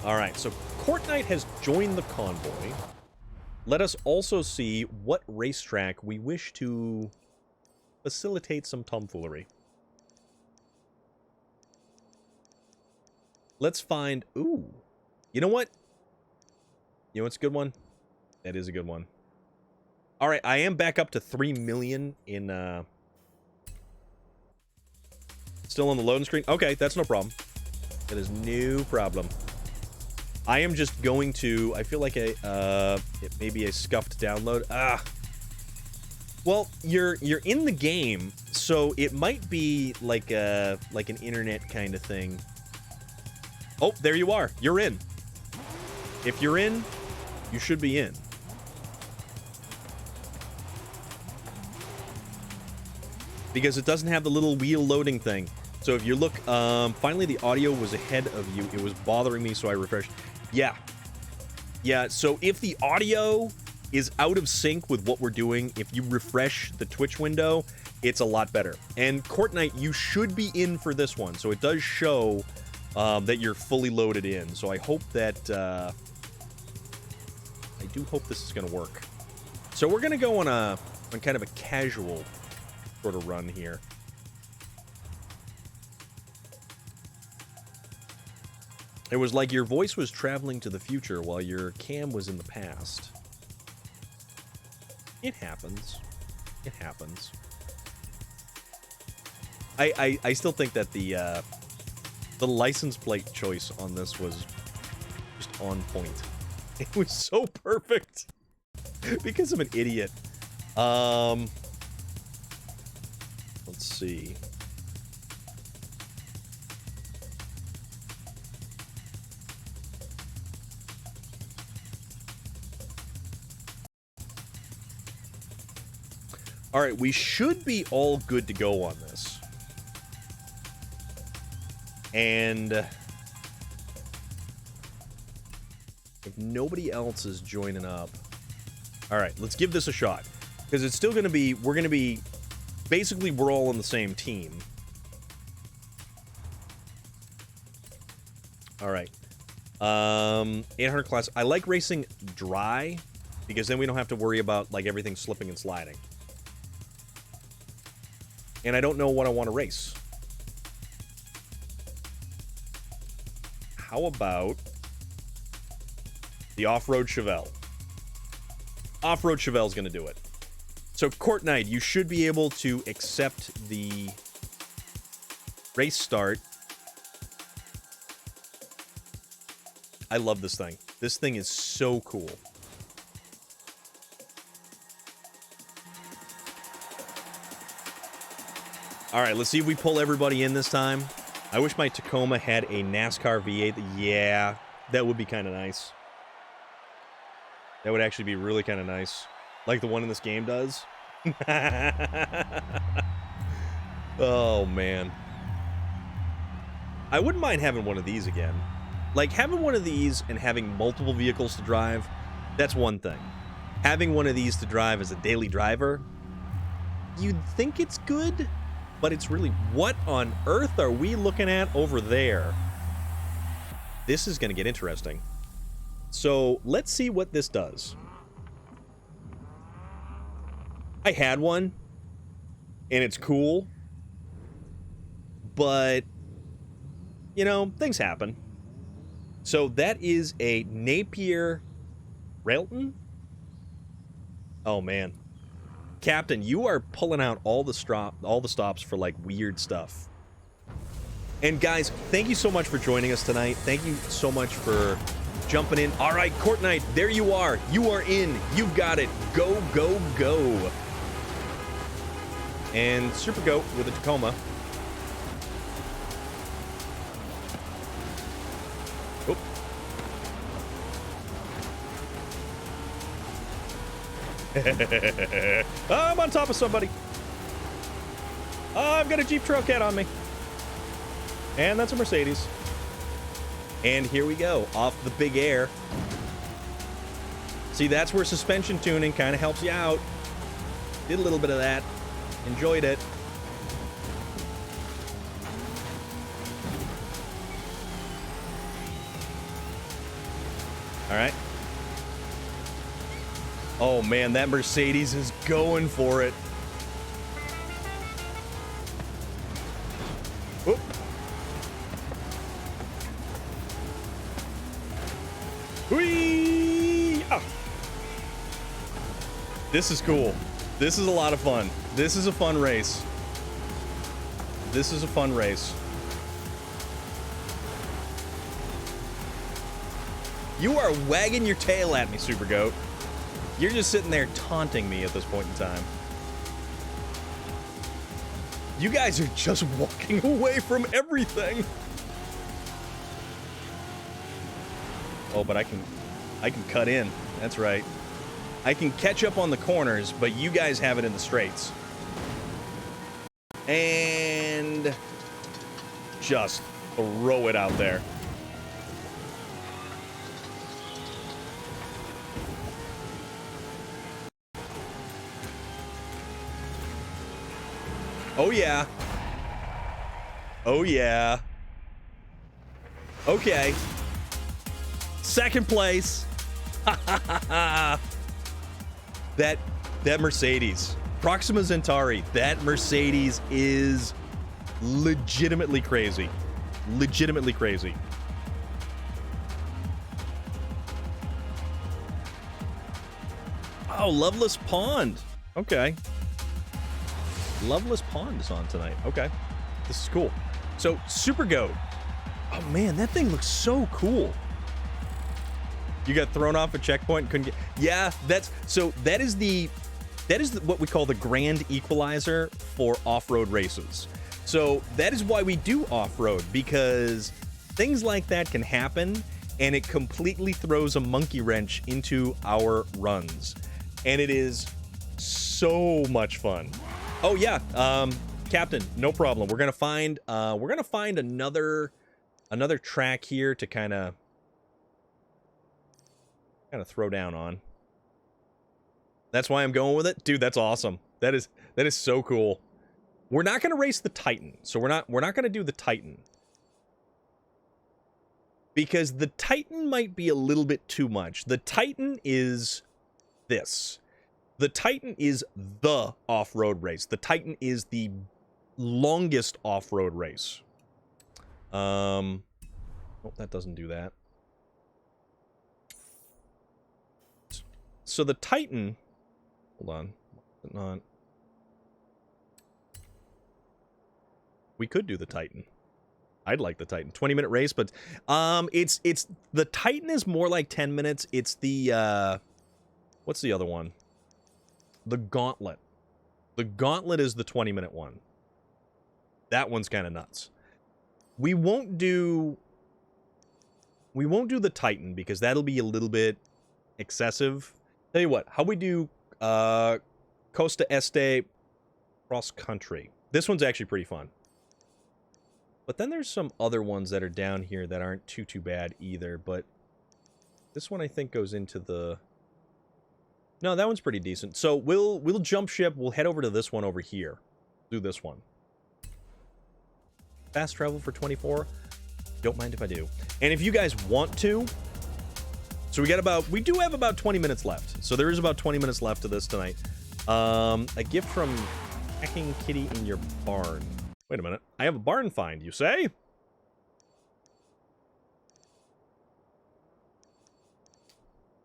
All right, so Court Knight has joined the convoy. Let us also see what racetrack we wish to facilitate some tomfoolery. Let's find... Ooh. You know what? You know what's a good one? That is a good one. All right, I am back up to 3 million in... Still on the loading screen? Okay, that's no problem. That is no problem. I am just going to... I feel like it may be a scuffed download. Well, you're in the game, so it might be like an internet kind of thing. Oh, there you are. You're in. If you're in, you should be in. Because it doesn't have the little wheel loading thing. So if you look, finally the audio was ahead of you. It was bothering me, so I refreshed. Yeah. Yeah, so if the audio is out of sync with what we're doing, if you refresh the Twitch window, it's a lot better. And Court Knight, you should be in for this one. So it does show that you're fully loaded in. So I hope that... I do hope this is going to work. So we're going to go on kind of a casual sort of run here. It was like your voice was traveling to the future while your cam was in the past. It happens. It happens. I still think that the license plate choice on this was just on point. It was so perfect. Because I'm an idiot. Let's see. All right, we should be all good to go on this. And if nobody else is joining up... All right, let's give this a shot. Because it's still going to be... We're going to be... Basically, we're all on the same team. All right. 800 class. I like racing dry, because then we don't have to worry about, like, everything slipping and sliding. And I don't know what I want to race. How about the Off-Road Chevelle? Off-Road Chevelle's going to do it. So, Court Knight, you should be able to accept the race start. I love this thing. This thing is so cool. All right, let's see if we pull everybody in this time. I wish my Tacoma had a NASCAR V8. Yeah, that would be kind of nice. That would actually be really kind of nice. Like the one in this game does. Oh, man. I wouldn't mind having one of these again. Like, having one of these and having multiple vehicles to drive, that's one thing. Having one of these to drive as a daily driver, you'd think it's good, but it's really... What on earth are we looking at over there? This is going to get interesting. So, let's see what this does. I had one, and it's cool, but, you know, things happen. So that is a Napier Railton? Oh, man. Captain, you are pulling out all the stops for, like, weird stuff. And, guys, thank you so much for joining us tonight. Thank you so much for jumping in. All right, Court Knight, there you are. You are in. You've got it. Go, go, go. And Super Goat with a Tacoma. I'm on top of somebody. I've got a Jeep Trailcat on me. And that's a Mercedes. And here we go, off the big air. See, that's where suspension tuning kind of helps you out. Did a little bit of that. Enjoyed it. All right. Oh, man, that Mercedes is going for it. Whoop. Whee! Ah. This is cool. This is a lot of fun. This is a fun race. This is a fun race. You are wagging your tail at me, Super Goat. You're just sitting there taunting me at this point in time. You guys are just walking away from everything. Oh, but I can cut in. That's right. I can catch up on the corners, but you guys have it in the straights. And just throw it out there. Oh, yeah. Oh, yeah. Okay. Second place. That Mercedes. Proxima Centauri. That Mercedes is legitimately crazy. Legitimately crazy. Oh, Loveless Pond. Okay. Loveless Pond is on tonight. Okay. This is cool. So, Super Goat. Oh, man, that thing looks so cool. You got thrown off a checkpoint and couldn't get... Yeah, that is what we call the grand equalizer for off-road races. So that is why we do off-road, because things like that can happen, and it completely throws a monkey wrench into our runs. And it is so much fun. Oh yeah, Captain, no problem. We're gonna find another track here to kind of throw down on. That's why I'm going with it. Dude, that's awesome. That is so cool. We're not going to race the Titan. So we're not going to do the Titan. Because the Titan might be a little bit too much. The Titan is this. The Titan is the off-road race. The Titan is the longest off-road race. Oh, that doesn't do that. So the Titan, hold on, not. We could do the Titan. I'd like the Titan. 20-minute race, but it's the Titan is more like 10 minutes. It's the what's the other one? The Gauntlet. The Gauntlet is the 20-minute one. That one's kind of nuts. We won't do the Titan because that'll be a little bit excessive. Tell you what, how we do Costa Este cross country. This one's actually pretty fun. But then there's some other ones that are down here that aren't too bad either, but this one I think goes into the... No, that one's pretty decent. So we'll jump ship, we'll head over to this one over here. Do this one. Fast travel for 24. Don't mind if I do. And if you guys want to, so we do have about 20 minutes left. So there is about 20 minutes left of this tonight. A gift from Hacking Kitty in your barn. Wait a minute. I have a barn find, you say?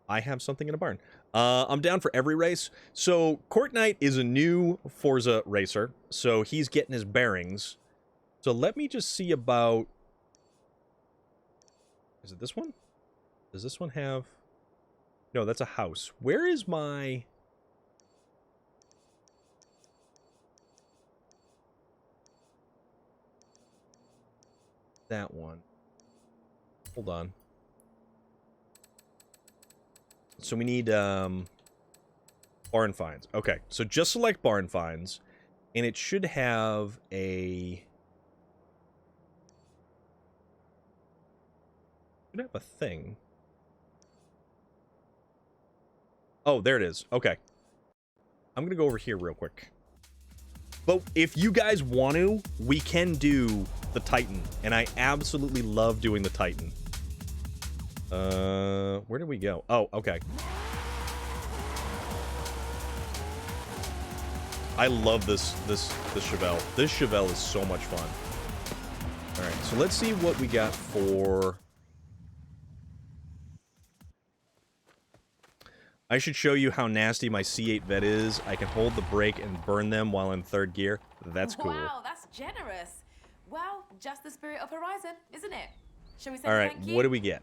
I have something in a barn. I'm down for every race. So Court Knight is a new Forza racer. So he's getting his bearings. So let me just see about... Is it this one? Does this one have... No, that's a house. Where is my... That one. Hold on. So we need barn finds. Okay, so just select barn finds, and it should have a... Should have a thing. Oh, there it is. Okay. I'm gonna go over here real quick. But if you guys want to, we can do the Titan. And I absolutely love doing the Titan. Where did we go? Oh, okay. I love this Chevelle. This Chevelle is so much fun. All right, so let's see what we got for... I should show you how nasty my C8 vet is. I can hold the brake and burn them while in third gear. That's cool. Wow, that's generous. Well, just the spirit of Horizon, isn't it? Shall we say All right, thank you? what do we get?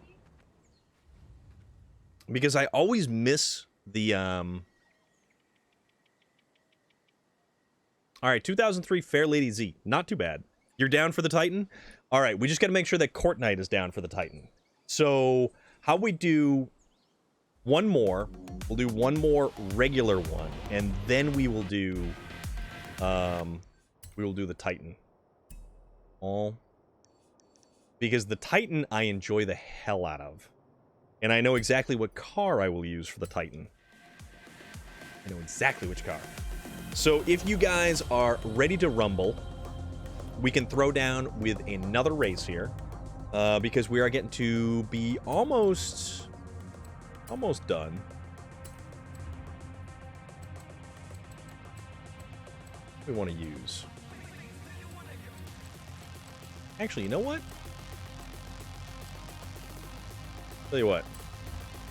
Because I always miss the... All right, 2003 Fair Lady Z. Not too bad. You're down for the Titan? All right, we just got to make sure that Court Knight is down for the Titan. So, how we do one more, we'll do one more regular one, and then we will do the Titan. All because the Titan I enjoy the hell out of. And I know exactly what car I will use for the Titan. I know exactly which car. So if you guys are ready to rumble, we can throw down with another race here. Because we are getting to be almost done. What do we want to use? Actually, you know what? Tell you what.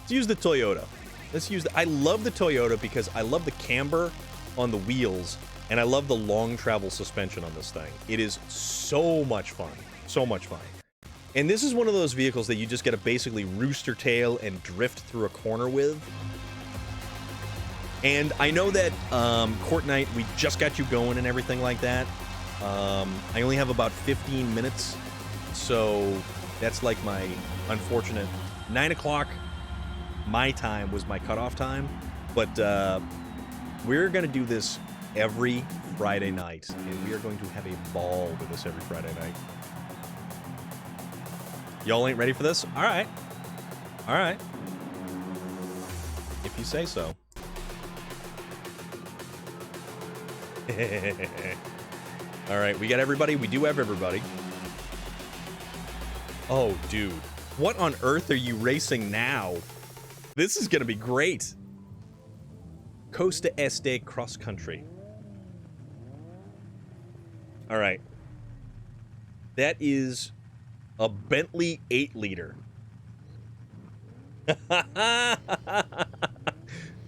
Let's use the Toyota. Let's use the... I love the Toyota because I love the camber on the wheels, and I love the long travel suspension on this thing. It is so much fun. So much fun. And this is one of those vehicles that you just get to basically rooster tail and drift through a corner with. And I know that Court Knight, we just got you going and everything like that. I only have about 15 minutes, so that's like my unfortunate 9 o'clock my time was my cutoff time. But we're going to do this every Friday night, and we are going to have a ball with this every Friday night. Y'all ain't ready for this? All right. All right. If you say so. All right, we got everybody. We do have everybody. Oh, dude. What on earth are you racing now? This is going to be great. Costa Este Cross Country. All right. That is a Bentley 8-liter.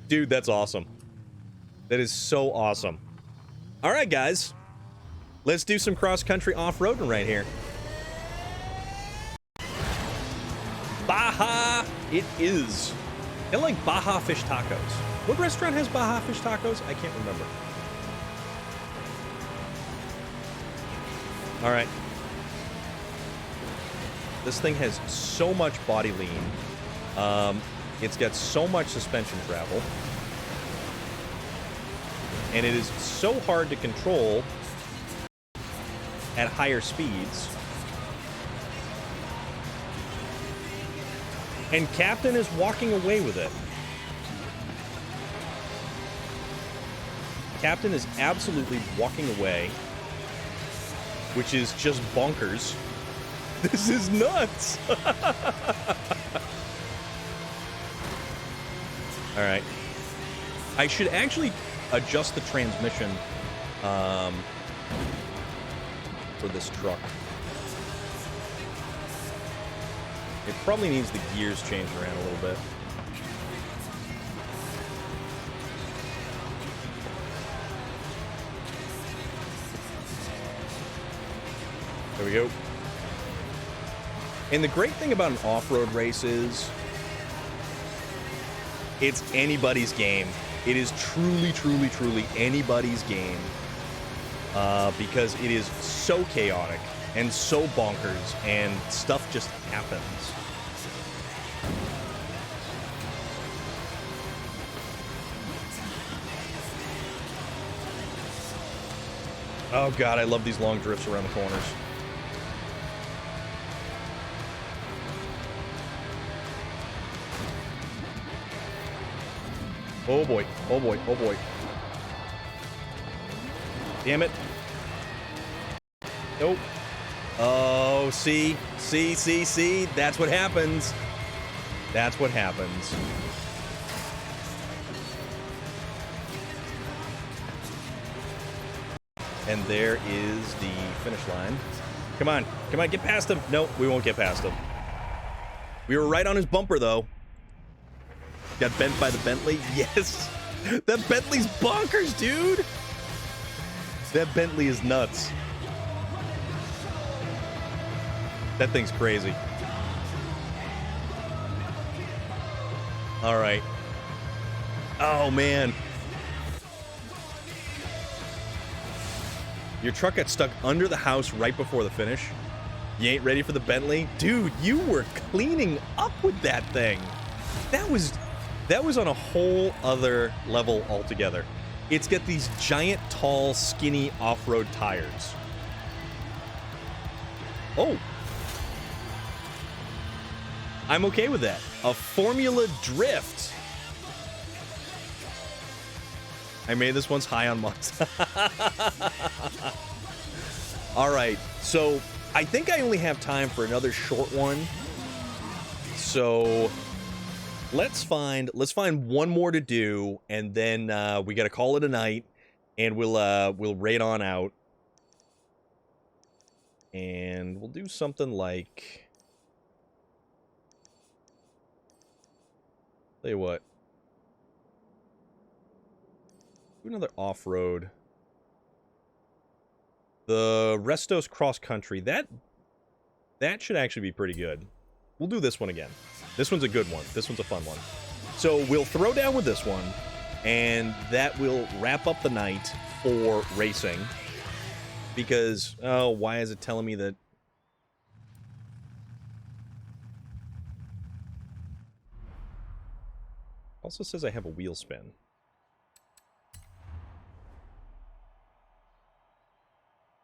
Dude, that's awesome. That is so awesome. All right, guys. Let's do some cross-country off-roading right here. Baja it is. I like Baja Fish Tacos. What restaurant has Baja Fish Tacos? I can't remember. All right. This thing has so much body lean. It's got so much suspension travel. And it is so hard to control at higher speeds. And Captain is walking away with it. Captain is absolutely walking away, which is just bonkers. This is nuts. All right. I should actually adjust the transmission for this truck. It probably needs the gears changed around a little bit. There we go. And the great thing about an off-road race is it's anybody's game. It is truly, truly, truly anybody's game because it is so chaotic and so bonkers, and stuff just happens. Oh god, I love these long drifts around the corners. Oh boy. Oh boy. Oh boy. Damn it. Nope. Oh, see? See? That's what happens. That's what happens. And there is the finish line. Come on, get past him. No, we won't get past him. We were right on his bumper, though. Got bent by the Bentley. Yes. That Bentley's bonkers, dude. That Bentley is nuts. That thing's crazy. All right. Oh, man. Your truck got stuck under the house right before the finish. You ain't ready for the Bentley? Dude, you were cleaning up with that thing. That was on a whole other level altogether. It's got these giant, tall, skinny off-road tires. Oh. I'm okay with that. A Formula Drift. I made this one's high on mods. All right, so I think I only have time for another short one. So let's find one more to do, and then we got to call it a night, and we'll raid on out, and we'll do something like. Tell you what. Do another off-road. The Restos Cross Country. That should actually be pretty good. We'll do this one again. This one's a good one. This one's a fun one. So we'll throw down with this one, and that will wrap up the night for racing. Because, oh, why is it telling me that? Also says I have a wheel spin.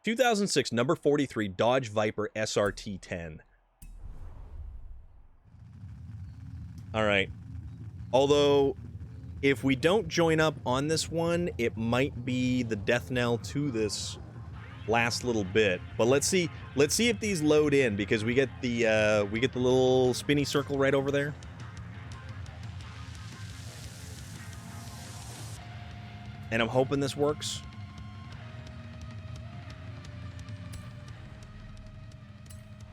(2006) number 43 Dodge Viper SRT 10. All right. Although, if we don't join up on this one, it might be the death knell to this last little bit. But let's see if these load in, because we get the little spinny circle right over there. And I'm hoping this works.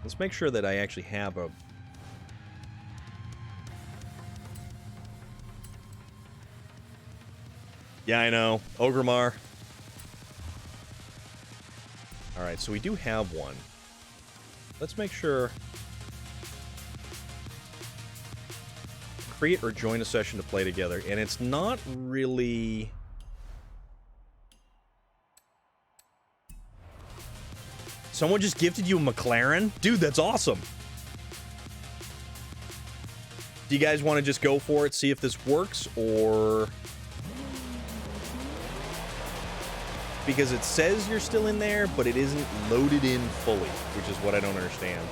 Let's make sure that I actually have a... Yeah, I know. Ogremar. Alright, so we do have one. Let's make sure... Create or join a session to play together. And it's not really... Someone just gifted you a McLaren? Dude, that's awesome. Do you guys want to just go for it, see if this works, or... Because it says you're still in there, but it isn't loaded in fully, which is what I don't understand.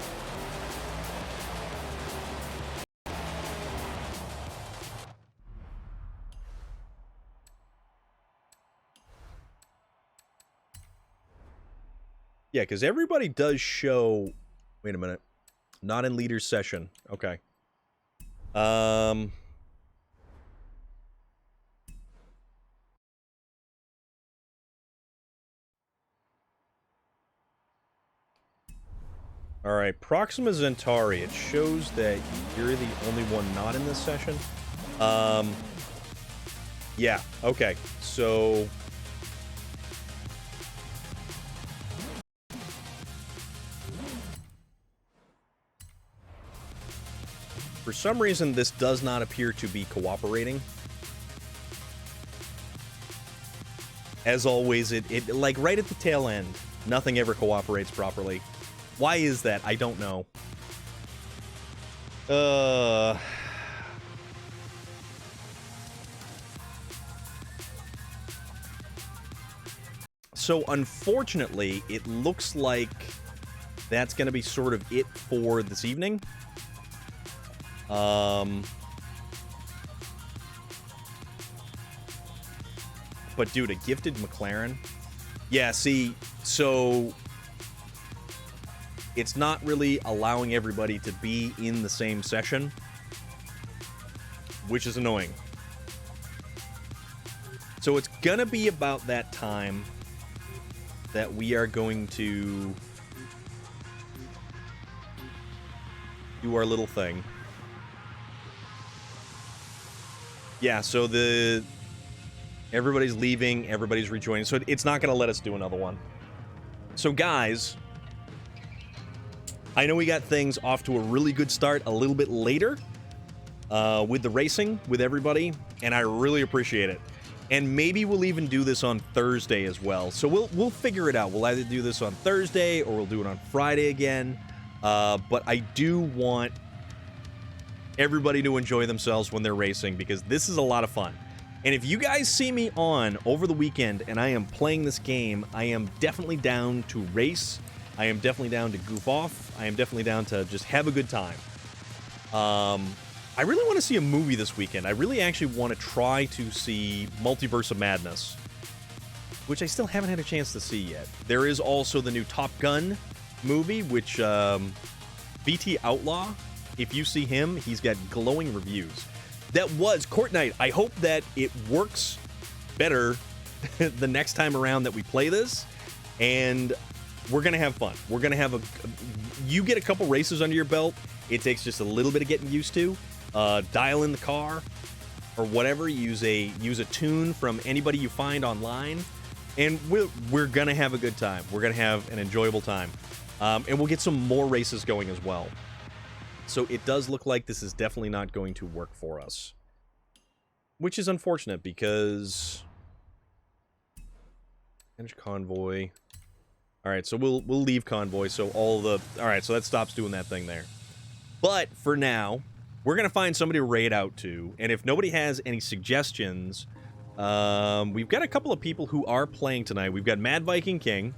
Yeah, because everybody does show... Wait a minute. Not in leader's session. Okay. All right, Proxima Centauri. It shows that you're the only one not in this session. Yeah, okay. So... For some reason, this does not appear to be cooperating. As always, it like right at the tail end, nothing ever cooperates properly. Why is that? I don't know. So, unfortunately, it looks like that's going to be sort of it for this evening. But, dude, a gifted McLaren? Yeah, see, so it's not really allowing everybody to be in the same session, which is annoying. So it's gonna be about that time that we are going to do our little thing. Yeah, so everybody's leaving, everybody's rejoining, so it's not going to let us do another one. So guys, I know we got things off to a really good start a little bit later with the racing, with everybody, and I really appreciate it. And maybe we'll even do this on Thursday as well. So we'll figure it out. We'll either do this on Thursday or we'll do it on Friday again. But I do want everybody to enjoy themselves when they're racing, because this is a lot of fun. And if you guys see me on over the weekend and I am playing this game, I am definitely down to race. I am definitely down to goof off. I am definitely down to just have a good time. I really want to see a movie this weekend. I really actually want to try to see Multiverse of Madness, which I still haven't had a chance to see yet. There is also the new Top Gun movie, which VT Outlaw, if you see him, he's got glowing reviews. That was Court Night. I hope that it works better the next time around that we play this, and we're gonna have fun. We're gonna have you get a couple races under your belt. It takes just a little bit of getting used to. Dial in the car or whatever. Use a tune from anybody you find online, and we're gonna have a good time. We're gonna have an enjoyable time, and we'll get some more races going as well. So it does look like this is definitely not going to work for us, which is unfortunate because manage convoy. All right, so we'll leave convoy. So all right, so that stops doing that thing there. But for now, we're gonna find somebody to raid out to, and if nobody has any suggestions, we've got a couple of people who are playing tonight. We've got Mad Viking King,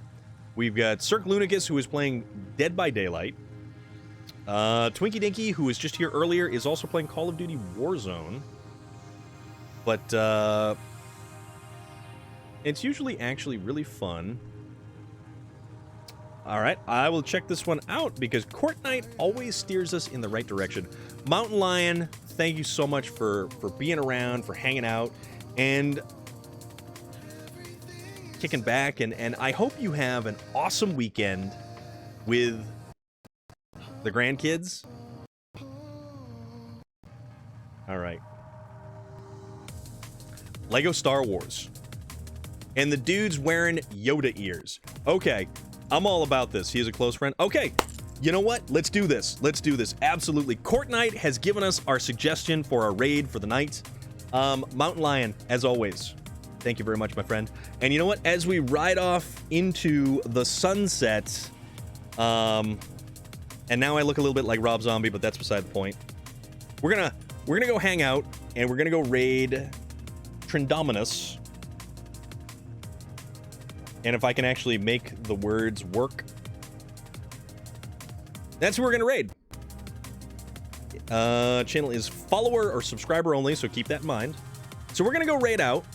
we've got Cirque Lunicus, who is playing Dead by Daylight. Twinkie Dinky, who was just here earlier, is also playing Call of Duty Warzone. But, it's usually actually really fun. Alright, I will check this one out, because Court Night always steers us in the right direction. Mountain Lion, thank you so much for being around, for hanging out, and kicking back, and I hope you have an awesome weekend with the grandkids. All right. Lego Star Wars. And the dude's wearing Yoda ears. Okay, I'm all about this. He is a close friend. Okay, you know what? Let's do this. Let's do this. Absolutely. Court Night has given us our suggestion for our raid for the night. Mountain Lion, as always, thank you very much, my friend. And you know what? As we ride off into the sunset, and now I look a little bit like Rob Zombie, but that's beside the point. We're gonna go hang out, and we're gonna go raid Trindominus. And if I can actually make the words work, that's who we're gonna raid. Channel is follower or subscriber only, so keep that in mind. So we're gonna go raid out.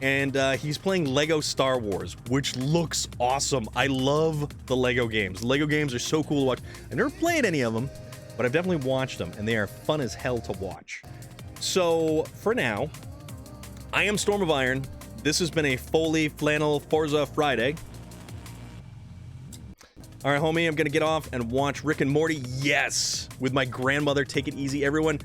And he's playing Lego Star Wars, which looks awesome. I love the Lego games. Lego games are so cool to watch. I've never played any of them, but I've definitely watched them, and they are fun as hell to watch. So, for now, I am Storm of Iron. This has been a Foley Flannel Forza Friday. All right, homie, I'm going to get off and watch Rick and Morty. Yes! With my grandmother. Take it easy, everyone.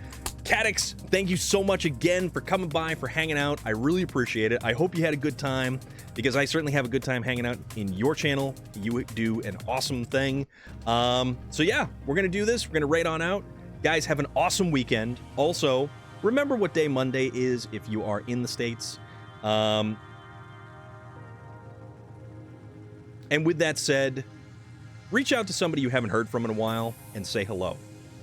Cadix, thank you so much again for coming by, for hanging out. I really appreciate it. I hope you had a good time, because I certainly have a good time hanging out in your channel. You do an awesome thing. So yeah, we're going to do this. We're going to raid on out. Guys, have an awesome weekend. Also, remember what day Monday is if you are in the States. And with that said, reach out to somebody you haven't heard from in a while and say hello.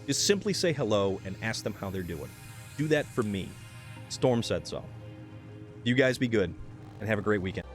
Just simply say hello and ask them how they're doing. Do that for me. Storm said so. You guys be good and have a great weekend.